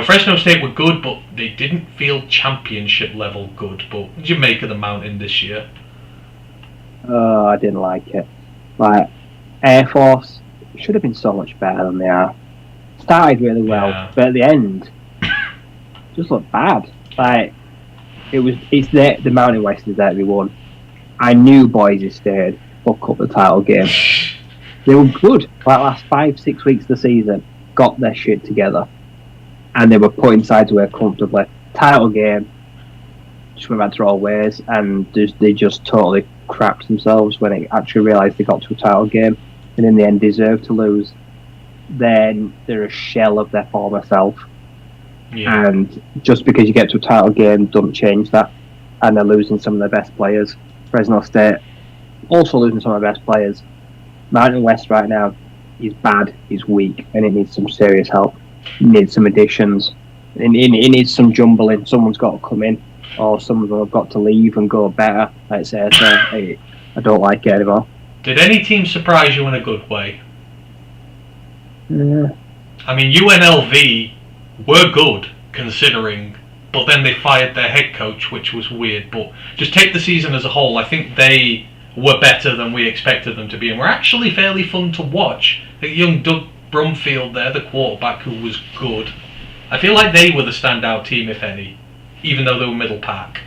Fresno State were good, but they didn't feel championship level good. But what did you make of the Mountain this year? I didn't like it. Like, Air Force should have been so much better than they are. Started really well, but at the end, just looked bad. Like, the Mountain West is there to be won. I knew Boise State would up the title game. They were good, like last 5-6 weeks of the season. got their shit together, and they were putting sides away comfortably. Title game, just went back to all ways, and they just totally crapped themselves when they actually realised they got to a title game, and in the end deserved to lose. Then they're a shell of their former self. Yeah. And just because you get to a title game doesn't change that. And they're losing some of their best players. Fresno State also losing some of their best players. Mountain West right now is bad, is weak, and it needs some serious help. It needs some additions. It needs some jumbling. Someone's got to come in, or some of them have got to leave and go better. Like I say, so I don't like it anymore. Did any team surprise you in a good way? Yeah. I mean, UNLV were good, considering, but then they fired their head coach, which was weird. But just take the season as a whole, I think they were better than we expected them to be, and were actually fairly fun to watch. The young Doug Brumfield there, the quarterback, who was good. I feel like they were the standout team, if any, even though they were middle pack.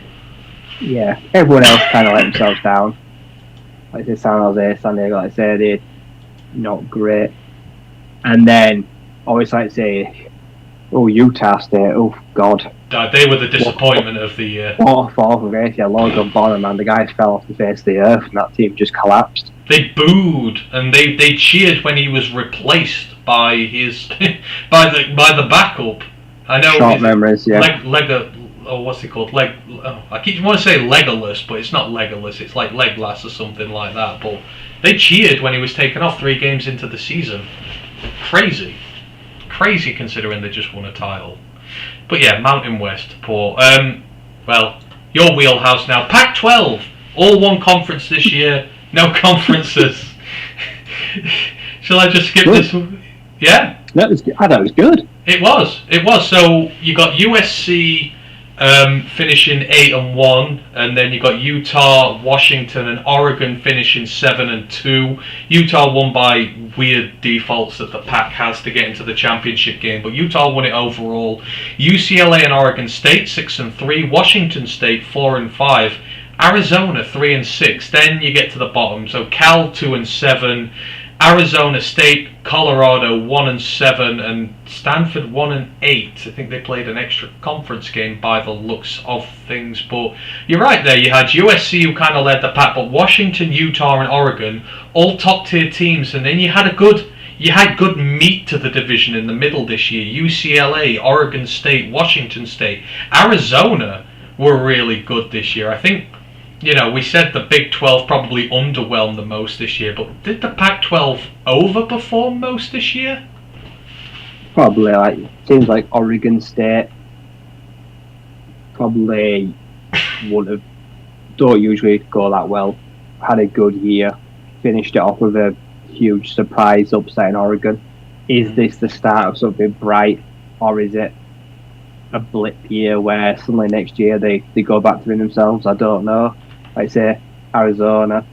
Yeah, everyone else kind of let themselves down. Like I say, San Jose, San Diego, like I say, they're not great. And then, always like to say, Utah State, God. They were the disappointment of the year. Fourth of eighth, yeah, Logan Bonham, man, the guys fell off the face of the earth, and that team just collapsed. They booed and they cheered when he was replaced by his by the backup. I know. Short memories, yeah. What's it called? I want to say Legolas, but it's not Legolas. It's like Legolas or something like that. But they cheered when he was taken off 3 games into the season. Crazy considering they just won a title. But yeah, Mountain West, poor. Well, your wheelhouse now. Pac-12, all one conference this year. No conferences. Shall I just skip this? Yeah. I thought it was good. It was. So you got USC finishing 8-1, and then you got Utah, Washington, and Oregon finishing 7-2. Utah won by weird defaults that the Pac has to get into the championship game, but Utah won it overall. UCLA and Oregon State 6-3, Washington State 4-5, Arizona 3-6. Then you get to the bottom. So Cal 2-7. Arizona State, Colorado 1-7, and Stanford 1-8. I think they played an extra conference game by the looks of things. But you're right there. You had USC who kind of led the pack, but Washington, Utah, and Oregon all top tier teams. And then you had good meat to the division in the middle this year. UCLA, Oregon State, Washington State, Arizona were really good this year. I think. We said the Big 12 probably underwhelmed the most this year, but did the Pac-12 overperform most this year? Probably. Seems like Oregon State probably don't usually go that well. Had a good year, finished it off with a huge surprise upset in Oregon. Is this the start of something bright, or is it a blip year where suddenly next year they go back to being themselves? I don't know. Like I say, Arizona,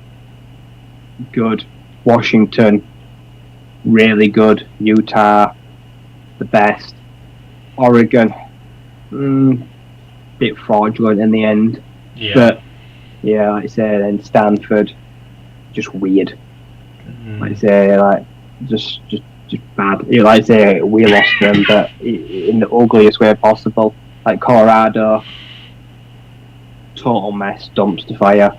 good. Washington, really good. Utah, the best. Oregon, bit fraudulent in the end. Yeah. But, yeah, like I say, then Stanford, just weird. Like I say, just bad. Like I say, we lost them, but in the ugliest way possible. Like Colorado, total mess, dumpster fire.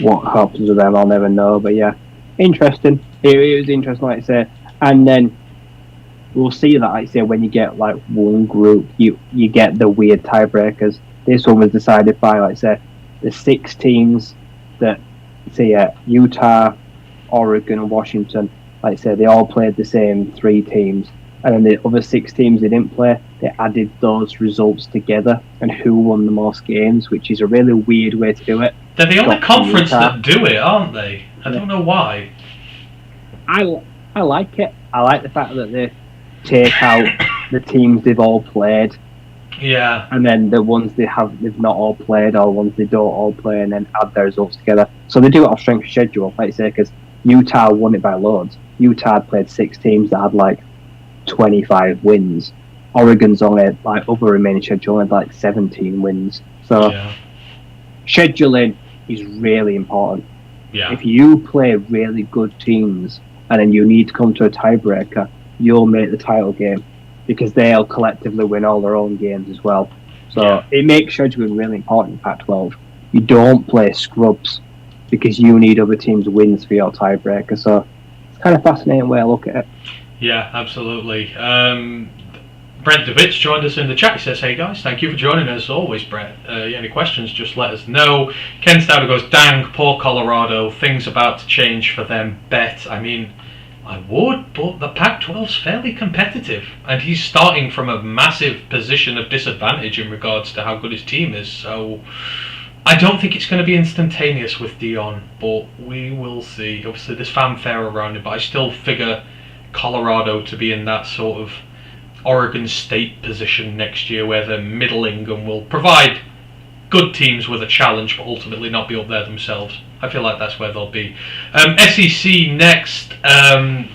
What happens with them, I'll never know. But yeah, interesting. It was interesting, like I say. And then we'll see that, like I say, when you get like one group, you get the weird tiebreakers. This one was decided by, like I say, the 6 teams that, say, Utah, Oregon, and Washington. Like I say, they all played the same 3 teams. And then the other 6 teams they didn't play, they added those results together and who won the most games, which is a really weird way to do it. They're the only conference that do it, aren't they? I don't know why. I like it. I like the fact that they take out the teams they've all played. Yeah. And then the ones they've not all played, or ones they don't all play, and then add their results together. So they do it off strength of schedule, like I say, because Utah won it by loads. Utah had played 6 teams that had like 25 wins. Oregon's only like over remaining schedule had like 17 wins. So scheduling is really important. Yeah. If you play really good teams and then you need to come to a tiebreaker, you'll make the title game because they'll collectively win all their own games as well. So it makes scheduling really important in Pac-12. You don't play scrubs because you need other teams' wins for your tiebreaker. So it's kind of fascinating way I look at it. Yeah, absolutely. Brent DeWitt's joined us in the chat. He says, "Hey guys, thank you for joining us. As always, Brett. Any questions, just let us know." Ken Stouder goes, "Dang, poor Colorado. Things about to change for them. Bet." I mean, I would, but the Pac-12's fairly competitive, and he's starting from a massive position of disadvantage in regards to how good his team is. So I don't think it's going to be instantaneous with Dion, but we will see. Obviously, there's fanfare around it, but I still figure Colorado to be in that sort of Oregon State position next year where they're middling and will provide good teams with a challenge but ultimately not be up there themselves. I feel like that's where they'll be. SEC next.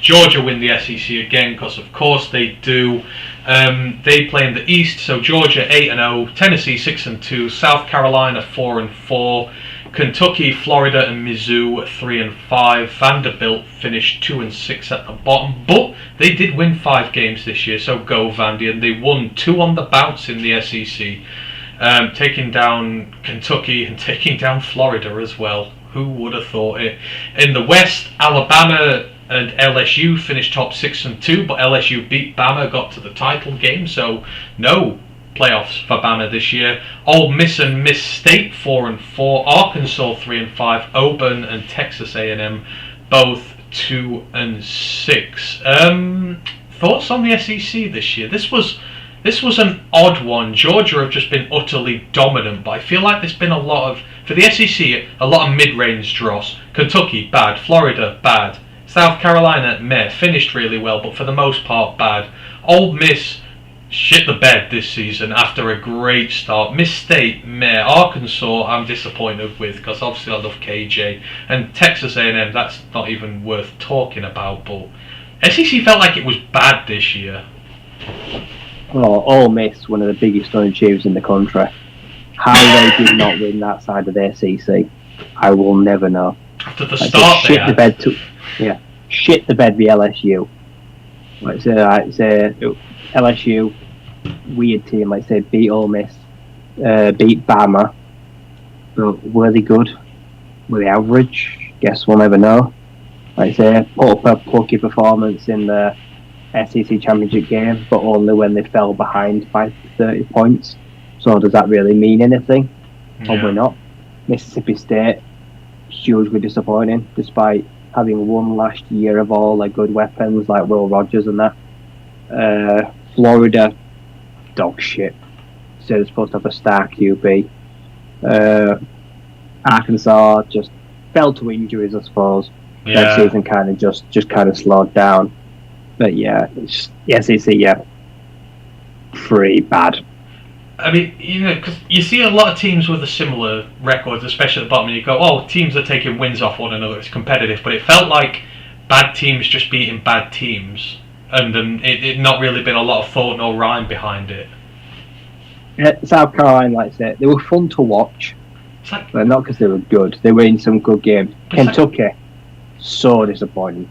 Georgia win the SEC again because of course they do. They play in the East, so Georgia 8-0, Tennessee 6-2, South Carolina 4-4, Kentucky, Florida, and Mizzou 3-5. Vanderbilt finished 2-6 at the bottom, but they did win 5 games this year. So go Vandy, and they won 2 on the bounce in the SEC, taking down Kentucky and taking down Florida as well. Who would have thought it? In the West, Alabama and LSU finished top 6 and 2, but LSU beat Bama, got to the title game, so no playoffs for Bama this year. Ole Miss and Miss State 4 and 4, Arkansas 3 and 5, Auburn and Texas A&M both 2 and 6. Thoughts on the SEC this year? This was an odd one. Georgia have just been utterly dominant, but I feel like there's been a lot of, for the SEC, a lot of mid-range dross. Kentucky, bad. Florida, bad. South Carolina, meh. Finished really well, but for the most part, bad. Ole Miss shit the bed this season after a great start. Miss State, meh. Arkansas, I'm disappointed with, because obviously I love KJ. And Texas A&M, that's not even worth talking about, but SEC felt like it was bad this year. Oh, Ole Miss, one of the biggest underachievers in the country. How they did not win that side of the SEC, I will never know. After the start, shit the bed with LSU. Like say LSU, weird team. Like say beat Ole Miss, beat Bama. But were they good? Were they average? Guess we'll never know. Like say put up a plucky performance in the SEC championship game, but only when they fell behind by 30 points. So does that really mean anything? Probably not. Mississippi State, hugely disappointing, despite having won last year of all their good weapons like Will Rogers and that. Florida, dog shit. So they're supposed to have a star QB. Arkansas just fell to injuries, I suppose. That season kind of just kind of slowed down. But yeah, it's SEC, pretty bad. I mean, because you see a lot of teams with a similar record, especially at the bottom, and you go, oh, teams are taking wins off one another, it's competitive, but it felt like bad teams just beating bad teams, and it not really been a lot of thought nor rhyme behind it. Yeah, South Carolina, like I said, they were fun to watch, but not because they were good. They were in some good games. Kentucky, so disappointing.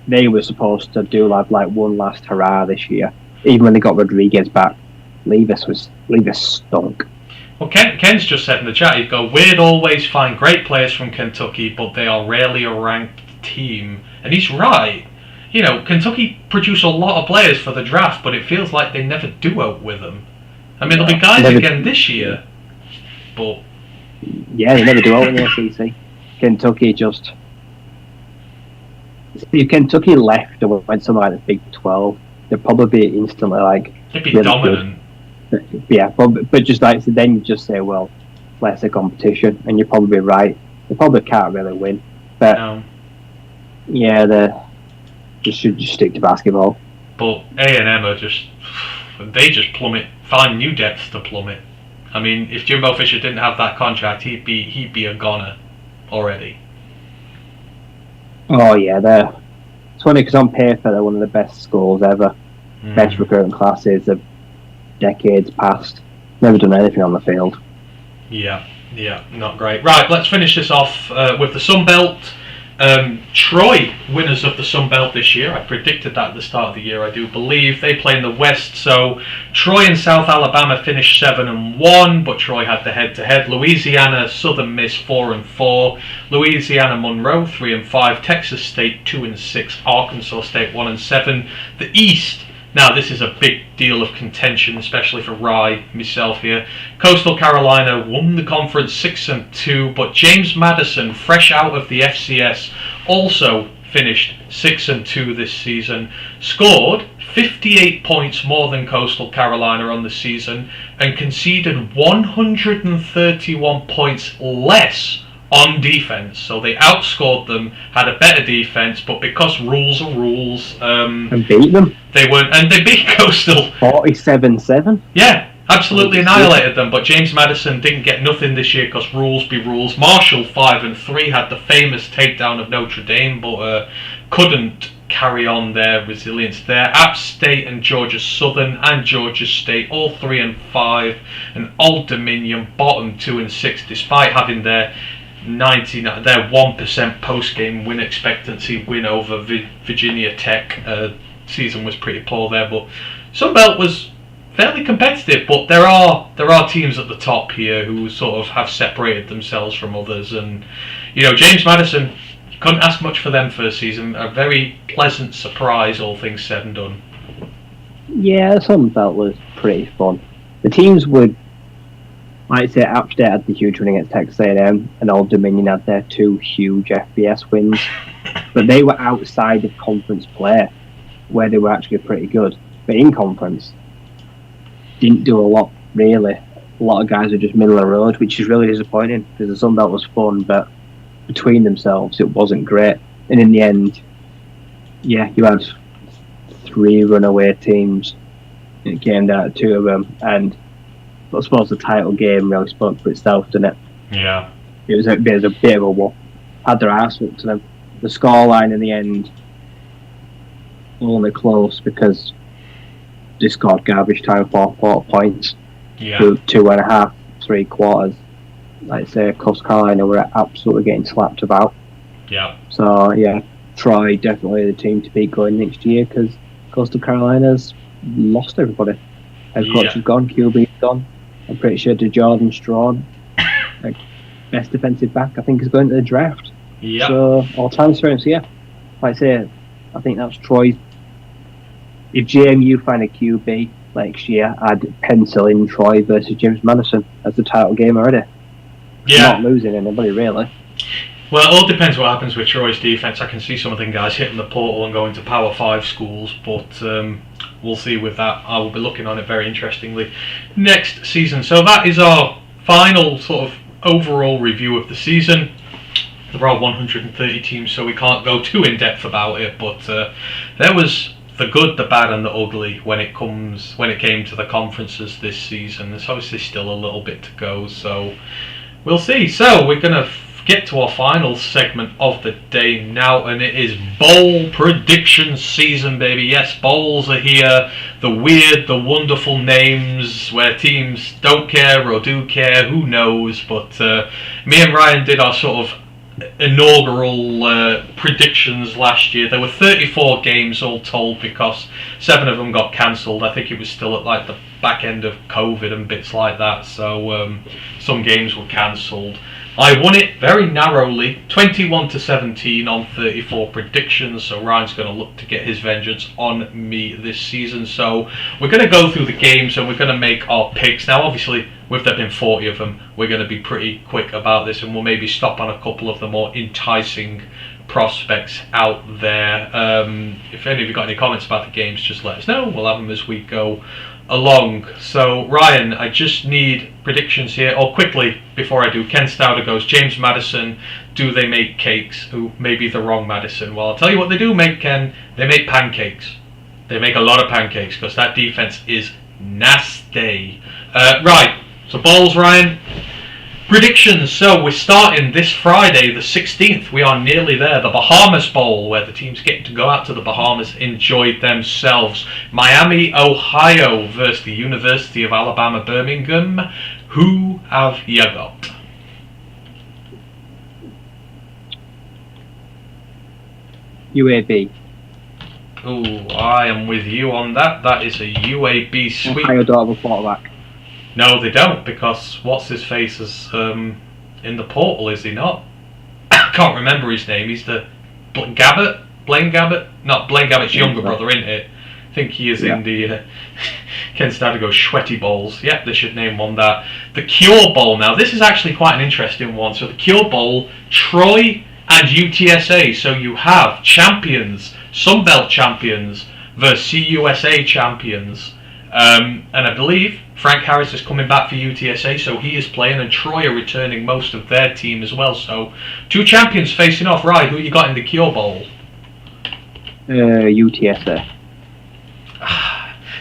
They were supposed to do like one last hurrah this year, even when they got Rodriguez back. Levis stunk. Well, Ken's just said in the chat, he'd go, we'd always find great players from Kentucky, but they are rarely a ranked team. And he's right. Kentucky produce a lot of players for the draft, but it feels like they never do out with them. I mean, there'll be guys again this year, but... Yeah, they never do out in the SEC. Kentucky just... If Kentucky left and went somewhere like the Big 12, they'd probably be instantly they'd be really dominant. Good. Yeah, but just then you just say, well, less a competition, and you're probably right. They probably can't really win. But yeah, they should just stick to basketball. But A&M are they just plummet, find new depths to plummet. I mean, if Jimbo Fisher didn't have that contract, he'd be a goner already. Oh yeah, it's funny because on paper they're one of the best schools ever, best recruiting classes of decades past. Never done anything on the field. Yeah, not great. Right, let's finish this off with the Sun Belt. Troy, winners of the Sun Belt this year. I predicted that at the start of the year, I do believe. They play in the West, so Troy and South Alabama finished 7-1, but Troy had the head-to-head. Louisiana, Southern Miss 4-4. Louisiana Monroe 3-5. Texas State 2-6. Arkansas State 1-7. The East. Now, this is a big deal of contention, especially for Rye, myself here. Coastal Carolina won the conference 6-2, but James Madison, fresh out of the FCS, also finished 6-2 this season. Scored 58 points more than Coastal Carolina on the season and conceded 131 points less on defense, so they outscored them, had a better defense, but because rules are rules, and beat them. They weren't, and they beat Coastal 47-7. Yeah, absolutely annihilated them. But James Madison didn't get nothing this year because rules be rules. Marshall 5-3 had the famous takedown of Notre Dame, but couldn't carry on their resilience there. App State and Georgia Southern and Georgia State all 3-5, and Old Dominion bottom 2-6, despite having their 1% post-game win expectancy win over Virginia Tech. Season was pretty poor there, but Sunbelt was fairly competitive. But there are teams at the top here who sort of have separated themselves from others, and James Madison, couldn't ask much for them first season. A very pleasant surprise, all things said and done. Yeah, Sunbelt was pretty fun. The teams would. I'd say App State had the huge win against Texas A&M, and Old Dominion had their 2 huge FBS wins. But they were outside of conference play, where they were actually pretty good. But in conference, didn't do a lot, really. A lot of guys were just middle of the road, which is really disappointing, because the Sun Belt was fun, but between themselves, it wasn't great. And in the end, yeah, you had 3 runaway teams. It came down to 2 of them, and I suppose the title game really spoke for itself, didn't it? Yeah. It was a bit of a whoop. Had their arse whooped to them. The scoreline in the end, only close because they scored garbage time 4 points. Yeah. 2.5, 3 quarters. Like I say, Coastal Carolina were absolutely getting slapped about. Yeah. So, yeah, Troy definitely the team to beat going next year because Coastal Carolina's lost everybody. Head coach is gone, QB's gone. I'm pretty sure Jordan Strawn, like best defensive back, I think is going to the draft. Yeah. So all transference, yeah. Like I say, I think that's Troy. If JMU find a QB next year, I'd pencil in Troy versus James Madison as the title game already. Yeah. Not losing anybody really. Well, it all depends what happens with Troy's defense. I can see some of them guys hitting the portal and going to Power 5 schools, but we'll see with that. I will be looking on it very interestingly next season. So that is our final sort of overall review of the season. There are 130 teams, so we can't go too in depth about it, but there was the good, the bad, and the ugly when it came to the conferences this season. There's obviously still a little bit to go, so we'll see. So we're gonna get to our final segment of the day now, and it is bowl prediction season, baby. Yes, bowls are here. The weird, the wonderful names where teams don't care or do care, who knows. But me and Ryan did our sort of inaugural predictions last year. There were 34 games all told because 7 of them got cancelled. I think it was still at like the back end of COVID and bits like that, so some games were cancelled. I won it very narrowly, 21-17 on 34 predictions, so Ryan's going to look to get his vengeance on me this season. So we're going to go through the games and we're going to make our picks. Now obviously, with there being 40 of them, we're going to be pretty quick about this, and we'll maybe stop on a couple of the more enticing prospects out there. If any of you got any comments about the games, just let us know. We'll have them as we go along. So Ryan, I just need predictions here. Or quickly, before I do, Ken Stouder goes, James Madison, do they make cakes? Who maybe the wrong Madison. Well, I'll tell you what they do make, Ken. They make pancakes. They make a lot of pancakes because that defense is nasty. Right, so balls, Ryan. Predictions. So we're starting this Friday, the 16th. We are nearly there. The Bahamas Bowl, where the teams get to go out to the Bahamas, enjoy themselves. Miami, Ohio versus the University of Alabama, Birmingham. Who have you got? UAB. Oh, I am with you on that. That is a UAB sweep. Ohio don't have a quarterback. No, they don't, because what's his face is in the portal, is he not? I can't remember his name. He's the Gabbett? Blaine Gabbett? Not Blaine Gabbett's younger brother, isn't it? I think he is in the Ken Stadigo Sweaty Bowls. Yep, they should name one that. The Cure Bowl now. This is actually quite an interesting one. So the Cure Bowl, Troy and UTSA. So you have champions, Sunbelt champions versus CUSA champions. And I believe Frank Harris is coming back for UTSA, so he is playing, and Troy are returning most of their team as well. So two champions facing off. Right, who you got in the Cure Bowl? UTSA.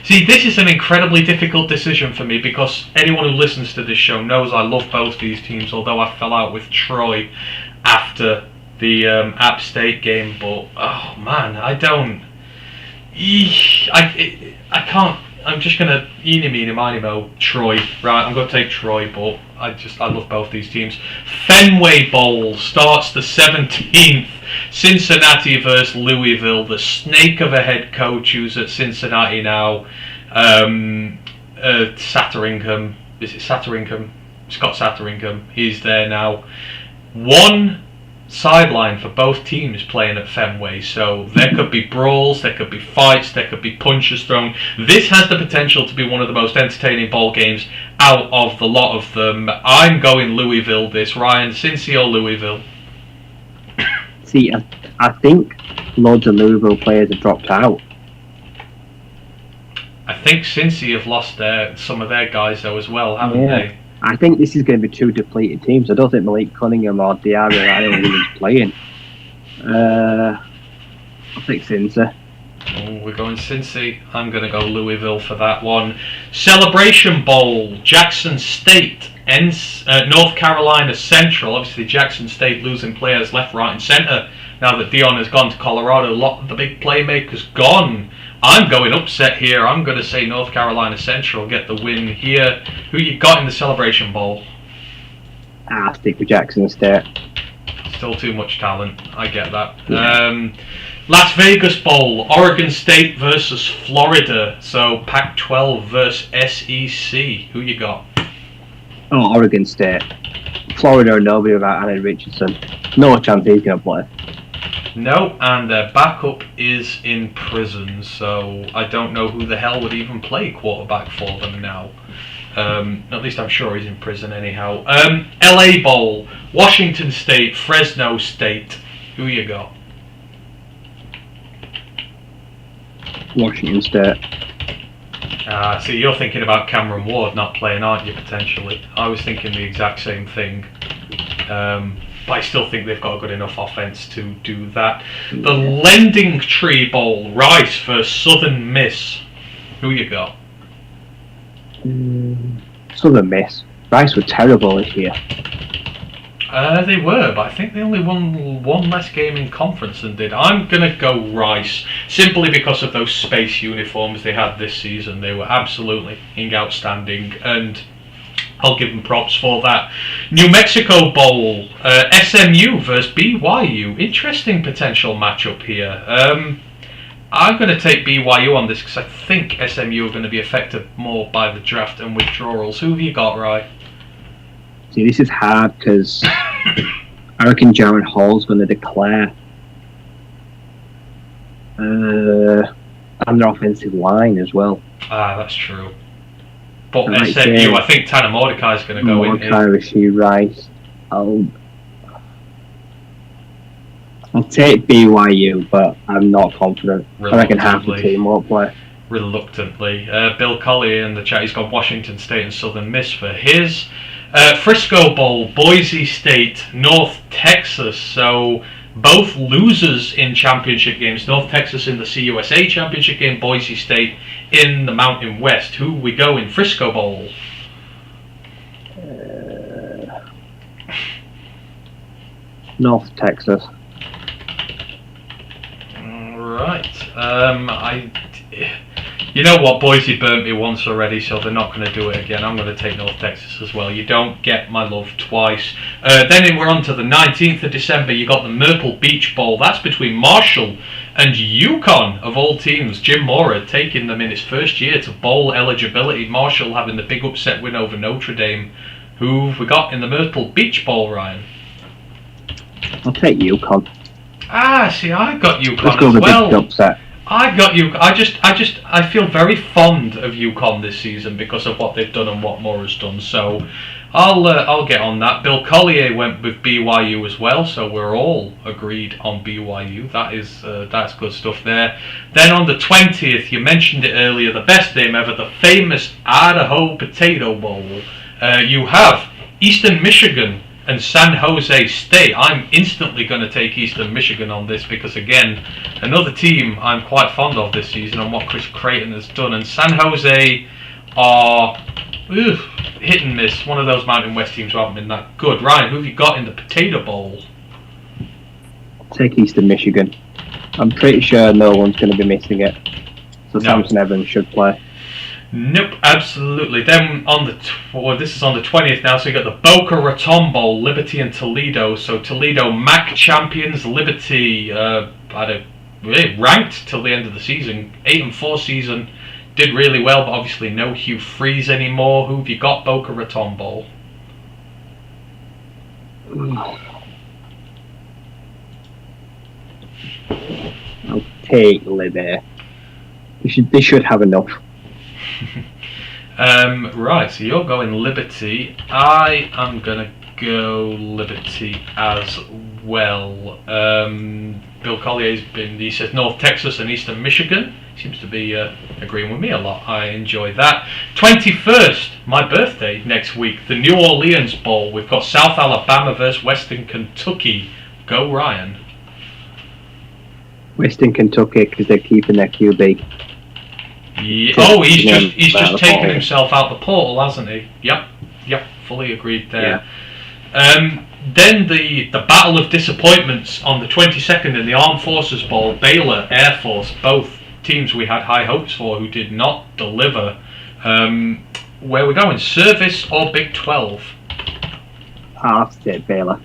See, this is an incredibly difficult decision for me, because anyone who listens to this show knows I love both these teams, although I fell out with Troy after the App State game. But, oh man, I don't... I can't... I'm just going to eeny-meeny-miny-mo Troy. Right, I'm going to take Troy, but I love both these teams. Fenway Bowl starts the 17th. Cincinnati versus Louisville. The snake of a head coach who's at Cincinnati now. Satterington. Is it Satterington? Scott Satterington. He's there now. One sideline for both teams playing at Fenway, so there could be brawls, there could be fights, there could be punches thrown. This has the potential to be one of the most entertaining ball games out of the lot of them. I'm going Louisville this. Ryan, Cincy or Louisville? See, I think loads of Louisville players have dropped out. I think Cincy have lost some of their guys though as well, haven't they? I think this is going to be two depleted teams. I don't think Malik Cunningham or Diario Island is playing. I'll take Cincy. Oh, we're going Cincy. I'm going to go Louisville for that one. Celebration Bowl, Jackson State ends North Carolina Central. Obviously, Jackson State losing players left, right, and centre. Now that Dion has gone to Colorado, a lot of the big playmakers gone. I'm going upset here. I'm going to say North Carolina Central get the win here. Who you got in the Celebration Bowl? I'll stick with Jackson State. Still too much talent. I get that. Yeah. Las Vegas Bowl, Oregon State versus Florida. So Pac-12 versus SEC. Who you got? Oh, Oregon State. Florida or nobody without Andy Richardson. No chance he's going to play. No, and their backup is in prison, so I don't know who the hell would even play quarterback for them now. At least I'm sure he's in prison anyhow. LA Bowl, Washington State, Fresno State. Who you got? Washington State. So you're thinking about Cameron Ward not playing, aren't you, potentially? I was thinking the exact same thing. But I still think they've got a good enough offense to do that. The Lending Tree Bowl, Rice versus Southern Miss. Who you got? Southern Miss. Rice were terrible this year. They were, but I think they only won one less game in conference than did. I'm going to go Rice, simply because of those space uniforms they had this season. They were absolutely outstanding, and I'll give them props for that. New Mexico Bowl, SMU versus BYU. Interesting potential matchup here. I'm going to take BYU on this because I think SMU are going to be affected more by the draft and withdrawals. Who have you got, Rye? See, this is hard because I reckon Jaron Hall's going to declare. And their offensive line as well. That's true. But SMU, I think Tanner Mordecai's going to go in. Mordecai, Rasheed Rice. I'll take BYU, but I'm not confident. I reckon half the team won't play. Reluctantly. Bill Collier in the chat, he's got Washington State and Southern Miss for his. Frisco Bowl, Boise State, North Texas. So both losers in championship games. North Texas in the CUSA championship game, Boise State in the Mountain West. Who we go in Frisco Bowl? North Texas. Right. You know what, Boise burnt me once already, so they're not going to do it again. I'm going to take North Texas as well. You don't get my love twice. Then we're on to the 19th of December. You got the Myrtle Beach Bowl. That's between Marshall and UConn, of all teams. Jim Mora taking them in his first year to bowl eligibility. Marshall having the big upset win over Notre Dame. Who we got in the Myrtle Beach Bowl, Ryan? I'll take UConn. See, I got UConn Let's go as with well. the big upset. I got you. I feel very fond of UConn this season because of what they've done and what Mora's done. So, I'll get on that. Bill Collier went with BYU as well, so we're all agreed on BYU. That's good stuff there. Then on the 20th, you mentioned it earlier, the best name ever, the famous Idaho Potato Bowl. You have Eastern Michigan and San Jose State. I'm instantly going to take Eastern Michigan on this because, again, another team I'm quite fond of this season and what Chris Creighton has done. And San Jose are hit and miss. One of those Mountain West teams who haven't been that good. Ryan, who have you got in the Potato Bowl? Take Eastern Michigan. I'm pretty sure no one's going to be missing it. So No. Samson Evans should play. Nope, absolutely. Then on this is on the 20th now, so you got the Boca Raton Bowl, Liberty and Toledo. So Toledo MAC champions, Liberty really ranked till the end of the season, 8-4 season, did really well, but obviously no Hugh Freeze anymore. Who have you got Boca Raton Bowl? I'll take Libby. They should have enough. Right, so you're going Liberty. I am gonna go Liberty as well. Bill Collier's he says North Texas and Eastern Michigan. Seems to be agreeing with me a lot. I enjoy that. 21st, my birthday next week, the New Orleans Bowl. We've got South Alabama versus Western Kentucky. Go Ryan. Western Kentucky because they're keeping their QB. Yeah. Oh, he's just taken himself out the portal, hasn't he? Yep, fully agreed there. Yeah. Then the Battle of Disappointments on the 22nd in the Armed Forces Bowl, Baylor, Air Force, both teams we had high hopes for who did not deliver. Where are we going? Service or Big 12? I'll have to take Baylor.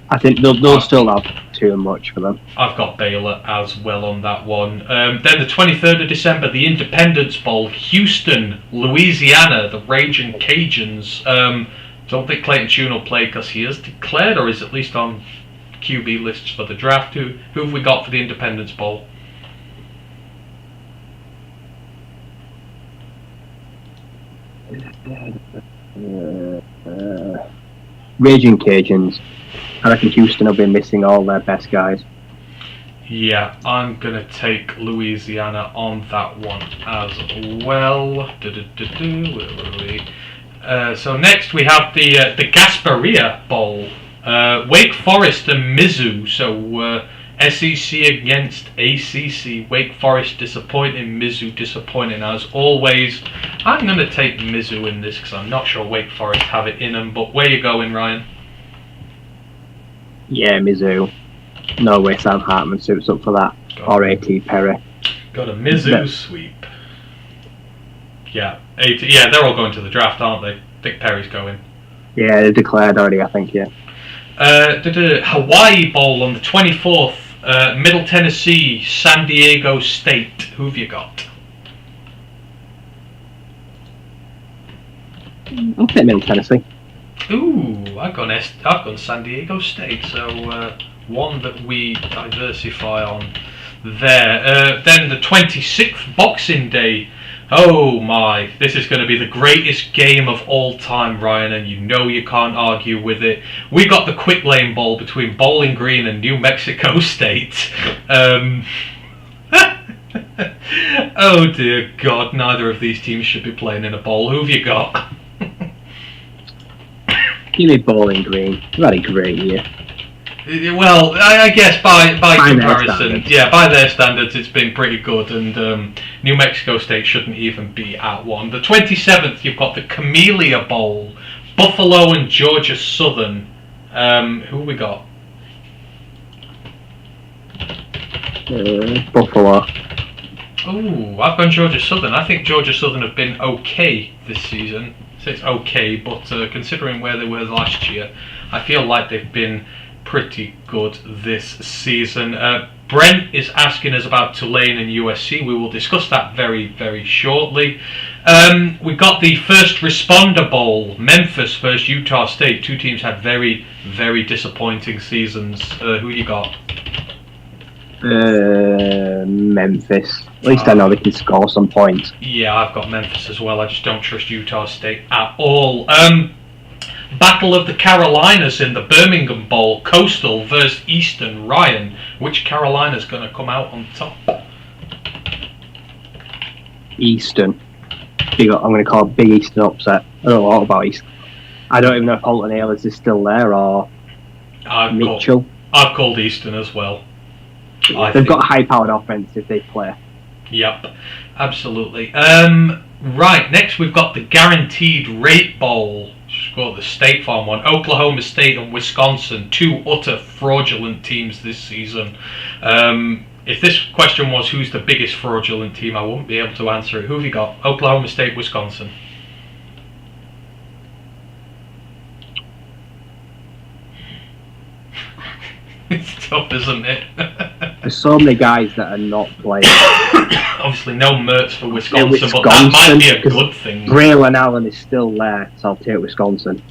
I think they'll still have too much for them. I've got Baylor as well on that one. Then the 23rd of December, the Independence Bowl, Houston, Louisiana, the Raging Cajuns. Don't think Clayton Tune will play because he is declared, or is at least on QB lists for the draft. Who have we got for the Independence Bowl? Raging Cajuns. I reckon Houston will be missing all their best guys. Yeah, I'm going to take Louisiana on that one as well. Where were we? So next we have the Gasparilla Bowl. Wake Forest and Mizzou. So SEC against ACC. Wake Forest disappointing, Mizzou disappointing as always. I'm going to take Mizzou in this because I'm not sure Wake Forest have it in them. But where you going, Ryan? Yeah, Mizzou. No way Sam Hartman suits up for that. Or A.T. Perry. Got a Mizzou sweep. Yeah, they're all going to the draft, aren't they? I think Perry's going. Yeah, they declared already, I think, yeah. Hawaii Bowl on the 24th. Middle Tennessee, San Diego State. Who have you got? I'll take Middle Tennessee. Ooh, I've gone San Diego State, so one that we diversify on there. Then the 26th, Boxing Day. Oh my, this is going to be the greatest game of all time, Ryan, and you know you can't argue with it. We got the Quick Lane Bowl between Bowling Green and New Mexico State. Oh dear God, neither of these teams should be playing in a bowl. Who have you got? Give me Bowling Green. They've had a great year. Well, I guess by comparison, yeah, by their standards, it's been pretty good, and New Mexico State shouldn't even be at one. The 27th, you've got the Camellia Bowl, Buffalo and Georgia Southern. Who we got? Buffalo. Ooh, I've gone Georgia Southern. I think Georgia Southern have been okay this season. So it's okay, but considering where they were last year, I feel like they've been pretty good this season. Brent is asking us about Tulane and USC. We will discuss that very, very shortly. We got the First Responder Bowl, Memphis versus Utah State. Two teams had very, very disappointing seasons. Who you got? Memphis. At least I know they can score some points. Yeah, I've got Memphis as well. I just don't trust Utah State at all. Battle of the Carolinas in the Birmingham Bowl, Coastal versus Eastern. Ryan, which Carolina's going to come out on top? Eastern. I'm going to call it Big Eastern upset. I don't know a lot about Eastern. I don't even know if Holton Aylers is still there or Mitchell. I've called Eastern as well. They've got a high-powered offense if they play. Yep, absolutely. Right, next we've got the Guaranteed Rate Bowl. Just got the State Farm one. Oklahoma State and Wisconsin, two utter fraudulent teams this season. If this question was who's the biggest fraudulent team, I wouldn't be able to answer it. Who have you got? Oklahoma State, Wisconsin. It's tough, isn't it? There's so many guys that are not playing. Obviously, no Mertz for Wisconsin, but that might be a good thing. Braylon Allen is still there, so I'll take Wisconsin.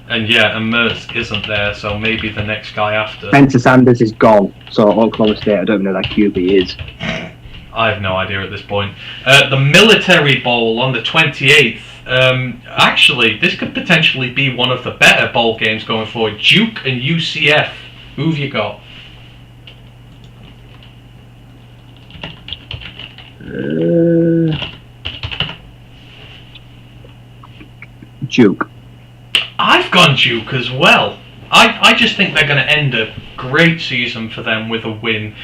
And Mertz isn't there, so maybe the next guy after. Spencer Sanders is gone, so Oklahoma State, I don't even know that QB is. I have no idea at this point. The Military Bowl on the 28th. Actually, this could potentially be one of the better bowl games going forward. Duke and UCF. Who have you got? Duke. I've gone Duke as well. I just think they're going to end a great season for them with a win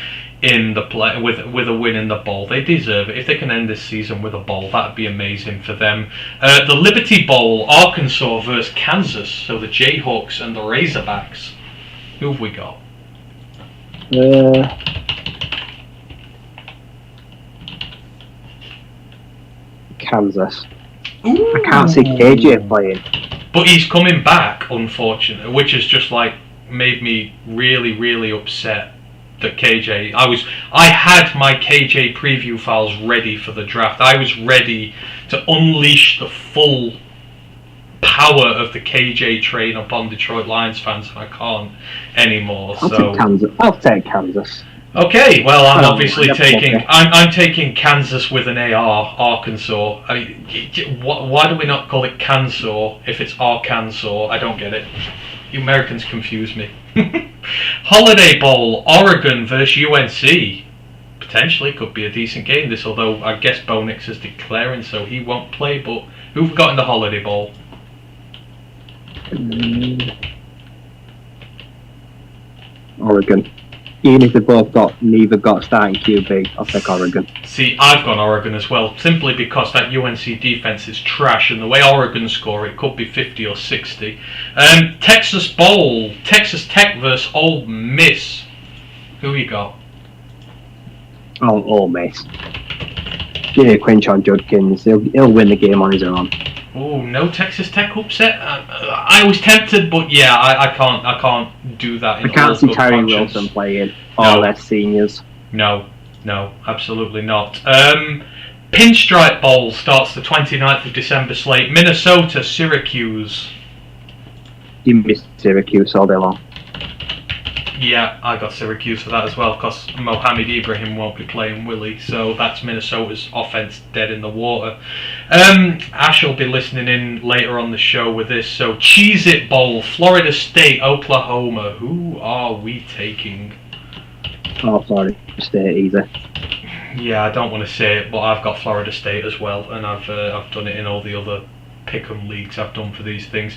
in the with a win in the bowl. They deserve it. If they can end this season with a bowl, that'd be amazing for them. The Liberty Bowl, Arkansas versus Kansas. So the Jayhawks and the Razorbacks. Who have we got? Kansas. Ooh. I can't see KJ playing. But he's coming back, unfortunately, which has just made me really, really upset that KJ. I had my KJ preview files ready for the draft. I was ready to unleash the full power of the KJ train upon Detroit Lions fans, and I can't anymore. I'll take Kansas. Okay, well, I'm obviously taking. I'm taking Kansas with an AR, Arkansas. I mean, why do we not call it Kansas if it's Arkansas? I don't get it. You Americans confuse me. Holiday Bowl, Oregon versus UNC. Potentially could be a decent game. This, although I guess Bo Nix is declaring, so he won't play. But who've we got in the Holiday Bowl? Oregon. Even if neither got starting QB, I'll take Oregon. See, I've gone Oregon as well, simply because that UNC defense is trash, and the way Oregon score, it could be 50 or 60. Texas Bowl, Texas Tech versus Ole Miss. Who you got? Oh, Ole Miss. Yeah, Quinchon Judkins. He'll win the game on his own. Oh, no Texas Tech upset. I was tempted, but yeah, I can't do that. I can't see Tyree Wilson playing all their seniors. No, absolutely not. Pinstripe Bowl starts the 29th of December slate. Minnesota, Syracuse. You missed Syracuse all day long. Yeah, I got Syracuse for that as well, because Mohamed Ibrahim won't be playing, will he? So that's Minnesota's offense dead in the water. Ash will be listening in later on the show with this. So Cheez-It Bowl, Florida State, Oklahoma. Who are we taking? Oh, Florida State, easy. Yeah, I don't want to say it, but I've got Florida State as well, and I've done it in all the other pick'em leagues I've done for these things.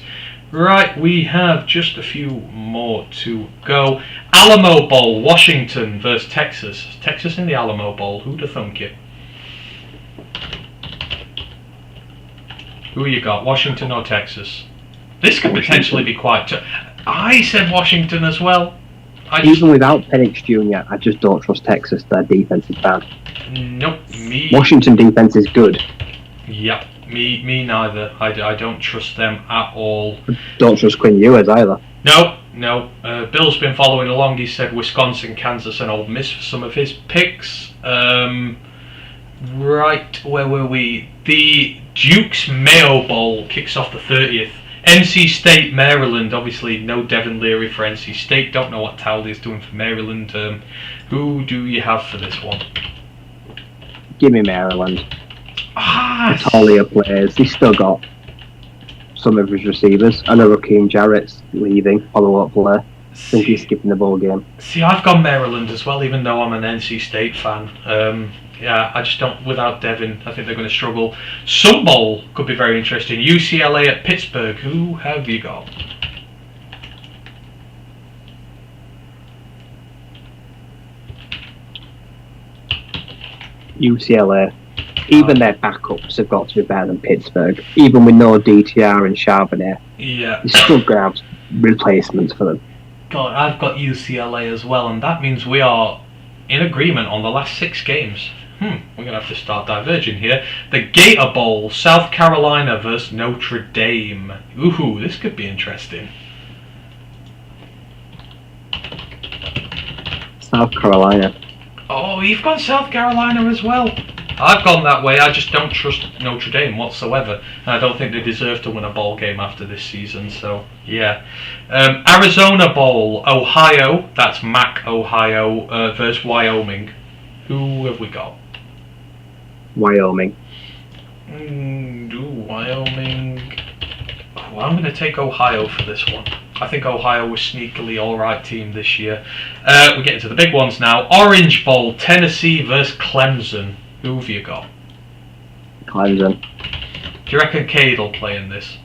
Right, we have just a few more to go. Alamo Bowl, Washington versus Texas. Texas in the Alamo Bowl. Who'd have thunk it? Who you got, Washington or Texas? This could potentially be quite. I said Washington as well. Even without Penix Jr., I just don't trust Texas. Their defense is bad. Nope, me. Washington defense is good. Yep, me neither. I don't trust them at all. Don't trust Quinn Ewers either. No. Bill's been following along. He said Wisconsin, Kansas, and Ole Miss for some of his picks. Right, where were we? The Duke's Mayo Bowl kicks off the 30th. NC State, Maryland. Obviously, no Devin Leary for NC State. Don't know what Towley is doing for Maryland. Who do you have for this one? Give me Maryland. Talia plays. He's still got some of his receivers. I know Raheem Jarrett's leaving. Follow-up play. I think he's skipping the bowl game. See, I've gone Maryland as well, even though I'm an NC State fan. Yeah, I just don't. Without Devin, I think they're going to struggle. Sun Bowl could be very interesting. UCLA at Pittsburgh. Who have you got? UCLA. Even their backups have got to be better than Pittsburgh. Even with no DTR and Charbonnet. Yeah. You still grab replacements for them. God, I've got UCLA as well, and that means we are in agreement on the last 6 games. We're going to have to start diverging here. The Gator Bowl, South Carolina versus Notre Dame. Ooh, this could be interesting. South Carolina. Oh, you've gone South Carolina as well. I've gone that way. I just don't trust Notre Dame whatsoever. And I don't think they deserve to win a bowl game after this season. So, yeah. Arizona Bowl, Ohio. That's Mac, Ohio versus Wyoming. Who have we got? Wyoming. Wyoming. Oh, I'm going to take Ohio for this one. I think Ohio was sneakily alright team this year. We're getting to the big ones now. Orange Bowl, Tennessee versus Clemson. Who have you got? Clemson. Do you reckon Cade will play in this?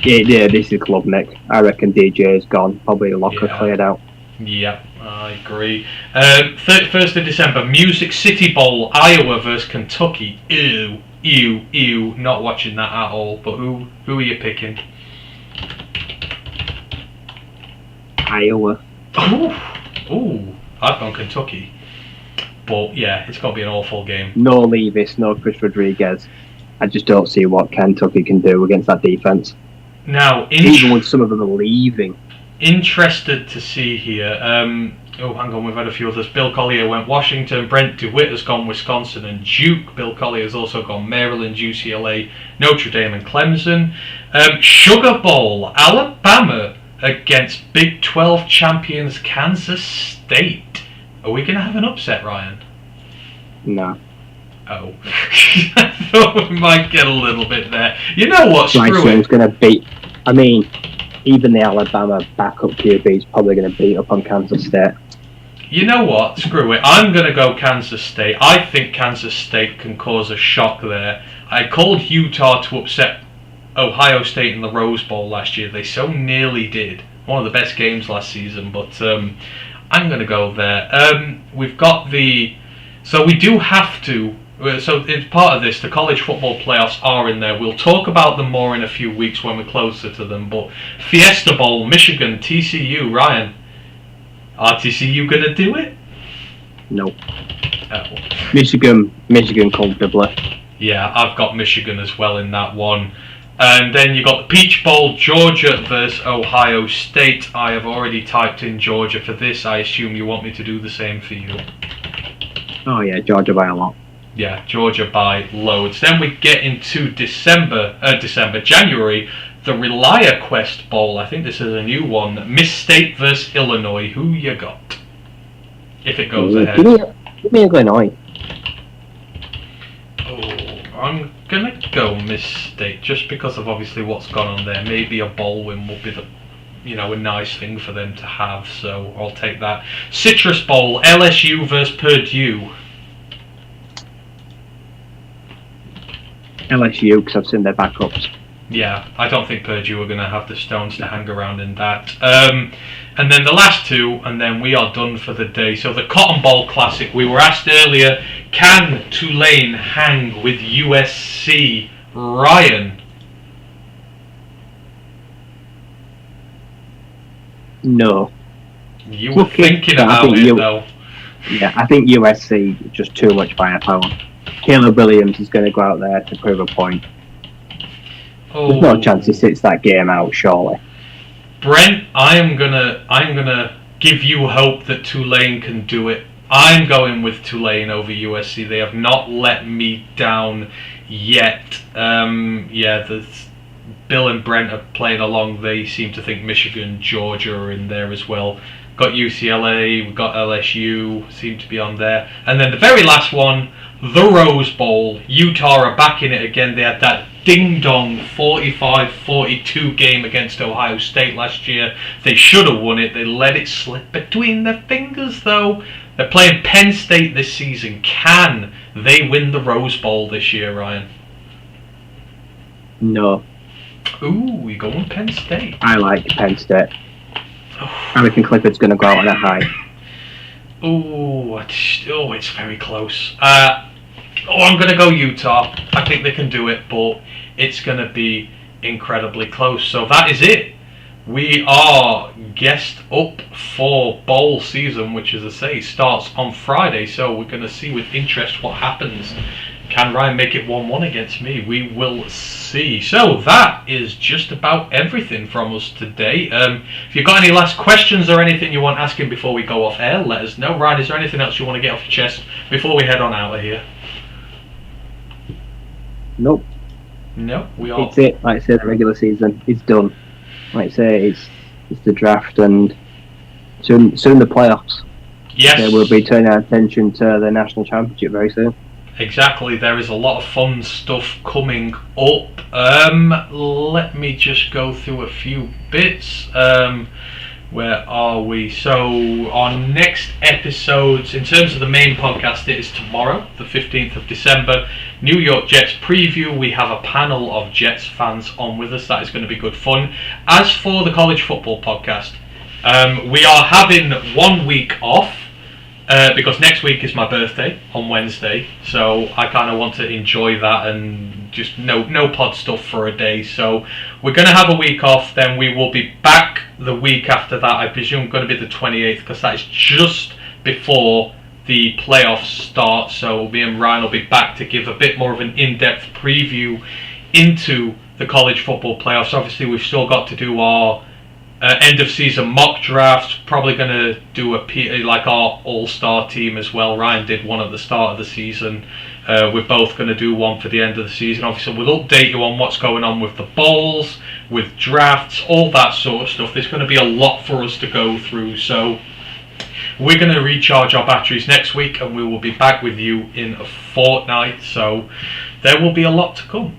Yeah, this is Club Nick. I reckon DJ's gone. Probably Locker cleared out. Yeah, I agree. 31st of December, Music City Bowl, Iowa versus Kentucky. Ew. Not watching that at all. But who are you picking? Iowa. Ooh, I've gone Kentucky. But yeah, it's going to be an awful game. No Levis, no Chris Rodriguez. I just don't see what Kentucky can do against that defense. Now, even with some of them leaving. Interested to see here. Hang on, we've had a few others. Bill Collier went Washington. Brent DeWitt has gone Wisconsin and Duke. Bill Collier has also gone Maryland, UCLA, Notre Dame, and Clemson. Sugar Bowl, Alabama against Big 12 champions Kansas State. Are we going to have an upset, Ryan? No. Oh. I thought we might get a little bit there. You know what? Screw it. Going to beat. I mean, even the Alabama backup QB is probably going to beat up on Kansas State. You know what? Screw it. I'm going to go Kansas State. I think Kansas State can cause a shock there. I called Utah to upset Ohio State in the Rose Bowl last year. They so nearly did. One of the best games last season, but I'm going to go there. We've got the... So we do have to... So it's part of this. The college football playoffs are in there. We'll talk about them more in a few weeks when we're closer to them. But Fiesta Bowl, Michigan, TCU, Ryan. Are TCU going to do it? Nope. Oh. Michigan comfortably. Yeah, I've got Michigan as well in that one. And then you got the Peach Bowl, Georgia versus Ohio State. I have already typed in Georgia for this. I assume you want me to do the same for you. Oh yeah, Georgia by a lot. Yeah, Georgia by loads. Then we get into January, the Relia Quest Bowl. I think this is a new one. Miss State versus Illinois. Who you got? If it goes ahead. Give me Illinois. I'm gonna go Miss State just because of obviously what's gone on there. Maybe a bowl win will be a nice thing for them to have. So I'll take that. Citrus Bowl, LSU versus Purdue. LSU, because I've seen their backups. Yeah, I don't think Purdue are going to have the stones to hang around in that. And then the last two, and then we are done for the day. So the Cotton Bowl Classic, we were asked earlier, can Tulane hang with USC? Ryan? No. You were Lucky, thinking but I about think it, though. Yeah, I think USC just too much firepower. Caleb Williams is going to go out there to prove a point. There's no chance he sits that game out, surely. Brent, I'm gonna give you hope that Tulane can do it. I'm going with Tulane over USC. They have not let me down yet. There's Bill and Brent are playing along. They seem to think Michigan, Georgia are in there as well. Got UCLA, we've got LSU, seem to be on there. And then the very last one, the Rose Bowl. Utah are back in it again. They had that ding-dong 45-42 game against Ohio State last year. They should have won it. They let it slip between their fingers, though. They're playing Penn State this season. Can they win the Rose Bowl this year, Ryan? No. Ooh, we going Penn State. I like Penn State. I reckon Clifford's going to go out on a high. It's very close. I'm going to go Utah. I think they can do it, but it's going to be incredibly close. So that is it. We are guessed up for bowl season, which, as I say, starts on Friday. So we're going to see with interest what happens. Can Ryan make it 1-1 against me? We will see. So that is just about everything from us today. If you've got any last questions or anything you want asking before we go off air, let us know. Ryan, is there anything else you want to get off your chest before we head on out of here? Nope. No, we are. It's it. Like I say, the regular season is done. Like I say, it's the draft and soon the playoffs. Yes. We'll be turning our attention to the national championship very soon. Exactly, there is a lot of fun stuff coming up. Let me just go through a few bits. Where are we? So, our next episodes, in terms of the main podcast, it is tomorrow, the 15th of December. New York Jets preview. We have a panel of Jets fans on with us. That is going to be good fun. As for the college football podcast, we are having 1 week off. Because next week is my birthday on Wednesday, so I kind of want to enjoy that and just no pod stuff for a day. So we're going to have a week off, then we will be back the week after that. I presume going to be the 28th, because that is just before the playoffs start. So me and Ryan will be back to give a bit more of an in-depth preview into the college football playoffs. Obviously, we've still got to do our end of season mock drafts. Probably going to do like our all-star team as well. Ryan did one at the start of the season. We're both going to do one for the end of the season. Obviously, we'll update you on what's going on with the bowls, with drafts, all that sort of stuff. There's going to be a lot for us to go through. So we're going to recharge our batteries next week, and we will be back with you in a fortnight. So there will be a lot to come.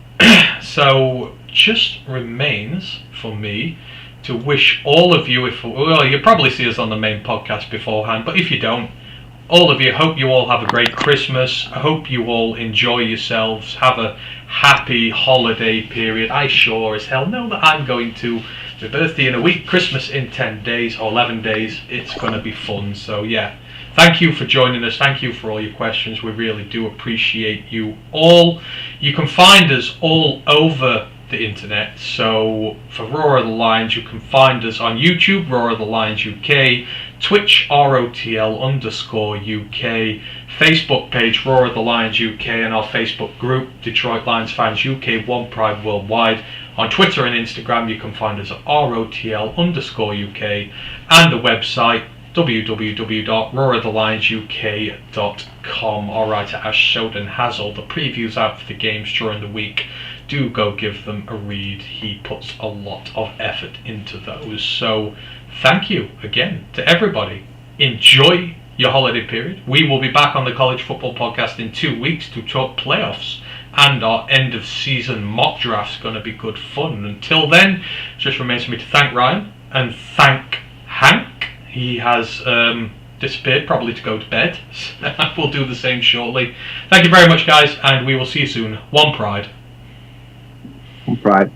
So just remains for me to wish all of you, you probably see us on the main podcast beforehand, but if you don't, all of you, hope you all have a great Christmas. I hope you all enjoy yourselves, have a happy holiday period. I sure as hell know that I'm going to. My birthday in a week, Christmas in 10 days or 11 days. It's going to be fun. So yeah, thank you for joining us. Thank you for all your questions. We really do appreciate you all. You can find us all over the internet. So for Roar of the Lions, you can find us on YouTube, Roar of the Lions UK, Twitch, ROTL_UK, Facebook page, Roar of the Lions UK, and our Facebook group, Detroit Lions Fans UK, One Pride Worldwide. On Twitter and Instagram, you can find us at ROTL_UK, and the website, www.roarofthelionsuk.com. Our writer Ash Sheldon has all the previews out for the games during the week. Do go give them a read. He puts a lot of effort into those. So thank you again to everybody. Enjoy your holiday period. We will be back on the College Football Podcast in 2 weeks to talk playoffs, and our end of season mock draft's going to be good fun. Until then, it just remains for me to thank Ryan and thank Hank. He has disappeared, probably to go to bed. We'll do the same shortly. Thank you very much, guys, and we will see you soon. One Pride. One Pride.